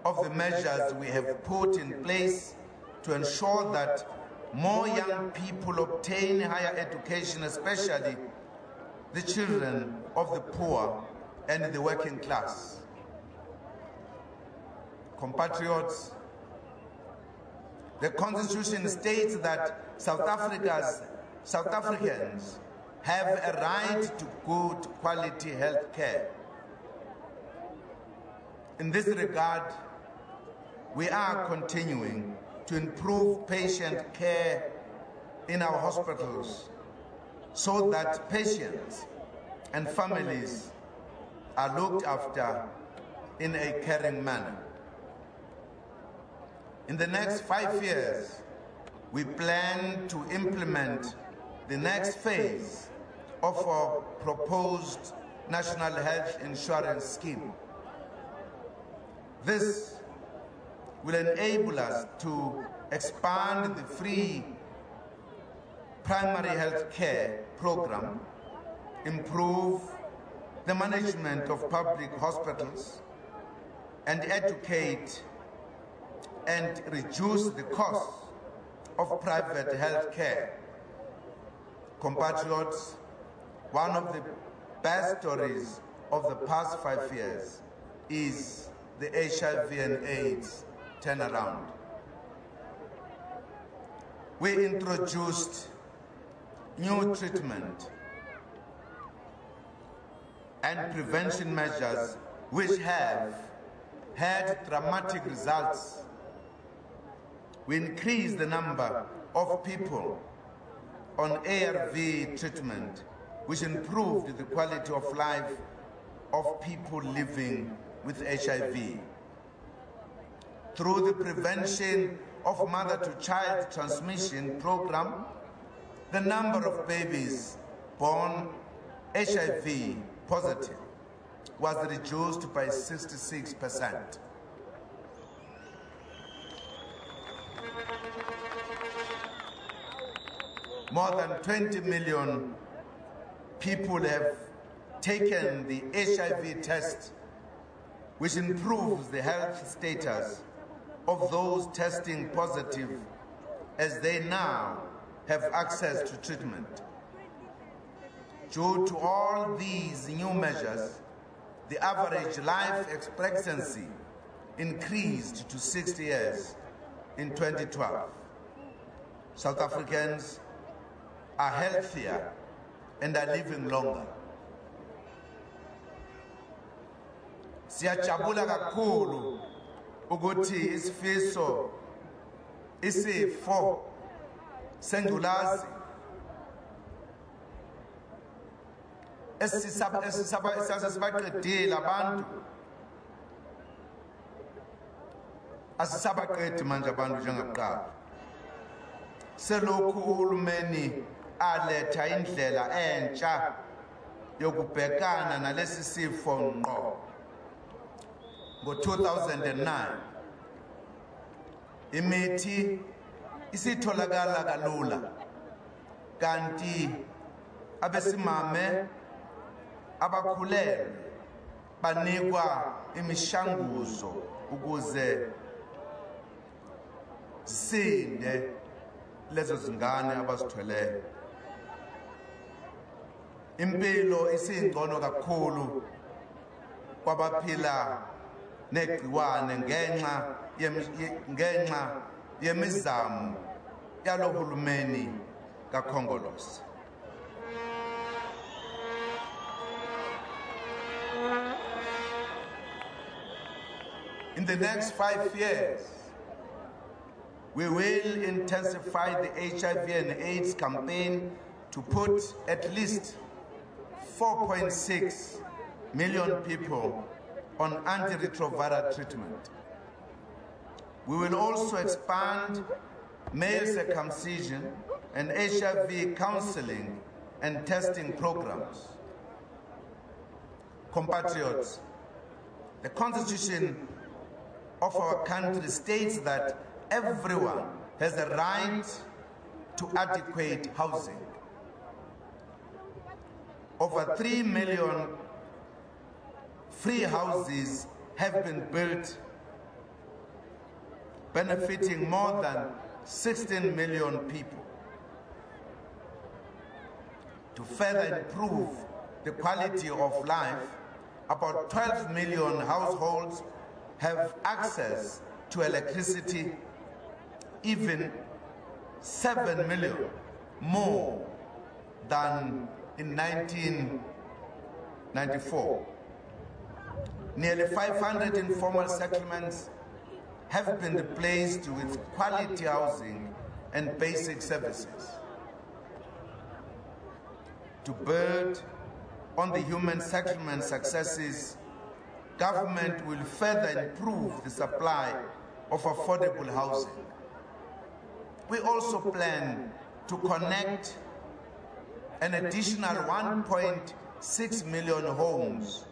of the measures we have put in place to ensure that more young people obtain higher education, especially the children of the poor and the working class. Compatriots, the Constitution states that South Africans have a right to good quality health care. In this regard, we are continuing to improve patient care in our hospitals so that patients and families are looked after in a caring manner. In the next 5 years, we plan to implement the next phase of our proposed National Health Insurance Scheme. This will enable us to expand the free primary health care program, improve the management of public hospitals, and educate and reduce the cost of private health care. Compatriots, one of the best stories of the past 5 years is the HIV and AIDS turnaround. We introduced new treatment and prevention measures which have had dramatic results. We increased the number of people on ARV treatment, which improved the quality of life of people living with HIV. Through the prevention of mother-to-child transmission program, the number of babies born HIV positive was reduced by 66%. More than 20 million people have taken the HIV test, which improves the health status of those testing positive, as they now have access to treatment. Due to all these new measures, the average life expectancy increased to 60 years in 2012. South Africans are healthier and are living longer. Siyajabula kakhulu ukuthi isifiso isifo sengculazi esisabaqedile abantu, asisabaqedi manje abantu njengakuqala. Selokhu uhulumeni aletha indlela entsha yokubhekana nalesi sifo ngqo. Ngo-2009, imithi isitholakala kalula, kanti abesimame abakhulelwe banikwa imishanguzo ukuze zisinde lezo zingane abazithweleyo. Impilo isingcono kakhulu kwabaphila negciwane ngenxa yemizamo yalo hulumeni kaKhongolose. In the next 5 years, we will intensify the HIV and AIDS campaign to put at least 4.6 million people on antiretroviral treatment. We will also expand male circumcision and HIV counseling and testing programs. Compatriots, the Constitution of our country states that everyone has the right to adequate housing. Over 3 million free houses have been built, benefiting more than 16 million people. To further improve the quality of life, about 12 million households have access to electricity, even 7 million more than in 1994. Nearly 500 informal settlements have been replaced with quality housing and basic services. To build on the human settlement successes, government will further improve the supply of affordable housing. We also plan to connect an additional 1.6 million homes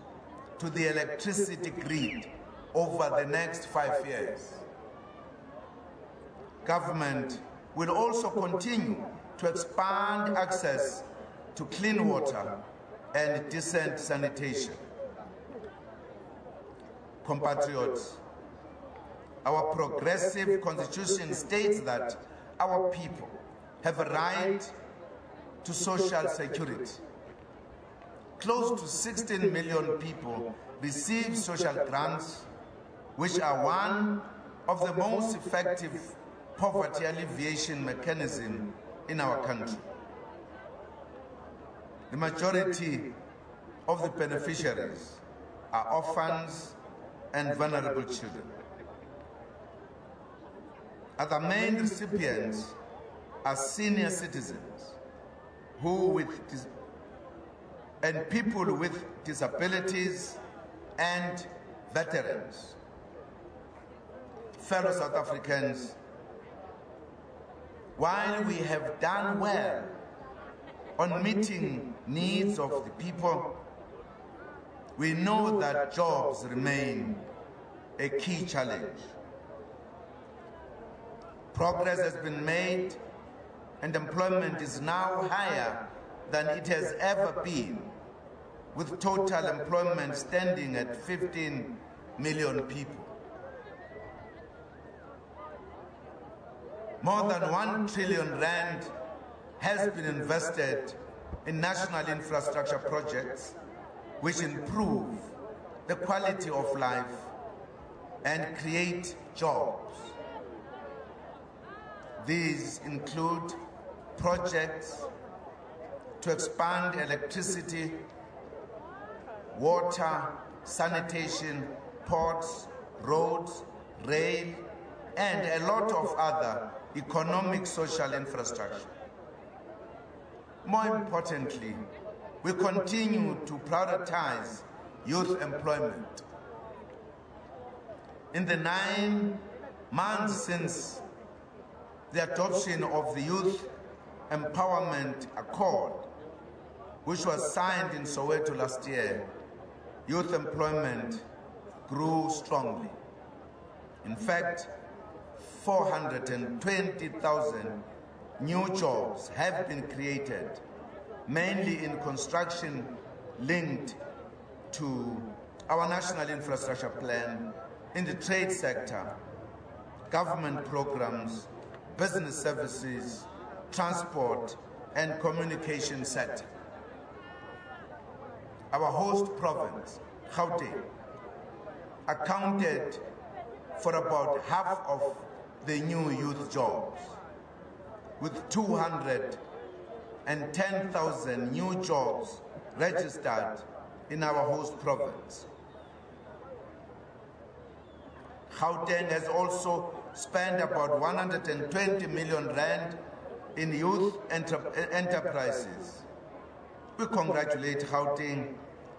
to the electricity grid over the next 5 years. Government will also continue to expand access to clean water and decent sanitation. Compatriots, our progressive constitution states that our people have a right to social security. Close to 16 million people receive social grants, which are one of the most effective poverty alleviation mechanisms in our country. The majority of the beneficiaries are orphans and vulnerable children. Other main recipients are senior citizens and people with disabilities and veterans. Fellow South Africans, while we have done well on meeting needs of the people, we know that jobs remain a key challenge. Progress has been made and employment is now higher than it has ever been, with total employment standing at 15 million people. More than 1 trillion rand has been invested in national infrastructure projects which improve the quality of life and create jobs. These include projects to expand electricity, water, sanitation, ports, roads, rail, and a lot of other economic social infrastructure. More importantly, we continue to prioritize youth employment. In the 9 months since the adoption of the Youth Empowerment Accord, which was signed in Soweto last year, youth employment grew strongly. In fact, 420,000 new jobs have been created, mainly in construction linked to our national infrastructure plan, in the trade sector, government programs, business services, transport, and communication sector. Our host province, Gauteng, accounted for about half of the new youth jobs, with 210,000 new jobs registered in our host province. Gauteng has also spent about 120 million rand in youth enterprises. We congratulate Gauteng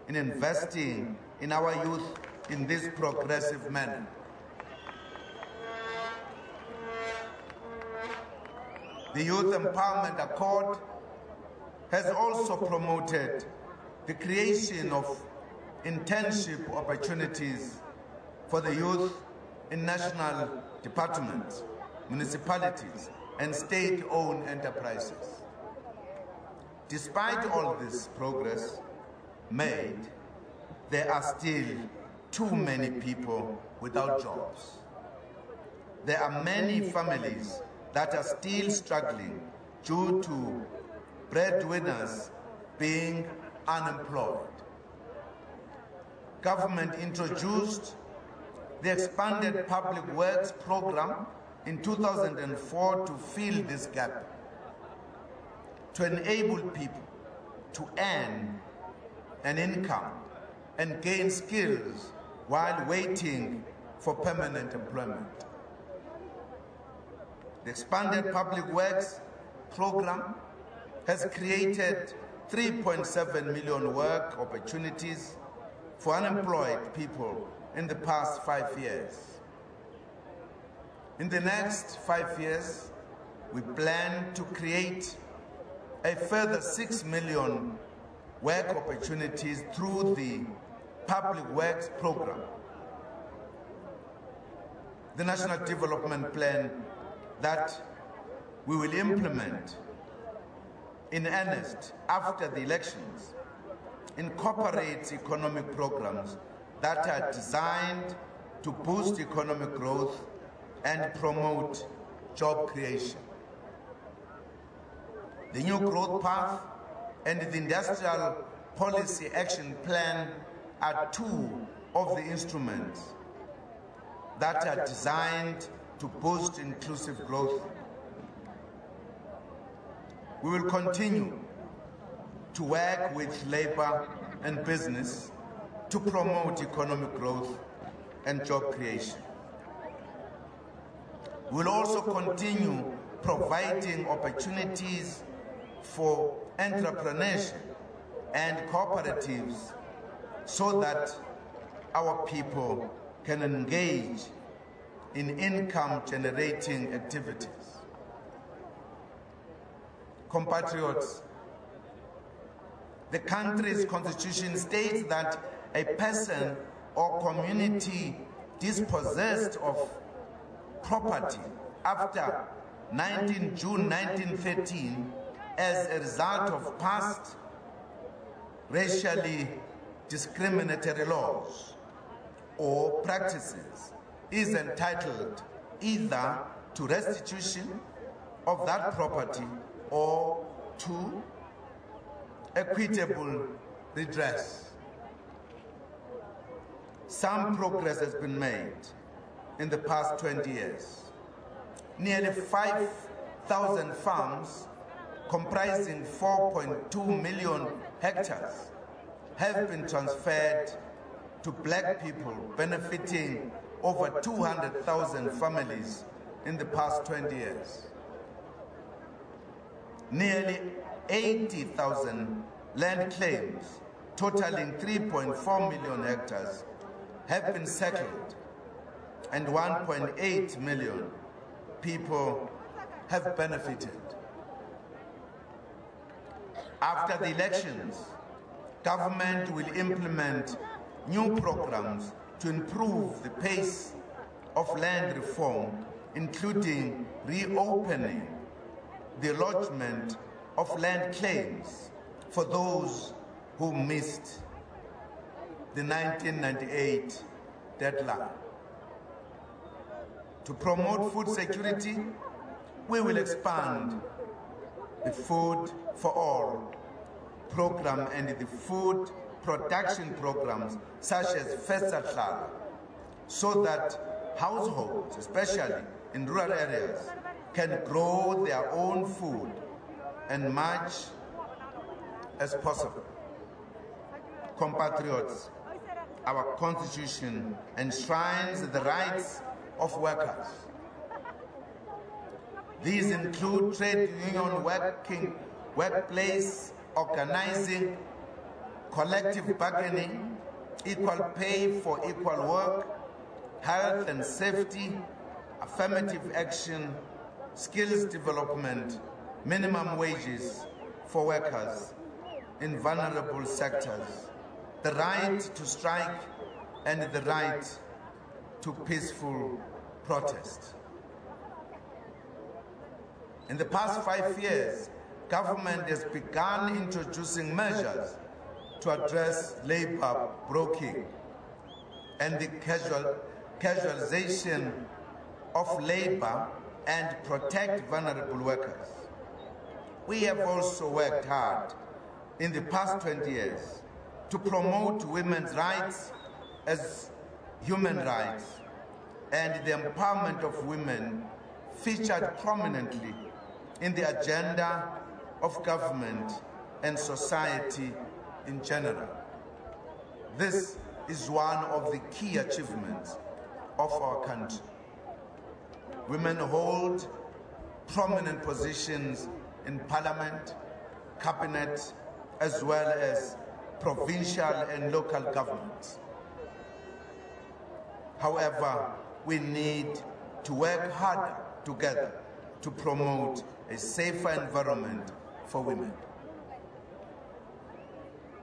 in investing in our youth in this progressive manner. The Youth Empowerment Accord has also promoted the creation of internship opportunities for the youth in national departments, municipalities, and state-owned enterprises. Despite all this progress made, there are still too many people without jobs. There are many families that are still struggling due to breadwinners being unemployed. Government introduced the expanded public works program in 2004 to fill this gap, to enable people to earn an income and gain skills while waiting for permanent employment. The expanded public works program has created 3.7 million work opportunities for unemployed people in the past 5 years. In the next 5 years, we plan to create a further 6 million work opportunities through the public works program. The National Development Plan that we will implement in earnest after the elections incorporates economic programs that are designed to boost economic growth and promote job creation. The New Growth Path and the Industrial Policy Action Plan are two of the instruments that are designed to boost inclusive growth. We will continue to work with labor and business to promote economic growth and job creation. We will also continue providing opportunities for entrepreneurship and cooperatives so that our people can engage in income-generating activities. Compatriots, the country's constitution states that a person or community dispossessed of property after 19 June 1913 as a result of past racially discriminatory laws or practices is entitled either to restitution of that property or to equitable redress. Some progress has been made in the past 20 years. Nearly 5,000 farms comprising 4.2 million hectares have been transferred to black people, benefiting over 200,000 families in the past 20 years. Nearly 80,000 land claims, totaling 3.4 million hectares, have been settled, and 1.8 million people have benefited. After the elections, government will implement new programs to improve the pace of land reform, including reopening the lodgement of land claims for those who missed the 1998 deadline. To promote food security, we will expand the Food for All program and the food production programs such as Festivities, so that households, especially in rural areas, can grow their own food and much as possible. Compatriots, our Constitution enshrines the rights of workers. These include trade union workplace organizing, collective bargaining, equal pay for equal work, health and safety, affirmative action, skills development, minimum wages for workers in vulnerable sectors, the right to strike, and the right to peaceful protest. In the past 5 years, government has begun introducing measures to address labor broking and the casualization of labor and protect vulnerable workers. We have also worked hard in the past 20 years to promote women's rights as human rights, and the empowerment of women featured prominently in the agenda of government and society in general. This is one of the key achievements of our country. Women hold prominent positions in parliament, cabinet, as well as provincial and local governments. However, we need to work harder together to promote a safer environment for women.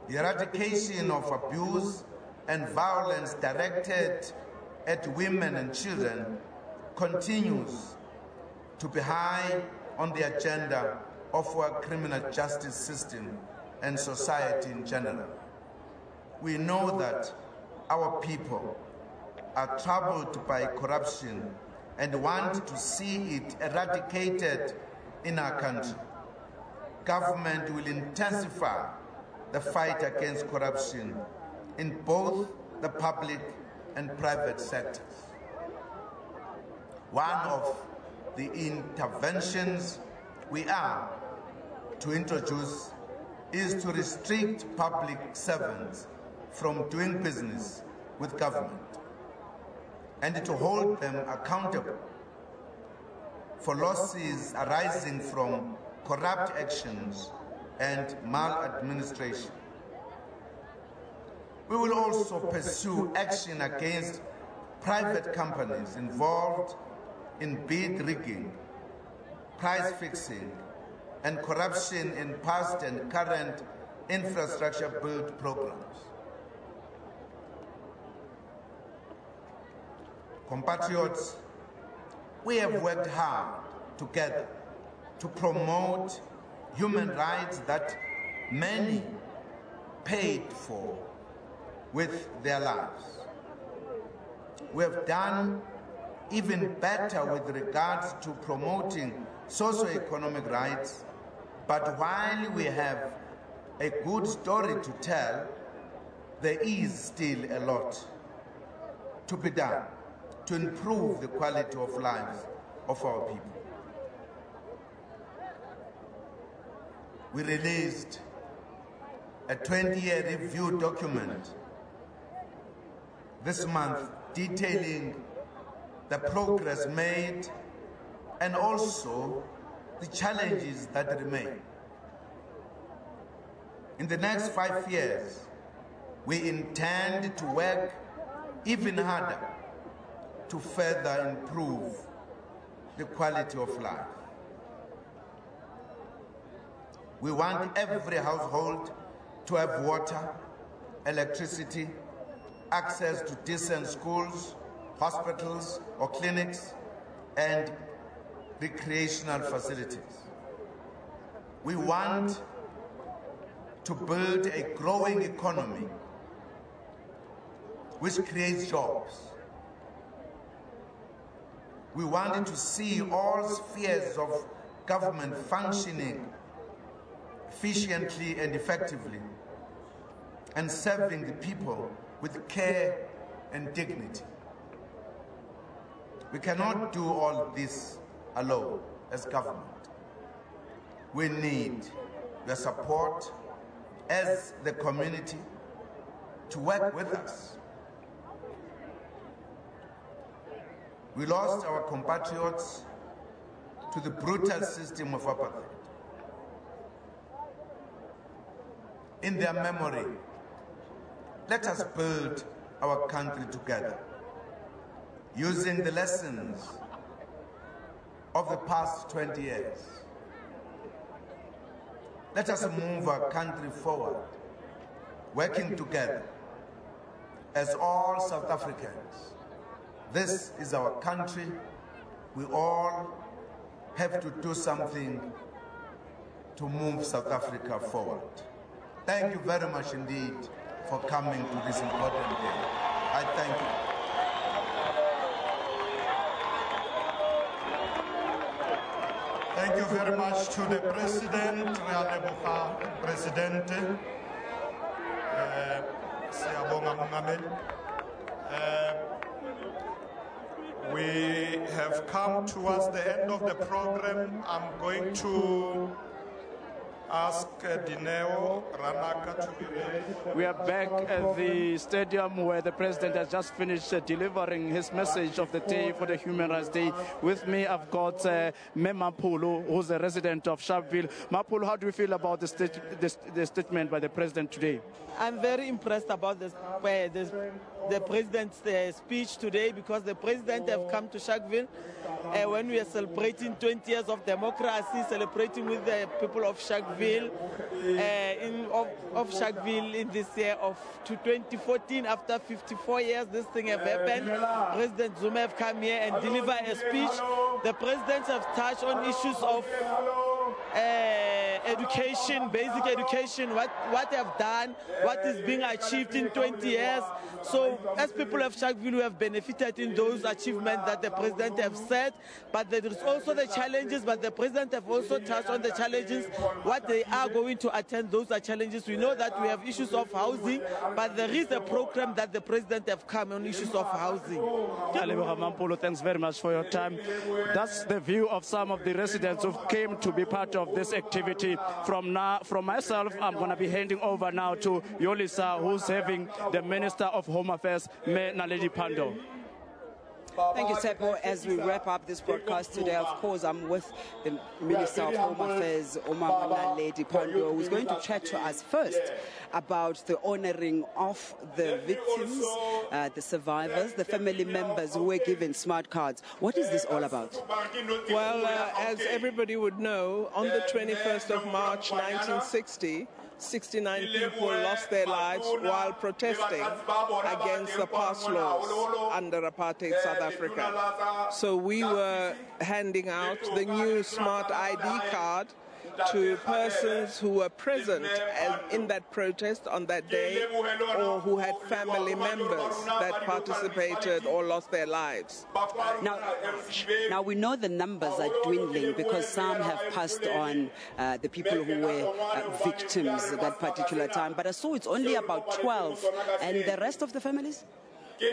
The eradication of abuse and violence directed at women and children continues to be high on the agenda of our criminal justice system and society in general. We know that our people are troubled by corruption and want to see it eradicated in our country. Government will intensify the fight against corruption in both the public and private sectors. One of the interventions we are to introduce is to restrict public servants from doing business with government and to hold them accountable for losses arising from corrupt actions and maladministration. We will also pursue action against private companies involved in bid rigging, price fixing, and corruption in past and current infrastructure build programs. Compatriots, we have worked hard together to promote human rights that many paid for with their lives. We have done even better with regards to promoting socio-economic rights, but while we have a good story to tell, there is still a lot to be done to improve the quality of life of our people. We released a 20-year review document this month detailing the progress made and also the challenges that remain. In the next 5 years, we intend to work even harder to further improve the quality of life. We want every household to have water, electricity, access to decent schools, hospitals or clinics, and recreational facilities. We want to build a growing economy which creates jobs. We want to see all spheres of government functioning efficiently and effectively and serving the people with care and dignity. We cannot do all this alone as government. We need your support as the community to work with us. We lost our compatriots to the brutal system of apartheid. In their memory, let us build our country together, using the lessons of the past 20 years. Let us move our country forward, working together as all South Africans. This is our country. We all have to do something to move South Africa forward. Thank you very much indeed for coming to this important day. I thank you. Thank you very much to the President, President. We have come towards the end of the program. I'm going to ask Dineo Ranaka to be ready. We are back at the stadium where the President has just finished delivering his message of the day for the Human Rights Day. With me, I've got Mapulu, who's a resident of Sharpeville. Mapulu, how do you feel about the statement by the President today? I'm very impressed about the President's speech today, because the President have come to Sharpeville when we are celebrating 20 years of democracy, celebrating with the people of Sharpeville, of Sharpeville in this year of 2014. After 54 years, this thing have happened. President Zuma have come here and deliver a speech. The President have touched on issues of education, basic education, what they have done, what is being achieved in 20 years. So as people of Sharpeville, we have benefited in those achievements that the President have said, but there is also the challenges, but the President have also touched on the challenges, what they are going to attend those are challenges. We know that we have issues of housing, but there is a program that the President have come on issues of housing. Thanks very much for your time. That's the view of some of the residents who came to be part of this activity. From myself, I'm going to be handing over now to Yolisa, who's having the Minister of Home Affairs, Naledi Pandor. Thank you, Seppo. As we wrap up this broadcast today, of course, I'm with the Minister of Home Affairs, Naledi Pandor, who's going to chat to us first about the honoring of the victims, the survivors, the family members who were given smart cards. What is this all about? Well, as everybody would know, on the 21st of March 1960, 69 people lost their lives while protesting against the pass laws under apartheid South Africa. So we were handing out the new smart ID card to persons who were present in that protest on that day, or who had family members that participated or lost their lives. Now we know the numbers are dwindling, because some have passed on, the people who were victims at that particular time, but I saw it's only about 12, and the rest of the families?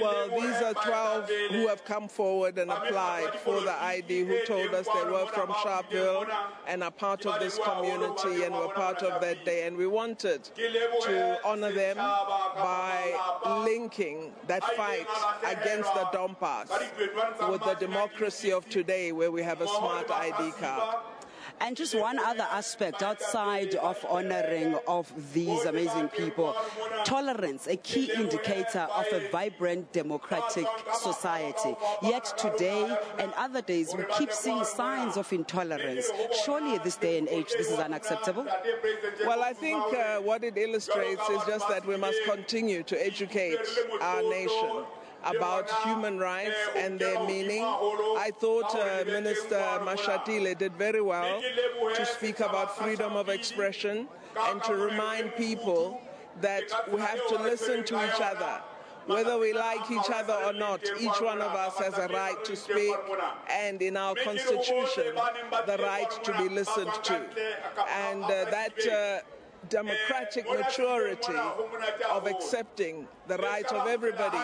Well, these are 12 who have come forward and applied for the ID, who told us they were from Sharpeville and are part of this community and were part of that day. And we wanted to honor them by linking that fight against the Dompas with the democracy of today, where we have a smart ID card. And just one other aspect outside of honoring of these amazing people, tolerance, a key indicator of a vibrant democratic society. Yet today and other days, we keep seeing signs of intolerance. Surely at this day and age, this is unacceptable? Well, I think what it illustrates is just that we must continue to educate our nation about human rights and their meaning. I thought Minister Mashatile did very well to speak about freedom of expression and to remind people that we have to listen to each other. Whether we like each other or not, each one of us has a right to speak, and in our constitution, the right to be listened to. And that democratic maturity of accepting the right of everybody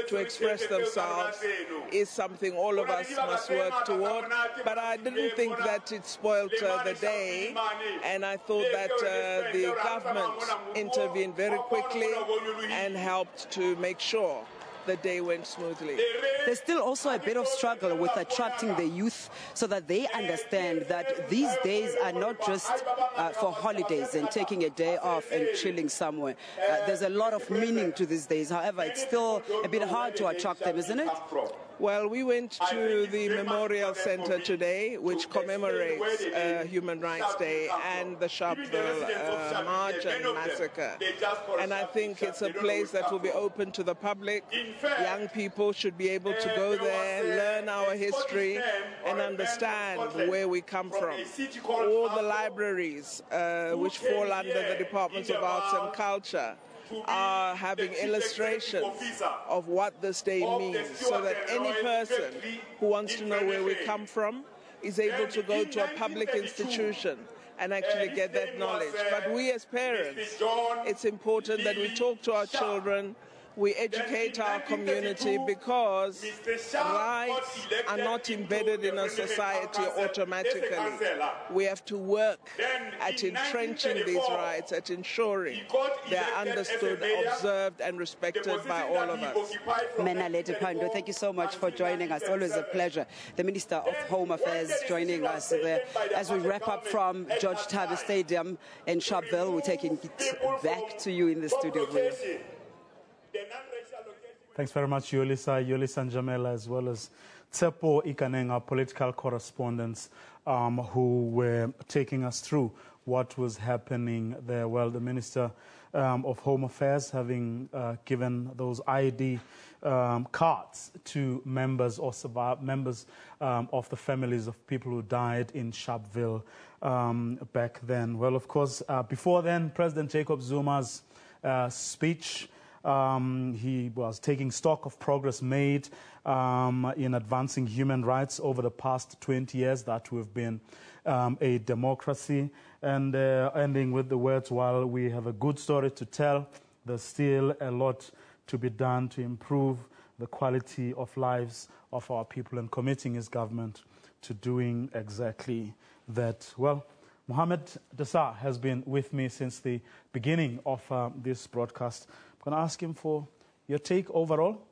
to express themselves is something all of us must work toward. But I didn't think that it spoiled the day, and I thought that the government intervened very quickly and helped to make sure the day went smoothly. There's still also a bit of struggle with attracting the youth so that they understand that these days are not just for holidays and taking a day off and chilling somewhere. There's a lot of meaning to these days. However, it's still a bit hard to attract them, isn't it? Well, we went to the Memorial Center today, which commemorates Human Rights Day and the Sharpeville March and Massacre. And I think it's a place that will be open to the public. Young people should be able to go there, learn our history, and understand where we come from. All the libraries, which fall under the Departments of Arts and Culture, are having illustrations of what this day means, so that any person who wants to know where we come from is able to go to a public institution and actually get that knowledge. But we as parents, it's important that we talk to our children, we educate our community, because rights are not embedded in a society automatically. We have to work at entrenching these rights, at ensuring they are understood, observed and respected by all of us. Menaledi Pando, thank you so much for joining us. Always a pleasure. The Minister of Home Affairs joining us there. As we wrap up from George Tabe Stadium in Sharpeville, we're taking it back to you in the studio. Thanks very much, Yolisa and Jamela, as well as Tsepo Ikaneng, our political correspondents, who were taking us through what was happening there. Well, the Minister of Home Affairs having given those ID cards to members or members of the families of people who died in Sharpeville back then. Well, of course, before then, President Jacob Zuma's speech. He was taking stock of progress made in advancing human rights over the past 20 years that we've been a democracy, and ending with the words, while we have a good story to tell, there's still a lot to be done to improve the quality of lives of our people, and committing his government to doing exactly that. Well, Mohammed Dessar has been with me since the beginning of this broadcast. I'm going to ask him for your take overall.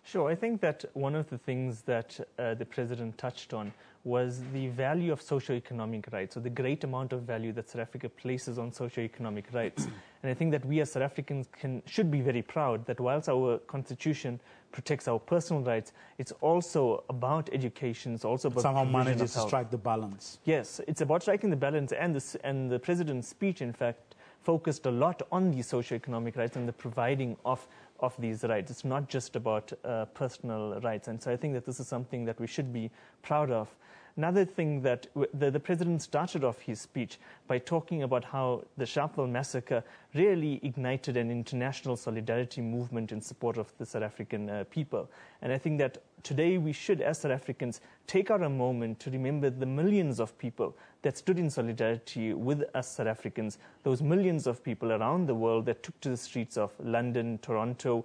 Sure. I think that one of the things that the President touched on was the value of socio-economic rights, or the great amount of value that South Africa places on socio-economic rights. And I think that we as South Africans should be very proud that whilst our Constitution protects our personal rights, it's also about education, it's also about somehow manages to strike the balance. Yes, it's about striking the balance, and the President's speech, in fact, focused a lot on the socio-economic rights and the providing of these rights. It's not just about personal rights. And so I think that this is something that we should be proud of. Another thing that the President started off his speech by talking about how the Sharpeville massacre really ignited an international solidarity movement in support of the South African people. And I think that today we should, as South Africans, take out a moment to remember the millions of people that stood in solidarity with us South Africans, those millions of people around the world that took to the streets of London, Toronto,